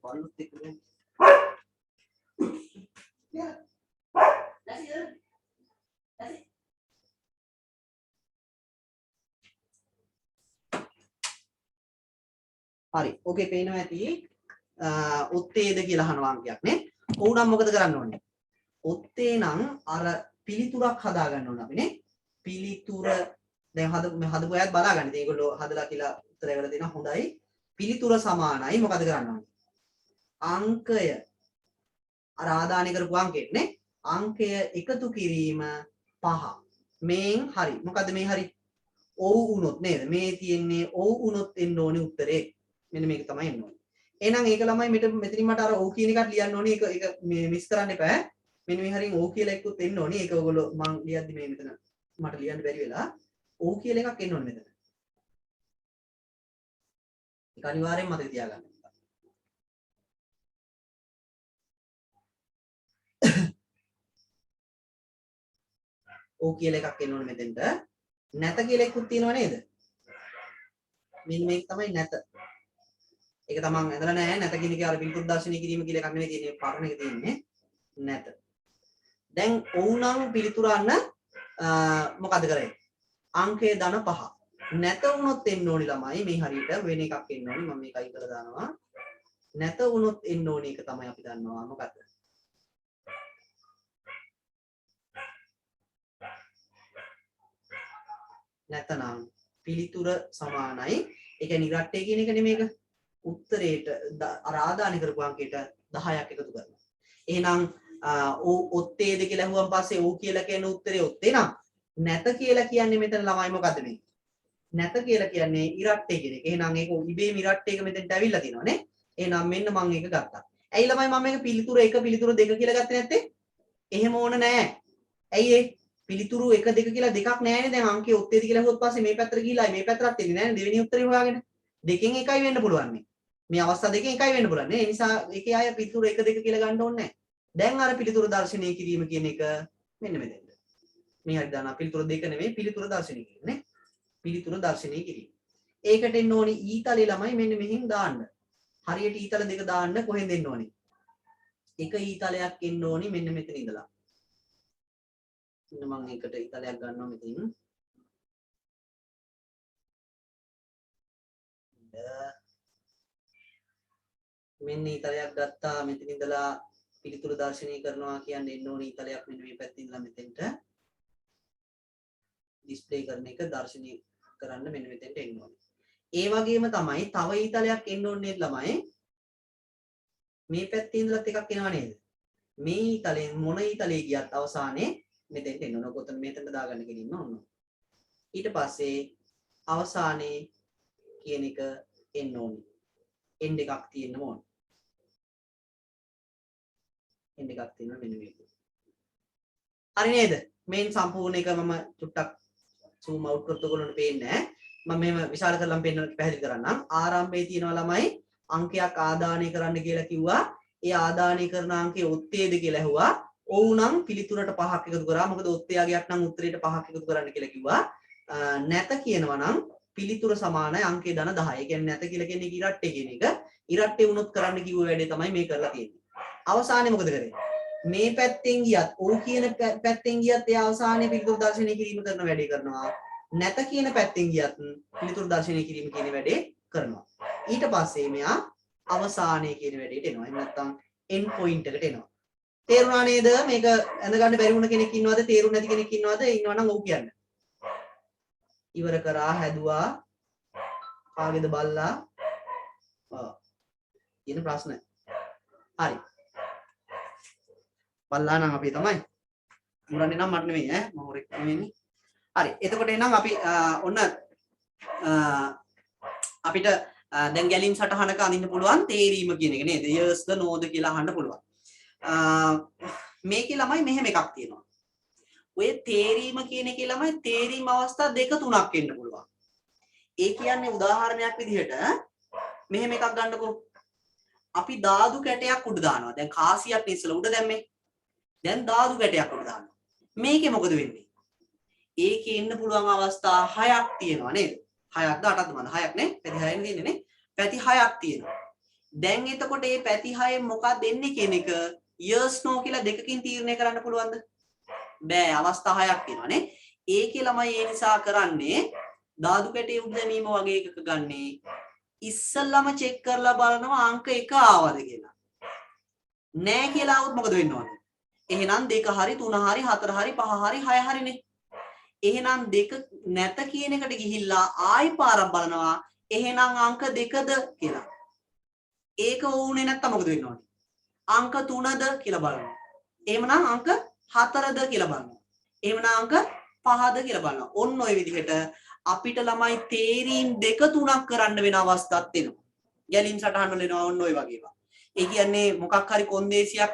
පල්ලුත් එක්ක නේ. හරි ඕකේ පේනවා ඇති. ඔත්තේද කියලා අහන වාක්‍යයක් නේ. ඕනම් මොකද කරන්න ඕනේ? ඔත්තේ නම් අර පිළිතුරක් හදා ගන්න ඕන අපි නේ. පිළිතුර දැන් හදපු අයත් බලා ගන්න. ඉතින් ඒගොල්ලෝ හදලා කියලා උත්තරය කරලා දෙනවා. හොඳයි. පිළිතුර සමානයි. මොකද කරන්න ඕනේ? අංකය අර ආදානය කරපු අංකෙට නේ. අංකය එකතු කිරීම 5. මේන් හරි. මොකද මේ හරි? ඔව් වුණොත් නේද? මේ තියෙන්නේ ඔව් වුණොත් එන්න ඕනේ උත්තරේ. මෙන්න මේක තමයි එන්න ඕනේ. එහෙනම් ඒක ළමයි මෙතනින් මට අර ඔව් කියන එකත් ලියන්න ඕනේ. ඒක මේ මිස් කරන්න එපා. මෙන්න මේ හරින් ඔව් කියලා එකකුත් එන්න ඕනේ. ඒක ඔයගොල්ලෝ මං ලියද්දි මේ මෙතන මට ලියන්න බැරි වෙලා ඔව් කියලා එකක් එන්න ඕනේ මෙතන. ඒක අනිවාර්යෙන් මතක තියාගන්න. ඔව් කියලා එකක් එන්න ඕනේ මෙතෙන්ට. නැත කියලා එකකුත් තියෙනව නේද? මෙන්න මේක තමයි නැත. ඒක තමන් ඇඳලා නැහැ. නැත කියන එකේ අර පිළිතුරු දර්ශනය කිරීම කියලා එකක් නෙවෙයි තියෙන්නේ. පරණ එක තියෙන්නේ නැත. දැන් ඔව් නම් පිළිතුරන්න මොකද කරන්නේ? අංකය ධන 5. නැත වුණොත් එන්න ඕනි ළමයි මේ හරියට වෙන එකක් එන්න ඕනි. මම මේක අයින් කරලා දානවා. නැත වුණොත් එන්න ඕනි එක තමයි අපි දන්නවා. මොකද්ද? නැතනම් පිළිතුර සමානයි. ඒ කියන්නේ ඉරට්ටේ කියන එක නෙමේක. උත්තරේට අර ආදානය කරපු අංකයට 10ක් එකතු කරනවා. එහෙනම් ඔත්තේද කියලා අහුවන් පස්සේ ඔව් කියලා කියන උත්තරේ ඔත්තේ නම් නැත කියලා කියන්නේ මෙතන ළමයි මොකද්ද මේ? නැත කියලා කියන්නේ ඉරට්ටේ කියන එක. එහෙනම් ඒක ඉබේම ඉරට්ටේක මෙතෙන්ට ඇවිල්ලා තිනවා නේ. එහෙනම් මෙන්න මම ඒක ගත්තා. ඇයි ළමයි මම මේක පිළිතුර 1 පිළිතුර 2 කියලා ගත්තේ නැත්තේ? එහෙම ඕන නෑ. ඇයි ඒ? පිළිතුරු 1 2 කියලා දෙකක් නෑනේ. දැන් අංකය ඔත්තේද කියලා අහුවොත් පස්සේ මේ පැත්තට ගිහිලා මේ පැත්තට එන්නේ නෑනේ. දෙවෙනි උත්තරේ හොයාගෙන. දෙකෙන් එකයි වෙන්න පුළුවන් මේ. මේ අවස්ථා දෙකෙන් එකයි වෙන්න පුළුවන් නේ. ඒ නිසා ඒකේ ආය පිළිතුරු 1 2 කියලා ගන්න ඕනේ නෑ. දැන් අර පිළිතුරු දර්ශනය කිරීම කියන එක මෙන්න මෙතෙන්ද. මේ හරි දානවා පිළිතුරු 2 නෙමෙයි පිළිතුරු දර්ශනය කිරීම නේ. පිළිතුරු දර්ශනය කිරීම. ඒකට එන්න ඕනි ඊතලේ ළමයි මෙන්න මෙහෙන් දාන්න. හරියට ඊතල දෙක දාන්න කොහෙන්ද එන්න ඕනි? එක ඊතලයක් එන්න ඕනි මෙන්න මෙතන ඉඳලා. ඉන්න මම ඒකට ඊතලයක් ගන්නවා මෙතනින්. මෙන්න ඊතලයක් ගත්තා මෙතන ඉඳලා පිළිතුරු දර්ශනය කරනවා කියන්නේ එන්න ඕනි ඊතලයක් මෙන්න මේ පැත්තේ ඉඳලා මෙතෙන්ට ඩිස්ප්ලේ කරන එක දර්ශනය කරන්න මෙන්න මෙතෙන්ට එන්න ඕනේ. ඒ වගේම තමයි තව ඊතලයක් එන්න ඕනේ ළමයි. මේ පැත්තේ ඉඳලත් එකක් එනවා නේද? මේ ඊතලෙන් මොන ඊතලේ ගියත් අවසානයේ මෙතෙන්ට එන්න ඕන. කොතන මෙතෙන්ට දාගන්න කෙලින්ම ඕන. ඊට පස්සේ අවසානයේ කියන එක එන්න ඕනේ. එන්න එකක් තියෙන්න ඕන. එන්න එකක් තියෙනවා මෙන්න මේක. හරි නේද? මේන් සම්පූර්ණ එක මම චුට්ටක් zoom out කරත් ඔයගොල්ලන්ට පේන්නේ නැහැ. මම මෙහෙම විශාල කරලම් පෙන්න පැහැදිලි කරන්නම්. ආරම්භයේ තියෙනවා ළමයි අංකයක් ආදානය කරන්න කියලා කිව්වා. ඒ ආදානය කරන අංකය ඔත්තේද කියලා ඇහුවා. ඔව් නම් පිළිතුරට 5ක් එකතු කරා. මොකද ඔත්තයාගයක් නම් උත්තරේට 5ක් එකතු කරන්න කියලා කිව්වා. නැත කියනවා නම් පිළිතුර සමානයි අංකය ධන 10. ඒ කියන්නේ නැත කියලා කියන්නේ ඉරට්ටේ කියන එක. ඉරට්ටේ වුණොත් කරන්න කිව්ව වැඩේ තමයි මේ කරලා තියෙන්නේ. අවසානයේ මොකද කරේ? මේ පැත්තෙන් ගියත් ඔව් කියන පැත්තෙන් ගියත් ඒ අවසානයේ පිළිතුරු දර්ශනය කිරීම කරන වැඩේ කරනවා. නැත කියන පැත්තෙන් ගියත් පිළිතුරු දර්ශනය කිරීම කියන වැඩේ කරනවා. ඊට පස්සේ මෙයා අවසානයේ කියන වැඩේට එනවා. එහෙම නැත්නම් end point එකට එනවා. තේරුණා නේද? මේක ඇඳ ගන්න බැරි වුණ කෙනෙක් ඉන්නවද? තේරුණ නැති කෙනෙක් ඉන්නවද? ඉන්නවනම් ඔව් කියන්න. ඉවර කරා හැදුවා කාගේද බල්ලා? තියෙන ප්‍රශ්න. හරි. බල්ලා නම් අපි තමයි. මුරන්නේ නම් මට නෙමෙයි ඈ. මම හොරෙක් නෙමෙයිනේ. හරි. එතකොට එහෙනම් අපි ඔන්න අපිට දැන් ගැලීම් සටහනක අඳින්න පුළුවන් තේරීම කියන එක නේද? yes the no the කියලා අහන්න පුළුවන්. මේකේ ළමයි මෙහෙම එකක් තියෙනවා. ඔය තේරීම කියන එකේ ළමයි තේරීම අවස්ථා දෙක තුනක් එන්න පුළුවන්. ඒ කියන්නේ උදාහරණයක් විදිහට මෙහෙම එකක් ගන්නකො. අපි දාදු කැටයක් උඩ දානවා. දැන් කාසියක් ඉස්සලා උඩ දැම්මේ. දැන් දාදු කැටයක් උඩ දානවා. මේකේ මොකද වෙන්නේ? ඒකේ එන්න පුළුවන් අවස්ථා 6ක් තියෙනවා නේද? 6ක්ද 8ක්ද මන්ද 6ක් නේ? පැති 6නේ තියෙන්නේ නේ? පැති 6ක් තියෙනවා. දැන් එතකොට මේ පැති 6ෙන් මොකක්ද එන්නේ කියන එක yes no කියලා දෙකකින් තීරණය කරන්න පුළුවන්ද? බෑ. අවස්ථා 6ක් තියෙනවා නේ. ඒකේ ළමයි ඒ නිසා කරන්නේ දාදු කැටේ උඩ දැමීම වගේ එකක ගන්නේ. ඉස්සල්ලාම චෙක් කරලා බලනවා අංක 1 ආවද කියලා. නෑ කියලා આવුත් මොකද වෙන්න ඕනේ? එහෙනම් 2 හරි 3 හරි 4 හරි 5 හරි 6 හරිනේ. එහෙනම් දෙක නැත කියන එකට ගිහිල්ලා ආයි පාරක් බලනවා. එහෙනම් අංක 2ද කියලා. ඒක වුනේ නැත්තම් මොකද වෙන්න ඕනේ? අංක 3ද කියලා බලනවා. එහෙමනම් අංක 4ද කියලා බලනවා. එහෙමනම් අංක 5ද කියලා බලනවා. ඔන්න ඔය විදිහට අපිට ළමයි තේරීම් 2 3ක් කරන්න වෙන අවස්ථාවක් තියෙනවා. ගැලීම් සටහන් වල එනවා ඔන්න ඔය වගේ ඒවා. ඒ කියන්නේ මොකක් හරි කොන්දේසියක්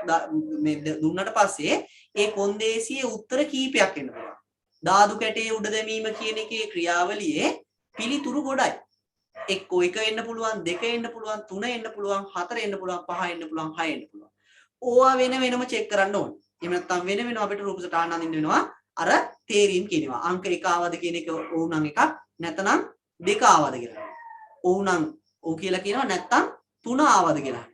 මේ දුන්නට පස්සේ ඒ කොන්දේසියේ උත්තර කීපයක් එන්න පුළුවන්. ධාතු කැටේ උඩ දැමීම කියන එකේ ක්‍රියාවලියේ පිළිතුරු ගොඩයි. එක්කෝ 1 එන්න පුළුවන්, 2 එන්න පුළුවන්, 3 එන්න පුළුවන්, 4 එන්න පුළුවන්, 5 එන්න පුළුවන්, 6 එන්න පුළුවන්. ඕවා වෙන වෙනම චෙක් කරන්න ඕනේ. එහෙම නැත්නම් වෙන වෙනම අපිට රූප සටහන් අඳින්න වෙනවා. අර තේරීම් කියනවා. අංක 1 ආවද කියන එක ඕ නම් එකක්, නැත්නම් 2 ආවද කියලා. ඕ නම් ඕ කියලා කියනවා, නැත්නම් 3 ආවද කියලා.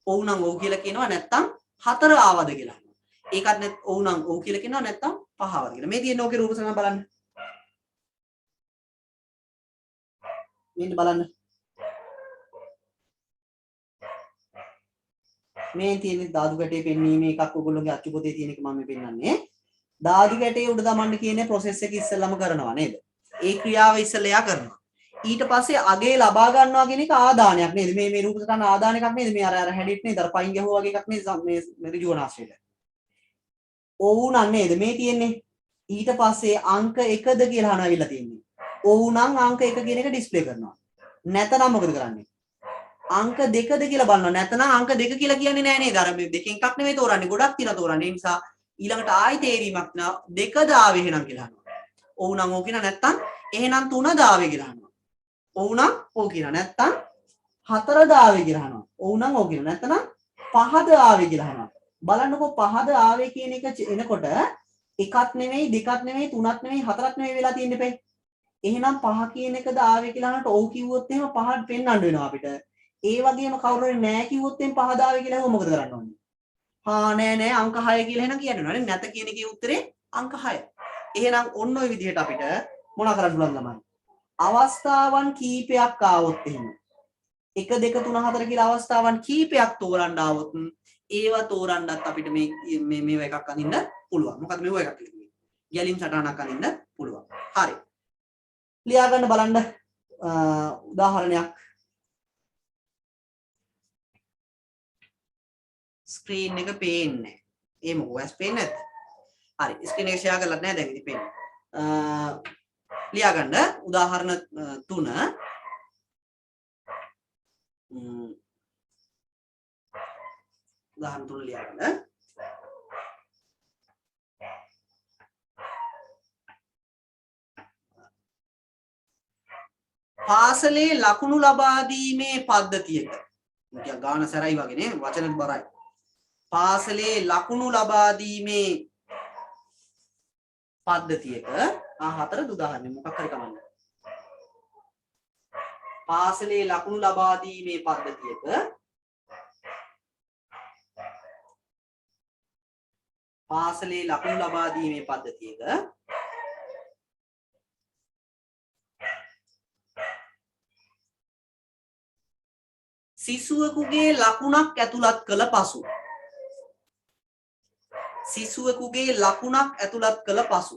ඕ නම් ඕ කියලා කියනවා, නැත්නම් 4 ආවද කියලා. ඒකත් නැත් ඕ නම් ඕ කියලා කියනවා, නැත්නම් 5 ආවද කියලා. මේ තියෙන ඕකේ රූප සටහන බලන්න. මෙන්න බලන්න. මේ තියෙන ධාතු කැටේ පෙන්වීමේ එකක් ඔයගොල්ලෝගේ අච්චු පොතේ තියෙන එක මම මේ පෙන්නන්නේ. ධාතු කැටේ උඩ දමන්න කියන process එක ඉස්සෙල්ලාම කරනවා නේද? ඒ ක්‍රියාව ඉස්සෙල්ලා එයා කරනවා. ඊට පස්සේ අගේ ලබා ගන්නවා කියන එක ආදානයක් නේද? මේ රූප සටහන ආදානයක් නේද? මේ අර හැඩෙත් නේද? අර පයින් ගැහුවා වගේ එකක් නේද? මේ ඍජුවනාශ්‍රයට. ඕවුනන් නේද මේ තියෙන්නේ? ඊට පස්සේ අංක 1ද කියලා අහනවා තියෙන්නේ. ඕවුනන් අංක 1 කියන එක ඩිස්ප්ලේ කරනවා. නැතනම් මොකද කරන්නේ? අංක 2ද කියලා බලනවා. නැතනම් අංක 2 කියලා කියන්නේ නෑ නේද? අර මේ දෙකෙන් එකක් නෙමෙයි තෝරන්නේ. ගොඩක් තියෙනවා තෝරන්නේ. ඒ නිසා ඊළඟට ආයි තේරීමක් නා 2ද ආවේ එහෙනම් කියලා අහනවා. ඔව් නම් ඕක කියන නැත්තම් එහෙනම් 3ද ආවේ කියලා අහනවා. ඔව් නම් ඕක කියන නැත්තම් 4ද ආවේ කියලා අහනවා. ඔව් නම් ඕක කියන නැත්තම් 5ද ආවේ කියලා අහනවා. බලන්නකෝ 5ද ආවේ කියන එක එනකොට එකක් නෙමෙයි දෙකක් නෙමෙයි තුනක් නෙමෙයි හතරක් නෙමෙයි වෙලා තියෙන්නේ පෙයි. එහෙනම් 5 කියන එකද ආවේ කියලා අහනකොට ඔව් කිව්වොත් එහෙම 5ට පෙන්වන්න වෙනවා අපිට. ඒ වගේම කවුරු හරි නෑ කිව්වොත් එම් 5 දාවේ කියලා මොකද කරන්න ඕනේ? හා නෑ අංක 6 කියලා එහෙනම් කියන්න ඕනේ. නැත කියන එකේ උත්තරේ අංක 6. එහෙනම් ඔන්න ඔය විදිහට අපිට මොනා කරන්න පුළුවන්ද ළමයි? අවස්ථාවන් කීපයක් ආවොත් එහෙම 1 2 3 4 කියලා අවස්ථාවන් කීපයක් තෝරන්න ආවොත් ඒවා තෝරන්නත් අපිට මේව එකක් අඳින්න පුළුවන්. මොකද මේව එකක් කියන්නේ. ගැලීම් සටහනක් අඳින්න පුළුවන්. හරි. ලියා ගන්න බලන්න උදාහරණයක්. ස්ක්‍රීන් එක පේන්නේ නැහැ. ඒ මොකෝ ඇස් පේන්නේ නැද්ද? හරි. ස්ක්‍රීන් එක ෂෙයා කරලා නැහැ දැන් ඉතින් පේන්නේ. ලියා ගන්න උදාහරණ 3 උදාහරණ 3 ලියා ගන්න. පාසලේ ලකුණු ලබා දීමේ පද්ධතියක. මුකිය ගාන සැරයි වගේ නේ වචන බරයි. පාසලේ ලකුණු ලබා දීමේ පද්ධතියක හතර උදාහරණ මොකක් හරි කමන්න. පාසලේ ලකුණු ලබා දීමේ පද්ධතියක පාසලේ ලකුණු ලබා දීමේ පද්ධතියක සිසුවෙකුගේ ලකුණක් ඇතුළත් කළ පසු සිසුවෙකුගේ ලකුණක් ඇතුළත් කළ පසු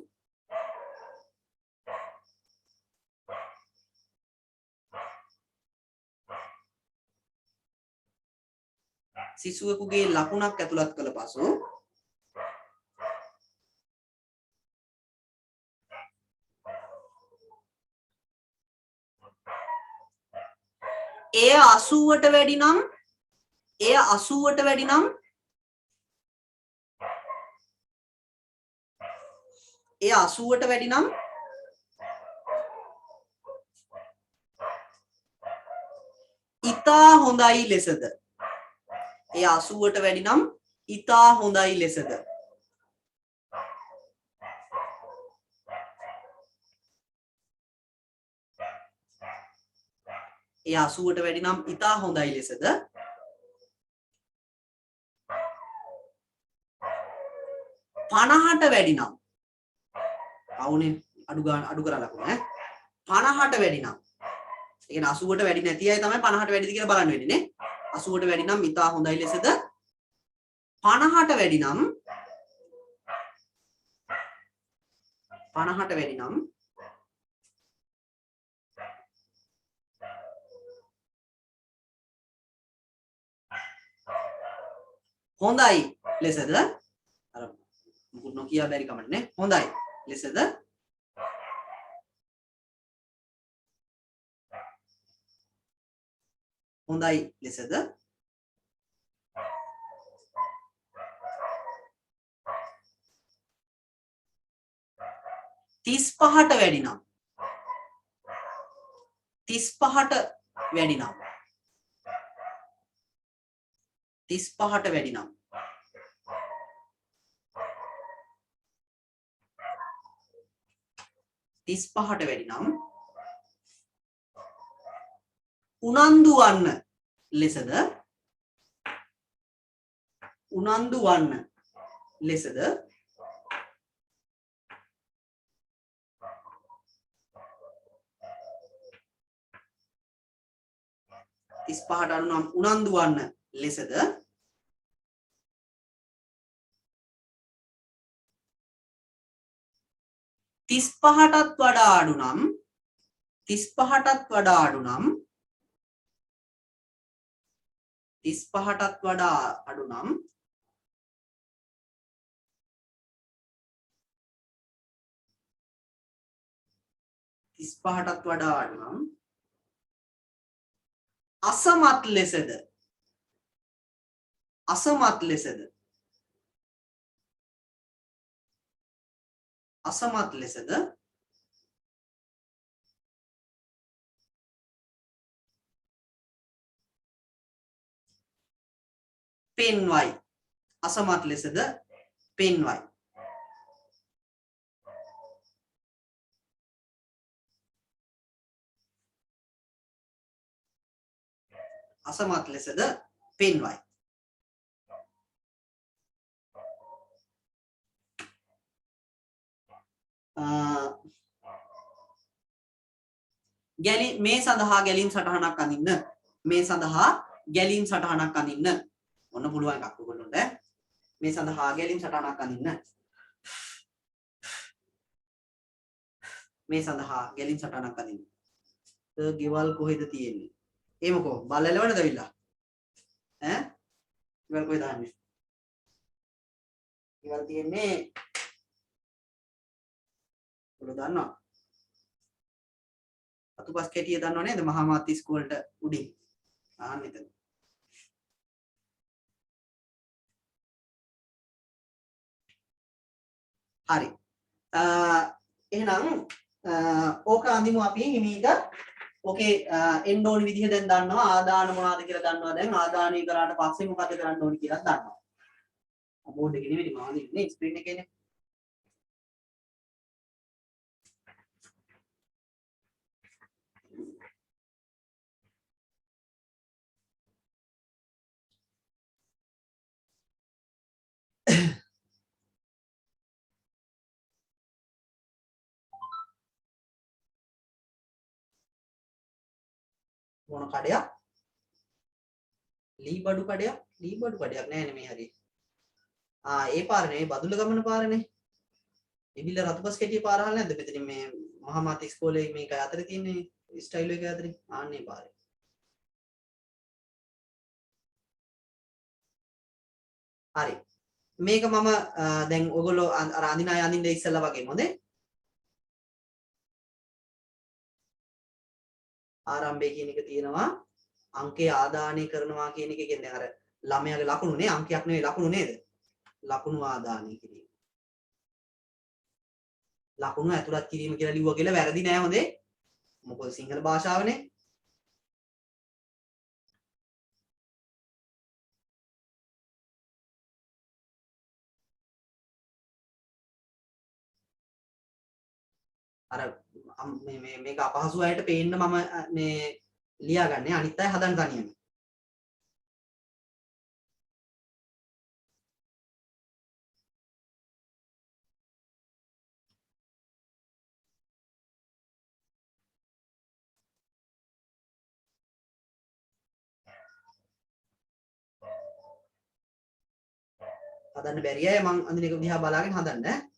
සිසුවෙකුගේ ලකුණක් ඇතුළත් කළ පසු එය 80ට වැඩි නම් එය 80ට වැඩි නම් එය 80ට වැඩි නම් ඉතා හොඳයි ලෙසද එය 80ට වැඩි නම් ඉතා හොඳයි ලෙසද එය 80ට වැඩි නම් ඉතා හොඳයි ලෙසද 50ට වැඩි නම් අවුනේ අඩු කරලා ලකුණ 50ට වැඩි නම් ඒ කියන්නේ 80ට වැඩි නැති අය තමයි 50ට වැඩිද කියලා බලන්න වෙන්නේ නේ 80ට වැඩි නම් ඉතා හොඳයි ලෙසද 50ට වැඩි නම් 50ට වැඩි නම් හොඳයි ලෙසද අර මුකුත් නොකිය බැරි කමන්නේ හොඳයි ලෙසද හොඳයි ලෙසද 35ට වැඩි නම් 35ට වැඩි නම් 35ට වැඩි නම් 35ට වැඩි නම් උනන්දු වන්න ලෙසද උනන්දු වන්න ලෙසද 35ට අඩු නම් උනන්දු වන්න ලෙසද 35ටත් වඩා අඩු නම් 35ටත් වඩා අඩු නම් 35ටත් වඩා අඩු නම් 35ටත් වඩා අඩු නම් අසමත් ලෙසද අසමත් ලෙසද අසමත් ලෙසද පෙන්වයි අසමත් ලෙසද පෙන්වයි අසමත් ලෙසද පෙන්වයි මේ සඳහා ගැලීම් සටහනක් අඳින්න මේ සඳහා ගැලීම් සටහනක් අඳින්න ඔන්න පුළුවන් එකක් ඔයගොල්ලන්ට මේ සඳහා ගැලීම් සටහනක් අඳින්න මේ සඳහා ගැලීම් සටහනක් අඳින්න ගෙවල් කොහෙද තියෙන්නේ එමුකෝ බල්ලලවනද ඇවිල්ලා ඈ ගෙවල් කොහෙද ආන්නේ ගෙවල් තියෙන්නේ ඔයාලා දන්නවා අතුපස් කැටිය දන්නව නේද මහා මාත් ඉස්කෝලේට උඩින් ආන්න එතන හරි එහෙනම් ඕක අඳිමු අපි හිමීට ඕකේ එන්න ඕනි විදිහ දැන් දන්නවා ආදාන මොනවද කියලා දන්නවා දැන් ආදානය කරාට පස්සේ මොකද කරන්න ඕනි කියලා දන්නවා බෝඩ් එකේ නෙවෙයි මම අඳින්නේ ස්ක්‍රීන් එකේනේ මොන කඩයක් ලී බඩු කඩයක් නෑ නේ මේ හරිය ඒ පාර නෙවෙයි බදුල්ල ගමන පාරනේ ඉබිල්ල රතුපස් කෙටිය පාර අහලා නැද්ද මෙතනින් මේ මහා මාත් ඉස්කෝලේ මේක අතරේ තියෙන්නේ ස්ටයිල් එක අතරේ ආන්නේ පාරේ හරි මේක මම දැන් ඔයගොල්ලෝ අර අඳින අය අඳින්න ඉස්සෙල්ලා වගේම හොඳේ ආරම්භය කියන එක තියෙනවා අංකය ආදානය කරනවා කියන එක කියන්නේ අර ළමයාගේ ලකුණු නේ අංකයක් නෙවෙයි ලකුණු නේද ලකුණු ආදානය කිරීම ලකුණු ඇතුළත් කිරීම කියලා ලිව්වා කියලා වැරදි නෑ හොඳේ මොකද සිංහල භාෂාවනේ අර මේක අපහසු අයට පේන්න මම මේ ලියාගන්නේ අනිත් අය හදන්න තනියම හදන්න බැරි අය මං අඳින එක දිහා බලාගෙන හදන්න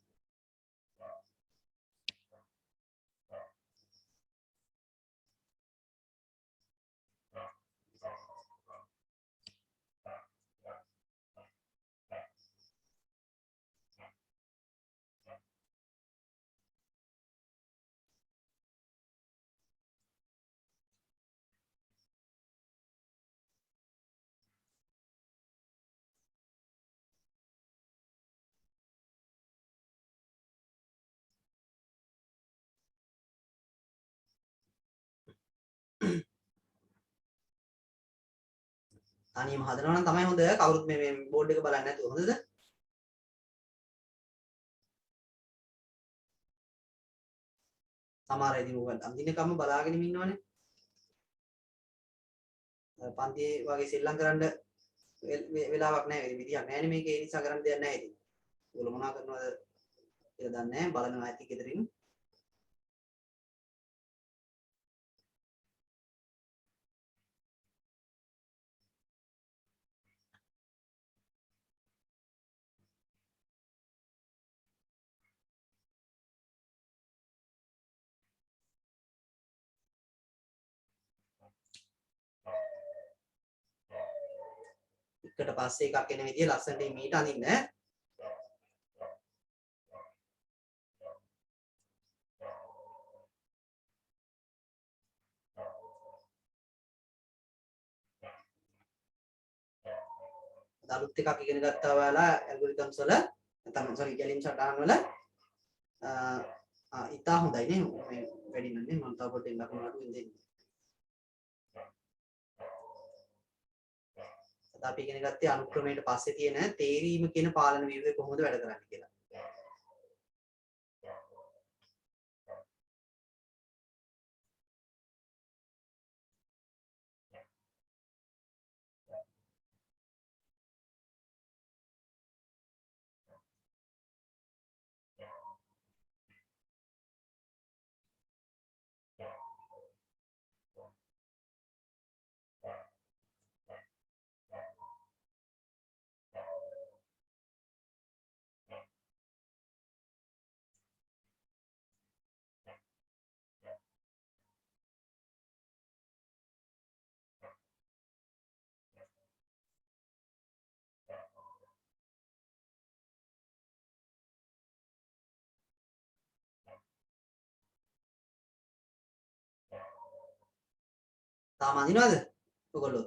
තනියම හදනවා නම් තමයි හොඳ. කවුරුත් මේ බෝඩ් එක බලන්නේ නැතුව හොඳද? සමහර අය ඉතින් මොකද අඳිනකම්ම බලාගෙන ඉන්නවනේ. පන්තියේ වගේ සෙල්ලම් කරන්න වෙලාවක් නැහැ. විදියක් නැහැනේ මේකේ. ඒ නිසා කරන්න දෙයක් නැහැ ඉතින්. ඔයගොල්ලෝ මොනවා කරනවද කියලා දන්නේ නැහැ. බලනවා ඇති ගෙදරින්. එකට පස්සේ එකක් එන විදිය ලස්සනට මීට අඳින්න. අලුත් එකක් ඉගෙන ගත්තා ඔයාලා ඇල්ගොරිතම්ස් වල නැත්නම් සෝරි ගැලීම් සටහන් වල ඉතා හොඳයි නේ. මේ වැඩි නන්නේ මම තව පොඩ්ඩක් ලකුණු අඩුවෙන් දෙන්න. අද අපි ඉගෙන ගත්තේ අනුක්‍රමයට පස්සේ තියෙන තේරීම කියන පාලන ව්‍යුහය කොහොමද වැඩ කරන්නේ කියලා. තාම අඳිනවද ඔයගොල්ලෝ?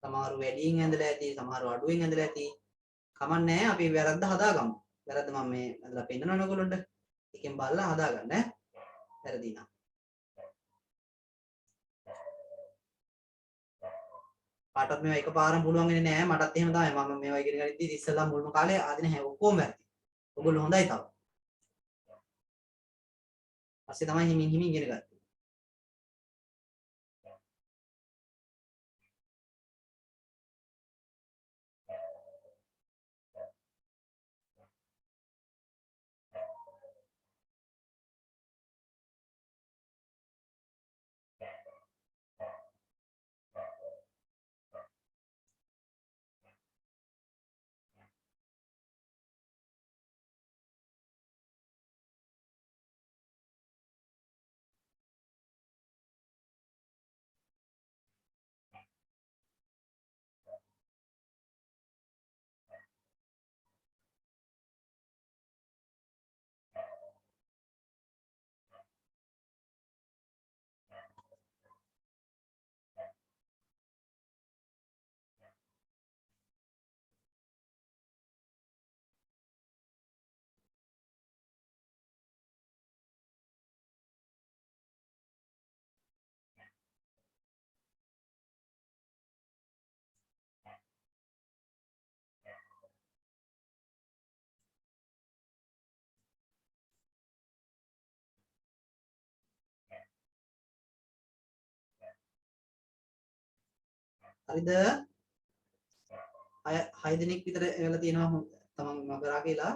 සමහරු වැඩියෙන් ඇඳලා ඇති, සමහරු අඩුවෙන් ඇඳලා ඇති. කමක් නැහැ අපි වැරද්ද හදාගමු. වැරද්ද මම මේ ඇඳලා පෙන්නනවා ඔයගොල්ලන්ට. එකෙන් බලලා හදාගන්න ඈ. වැරදි නම්. පාටත් මේවා එකපාරම පුළුවන් වෙන්නේ නැහැ. මටත් එහෙම තමයි. මම මේවා ඉගෙන ගනිද්දි ඉස්සෙල්ලා මුල්ම කාලේ ආදින හැ ඔක්කොම වැරදි. ඔයගොල්ලෝ හොඳයි තාම. පස්සේ තමයි හිමින් හිමින් ඉගෙන ගත්තේ. හරිද? 6 දිනක් විතර වෙලා තියෙනවා තමන් මගරා කියලා.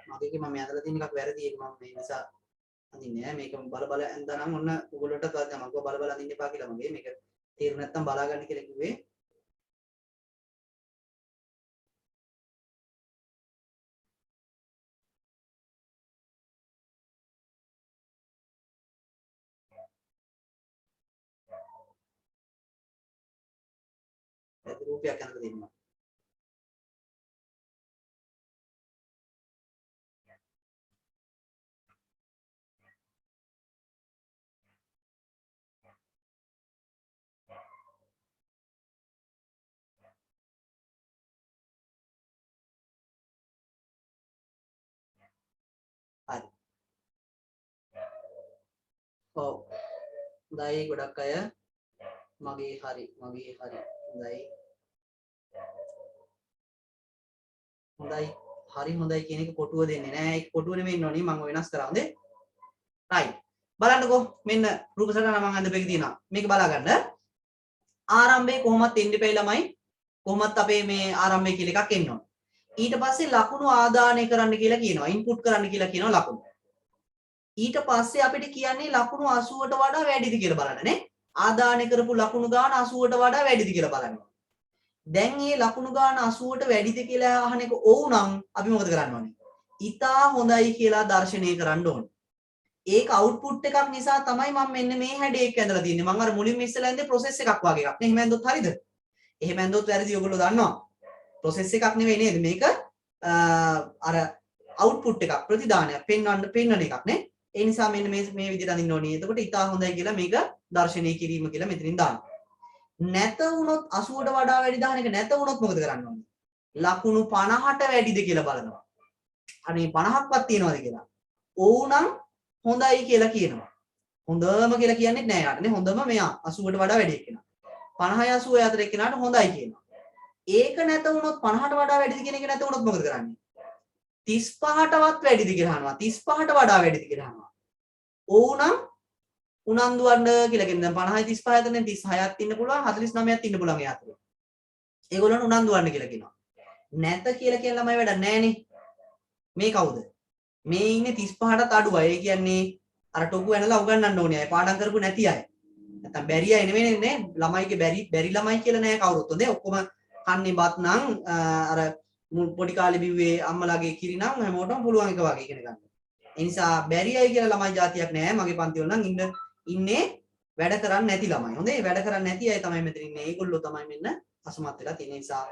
මගේ මම ඇඳලා තියෙන එකක් වැරදි. ඒක මම මේ නිසා අඳින්නේ නැහැ. මේක බල බල ඇඳලා නම් ඔන්න ඔයගොල්ලන්ට තවත් මම බල බල අඳින්න එපා කියලා මගේ මේක තේරුම් නැත්තම් බලා ගන්න කියලා කිව්වේ. පැති රූපයක් යනක දෙන්නවා. හරි. ඔව්. හොඳයි ගොඩක් අය මගේ හරි හොඳයි. හරි හොඳයි කියන එක කොටුව දෙන්නේ නෑ. ඒක කොටුව නෙමෙයි ඉන්න ඕනේ. මම වෙනස් කරා හොඳේ. right. බලන්නකෝ මෙන්න රූප සටහන මම අඳපෙක තියෙනවා. මේක බලා ගන්න. ආරම්භයේ කොහොමත් එන්න බැයි ළමයි. කොහොමත් අපේ මේ ආරම්භය කියලා එකක් එන්න ඕන. ඊට පස්සේ ලකුණු ආදානය කරන්න කියලා කියනවා. ඉන්පුට් කරන්න කියලා කියනවා ලකුණු. ඊට පස්සේ අපිට කියන්නේ ලකුණු 80ට වඩා වැඩිද කියලා බලන්න නේ. ආදානය කරපු ලකුණු ගාන 80ට වඩා වැඩිද කියලා බලන්න. දැන් මේ ලකුණු ගාන 80ට වැඩිද කියලා අහන එක ඔව් නම් අපි මොකද කරන්න ඕනේ? ඉතා හොඳයි කියලා දර්ශනය කරන්න ඕනේ. ඒක අවුට්පුට් එකක් නිසා තමයි මම මෙන්න මේ හැඩයක ඇඳලා තියෙන්නේ. මම අර මුලින්ම ඉස්සෙල්ලා ඇඳේ ප්‍රොසෙස් එකක් වගේ එකක් නේ. එහෙම ඇඳොත් හරියද? එහෙම ඇඳොත් වැරදි ඔයගොල්ලෝ දන්නවා. ප්‍රොසෙස් එකක් නෙවෙයි නේද? මේක අර අවුට්පුට් එකක් ප්‍රතිදානයක් පෙන්වන්න එකක් නේ. ඒ නිසා මෙන්න මේ විදිහට අඳින්න ඕනේ. එතකොට ඉතා හොඳයි කියලා මේක දර්ශනය කිරීම කියලා මෙතනින් දානවා. නැත වුණොත් 80ට වඩා වැඩි දාන එක නැත වුණොත් මොකද කරන්න ඕනේ? ලකුණු 50ට වැඩිද කියලා බලනවා. අනේ 50ක්වත් තියනවාද කියලා. ඔව් නම් හොඳයි කියලා කියනවා. හොඳම කියලා කියන්නේ නෑ යාට නේ. හොඳම මෙයා 80ට වඩා වැඩි එක්කෙනා. 50 80 අතර එක්කෙනාට හොඳයි කියනවා. ඒක නැත වුණොත් 50ට වඩා වැඩිද කියන එක නැත වුණොත් මොකද කරන්නේ? 35ටවත් වැඩිද කියලා අහනවා. 35ට වඩා වැඩිද කියලා අහනවා. ඔව් නම් උනන්දු වන්න කියලා කියන්නේ. දැන් 50යි 35 අතරනේ 36ක් ඉන්න පුළුවන් 49ක් ඉන්න පුළුවන් ඒ අතරේ. ඒගොල්ලන් උනන්දු වන්න කියලා කියනවා. නැත කියලා කියන ළමයි වැඩක් නෑනේ. මේ කවුද? මේ ඉන්නේ 35ටත් අඩු අය. ඒ කියන්නේ අර ටොකු ඇනලා උගන්වන්න ඕනේ අය. පාඩම් කරපු නැති අය. නැත්තම් බැරි අය නෙවෙයි නේ. ළමයිගේ බැරි ළමයි කියලා නෑ කවුරුත්. හොඳේ ඔක්කොම කන්නේ බත් නම් අර පොඩි කාලේ බිව්වේ අම්මලාගේ කිරි නම් හැමෝටම පුළුවන් එක වගේ ඉගෙන ගන්න. ඒ නිසා බැරි අය කියලා ළමයි જાතියක් නෑ. මගේ පන්ති වල නම් ඉන්නේ වැඩ කරන්නේ නැති ළමයි. හොඳේ වැඩ කරන්නේ නැති අය තමයි මෙතන ඉන්නේ. ඒගොල්ලෝ තමයි මෙන්න අසමත් වෙලා තියෙන නිසා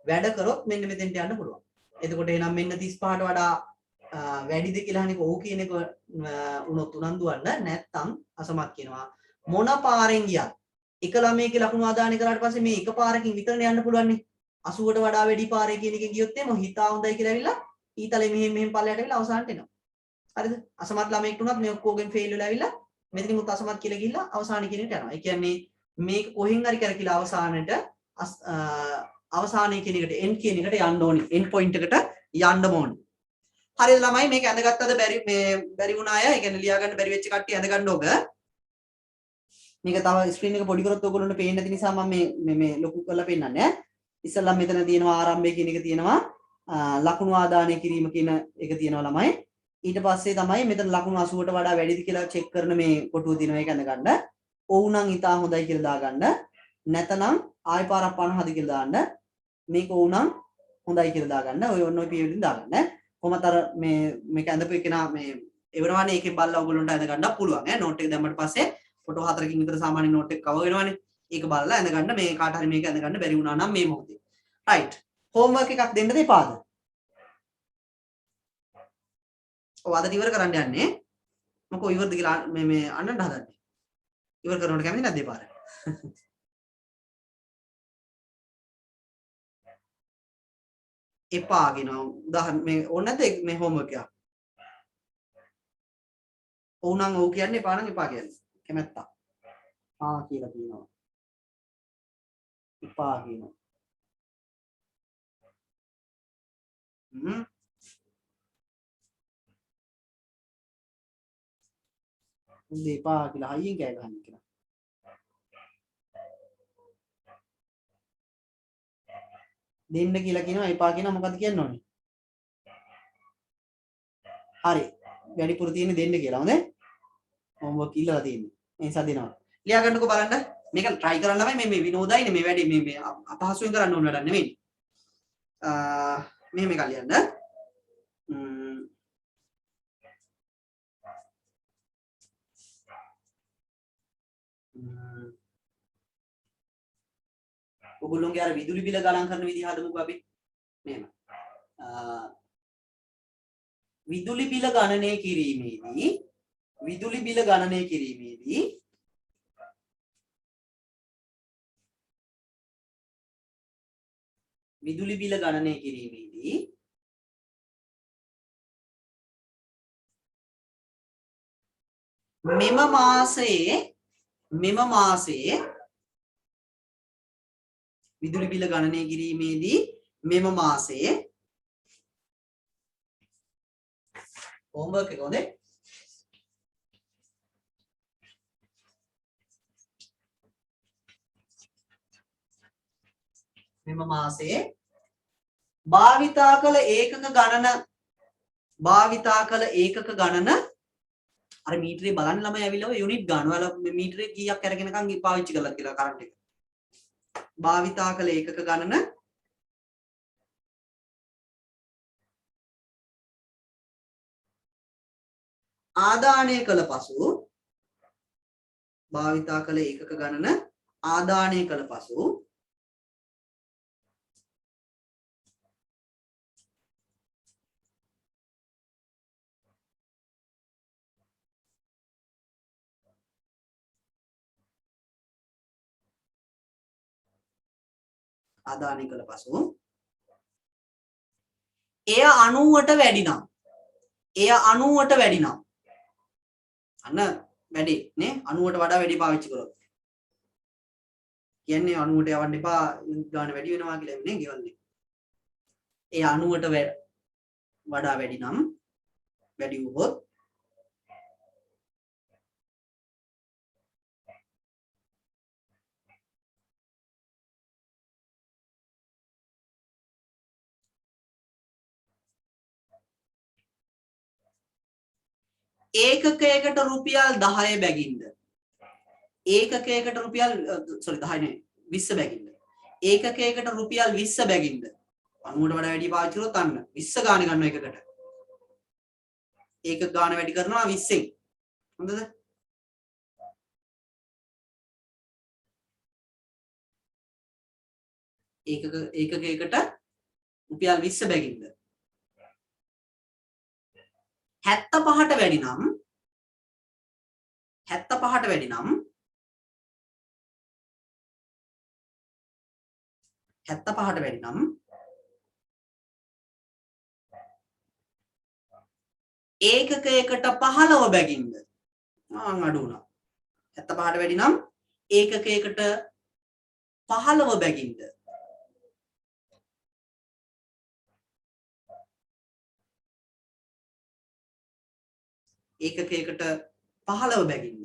වැඩ කරොත් මෙන්න මෙතෙන්ට යන්න පුළුවන්. එතකොට එහෙනම් මෙන්න 35ට වඩා වැඩිද කියලා අහන්නේ ඔව් කියන එක උනොත් උනන්දු වන්න නැත්නම් අසමත් කියනවා. මොන පාරෙන් ගියත් එක ළමයේගේ ලකුණු ආදානය කරාට පස්සේ මේ එක පාරකින් විතරනේ යන්න පුළුවන් නේ. 80ට වඩා වැඩි පාරේ කියන එකෙන් ගියොත් එම හිතා හොඳයි කියලා ඇවිල්ලා ඊතලේ මෙහෙම පල්ලයට ඇවිල්ලා අවසානට එනවා. හරිද? අසමත් ළමයෙක් වුණත් මේ ඔක්කොගෙන් ෆේල් වෙලා ඇවිල්ලා මෙතනින් උත් අසමත් කියලා ගිහිල්ලා අවසාන කියන එකට යනවා. ඒ කියන්නේ මේක කොහෙන් හරි කරකිලා අවසානට අවසානයේ කියන එකට end කියන එකට යන්න ඕනි. end point එකට යන්න ඕනි. හරිද ළමයි මේක ඇඳගත්තද බැරි වුණ අය ඒ කියන්නේ ලියා ගන්න බැරි වෙච්ච කට්ටිය ඇඳ ගන්න ඕක. මේක තව ස්ක්‍රීන් එක පොඩි කරොත් ඔයගොල්ලන්ට පේන්නේ නැති නිසා මම මේ ලොකු කරලා පෙන්නන්නේ ඈ. ඉස්සල්ලා මෙතන තියෙනවා ආරම්භය කියන එක තියෙනවා ලකුණු ආදානය කිරීම කියන එක තියෙනවා ළමයි. ඊට පස්සේ තමයි මෙතන ලකුණු 80ට වඩා වැඩිද කියලා චෙක් කරන මේ කොටුව තියෙනවා ඒක ඇඳ ගන්න. ඔව් නම් ඉතා හොඳයි කියලා දාගන්න. නැතනම් ආය පාරක් 50ද කියලා දාන්න. මේක ඔව් නම් හොඳයි කියලා දාගන්න. ඔය ඔන්න ඔය පියවලින් දාගන්න. කොහොමද අර මේක ඇඳපු එකනා මේ එවනවානේ ඒකෙන් බලලා ඔයගොල්ලන්ට ඇඳ ගන්න පුළුවන් ඈ. නෝට් එක දැම්මට පස්සේ ෆොටෝ 4කින් විතර සාමාන්‍ය නෝට් එක කවර් වෙනවානේ. ඒක බලලා ඇඳ ගන්න. මේ කාට හරි මේක ඇඳ ගන්න බැරි වුණා නම් මේ මොහොතේ. රයිට්. හෝම්වර්ක් එකක් දෙන්න දෙපාද? ඔව් අද ඉවර කරන්න යන්නේ. මොකෝ ඉවරද කියලා මේ අන්නන්න හදන්නේ. ඉවර කරනකොට කැමති නැද්ද දෙපාර? එපා කියනවා. උදාහරණ මේ ඕනේ නැද්ද මේ හෝම්වර්ක් එක? ඔව් නම් ඔව් කියන්නේ එපා නම් එපා කියන්නේ. කැමැත්ත. කියලා කියනවා. එපා කියනවා. එපා කියලා හයියෙන් කෑ ගහන්න කියලා. දෙන්න කියලා කියනවා එපා කියනවා මොකද්ද කියන්න ඕනේ? හරි. වැඩිපුර තියෙන්නේ දෙන්න කියලා. හොඳේ? හෝම්වර්ක් ඉල්ලලා තියෙන්නේ. ඒ නිසා දෙනවා. ලියා ගන්නකෝ බලන්න. මේක try කරන්න ළමයි මේ විනෝදයිනේ මේ වැඩේ මේ අපහසුයෙන් කරන්න ඕන වැඩක් නෙමෙයි. මෙහෙම එකක් ලියන්න. ඔයගොල්ලෝගේ අර විදුලි බිල ගණන් කරන විදිහ හදමුකෝ අපි. මෙහෙම. විදුලි බිල ගණනය කිරීමේදී විදුලි බිල ගණනය කිරීමේදී විදුලි බිල ගණනය කිරීමේදී මෙම මාසයේ විදුලි බිල ගණනය කිරීමේදී මෙම මාසයේ homework එක හොඳේ මෙම මාසයේ භාවිතා කළ ඒකක ගණන අර මීටරේ බලන්න ළමයි ඇවිල්ලා යුනිට් ගන්න. ඔයාලා මීටරේ කීයක් අරගෙනකන් පාවිච්චි කරලා කියලා කරන්ට් එක. භාවිතා කළ ඒකක ගණන ආදානය කළ පසු භාවිතා කළ ඒකක ගණන ආදානය කළ පසු ආදානය කළ පසු එය 90ට වැඩි නම් අන්න වැඩි නේ 90ට වඩා වැඩි පාවිච්චි කරොත් කියන්නේ 90ට යවන්න එපා ගාන වැඩි වෙනවා කියලා නේ කියවන්නේ. ඒ 90ට වඩා වැඩි නම් වැඩි වුවොත් ඒකකයකට රුපියල් 10 බැගින්ද ඒකකයකට රුපියල් 10 නේ 20 බැගින්ද ඒකකයකට රුපියල් 20 බැගින්ද 90ට වඩා වැඩි පාවිච්චි කරොත් අන්න 20 ගාණ ගන්නවා එකකට ඒකක ගාණ වැඩි කරනවා 20න් හොඳද ඒකකයකට රුපියල් 20 බැගින්ද 75ට වැඩි නම් 75ට වැඩි නම් 75ට වැඩි නම් ඒකකයකට 15 බැගින්ද අඩු වුණා 75ට වැඩි නම් ඒකකයකට 15 බැගින්ද ඒකකයකට 15 බැගින්ද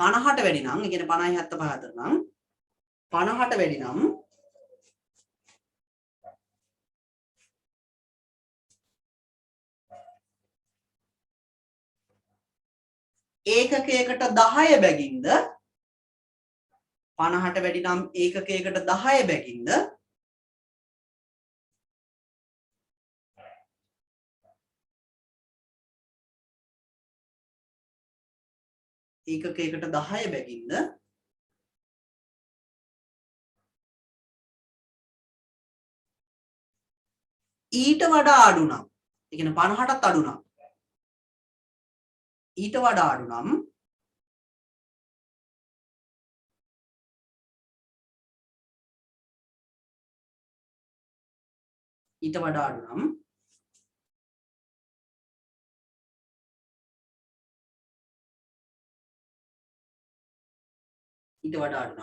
50ට වැඩි නම් ඒ කියන්නේ 50යි 75 අතර නම් 50ට වැඩි නම් ඒකකයකට 10 බැගින්ද 50ට වැඩි නම් ඒකකයකට 10 බැගින්ද ඒකකයකට 10 බැගින්ද ඊට වඩා අඩු නම් ඒ කියන්නේ 50ටත් අඩු නම් ඊට වඩා අඩු නම් ඊට වඩා අඩු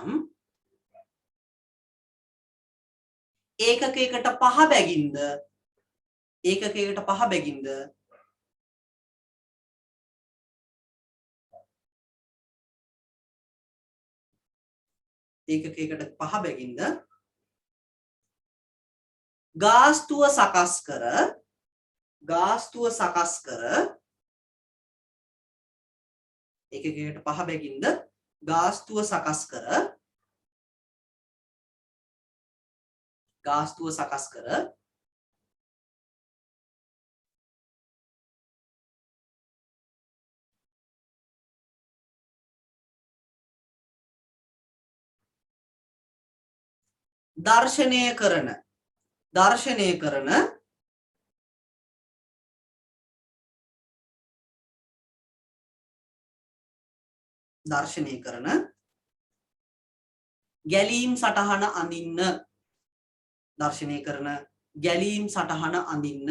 නම් ඒකකයකට 5 බැගින්ද ඒකකයකට 5 බැගින්ද ඒකකයකට 5 බැගින්ද ගාස්තුව සකස් කර ඒකකයකට 5 බැගින්ද ගාස්තුව සකස් කර දර්ශනය කරන දර්ශනය කරන දර්ශනය කරන ගැලීම් සටහන අඳින්න දර්ශනය කරන ගැලීම් සටහන අඳින්න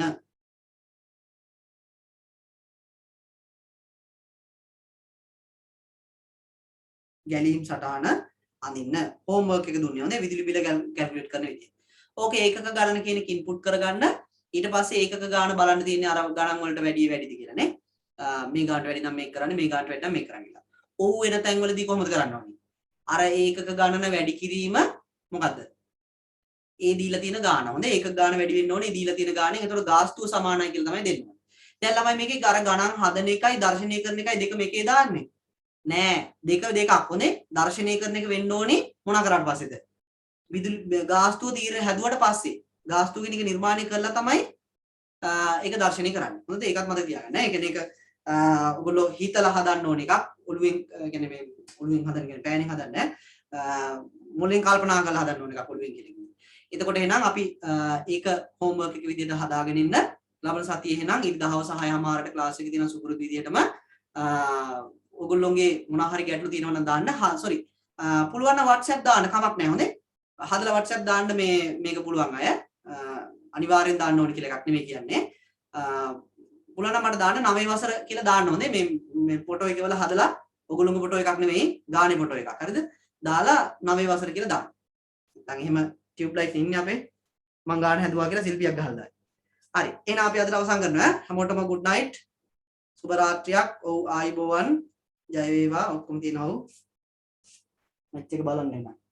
ගැලීම් සටහන අඳින්න හෝම්වර්ක් එක දුන්නේ හොඳේ විදුලි බිල කැල්කියුලේට් කරන විදිය. ඕකේ ඒකක ගණන කියන එක ඉන්පුට් කරගන්න ඊට පස්සේ ඒකක ගාන බලන්න තියෙන්නේ අර ගණන් වලට වැඩිද කියලා නේ. මේ ගානට වැඩි නම් මේක කරන්න මේ ගානට වැඩි නම් මේක කරන්න කියලා. ඔව් වෙන තැන්වලදී කොහොමද කරන්න ඕනේ? අර ඒකක ගණන වැඩි කිරීම මොකද්ද? ඒ දීලා තියෙන ගාන. හොඳ ඒකක ගාන වැඩි වෙන්න ඕනේ දීලා තියෙන ගානෙන්. ඒතකොට ගාස්තුව සමානයි කියලා තමයි දෙන්නේ. දැන් ළමයි මේකේ අර ගණන් හදන එකයි දර්ශනය කරන එකයි දෙක මේකේ දාන්නේ. නෑ දෙකක් හොඳේ දර්ශනය කරන එක වෙන්න ඕනේ මොනා කරාට පස්සේද? විදුලි ගාස්තුව තීරණ හැදුවට පස්සේ ගාස්තුව කියන එක නිර්මාණය කළා තමයි ඒක දර්ශනය කරන්නේ. හොඳද? ඒකත් මතක තියාගන්න. ඒ කියන්නේ ඒක ඔයගොල්ලෝ හිතලා හදන්න ඕන එකක්. ඔළුවෙන් කියන්නේ මේ ඔළුවෙන් හදන්න කියන්නේ පෑනෙන් හදන්නේ මුලින් කල්පනා කරලා හදන්න ඕන එකක් ඔළුවෙන් කියන්නේ. එතකොට එහෙනම් අපි ඒක හෝම්වර්ක් එක විදිහට හදාගෙන ඉන්න ලබන සතියේ එහෙනම් ඉරිදා හවස 6:00ට ක්ලාස් එකේ තියෙන සුපුරුදු විදිහටම ඔයගොල්ලෝගේ මොනවා හරි ගැටලු තියෙනවා නම් දාන්න. සෝරි. පුළුවන් නම් WhatsApp දාන්න කමක් නැහැ හොඳේ. හදලා WhatsApp දාන්න මේක පුළුවන් අය. අනිවාර්යෙන් දාන්න ඕනේ කියලා එකක් නෙමෙයි කියන්නේ. පුළුවන් නම් මට දාන්න 9 වසර කියලා දාන්න හොඳේ. මේ ෆොටෝ එක වල හදලා ඔයගොල්ලෝගේ ෆොටෝ එකක් නෙමෙයි ගානේ ෆොටෝ එකක්. හරිද? දාලා 9 වසර කියලා දාන්න. නැත්නම් එහෙම ටියුබ් ලයිට් ඉන්නේ අපේ. මං ගාන හැදුවා කියලා ශිල්පියක් ගහලා දායි. හරි. එහෙනම් අපි අදට අවසන් කරනවා. හැමෝටම good night. සුබ රාත්‍රියක්. ඔව් ආයිබෝවන්. ජය වේවා. ඔක්කොම තියෙනවා. මැච් එක බලන්න එන්න.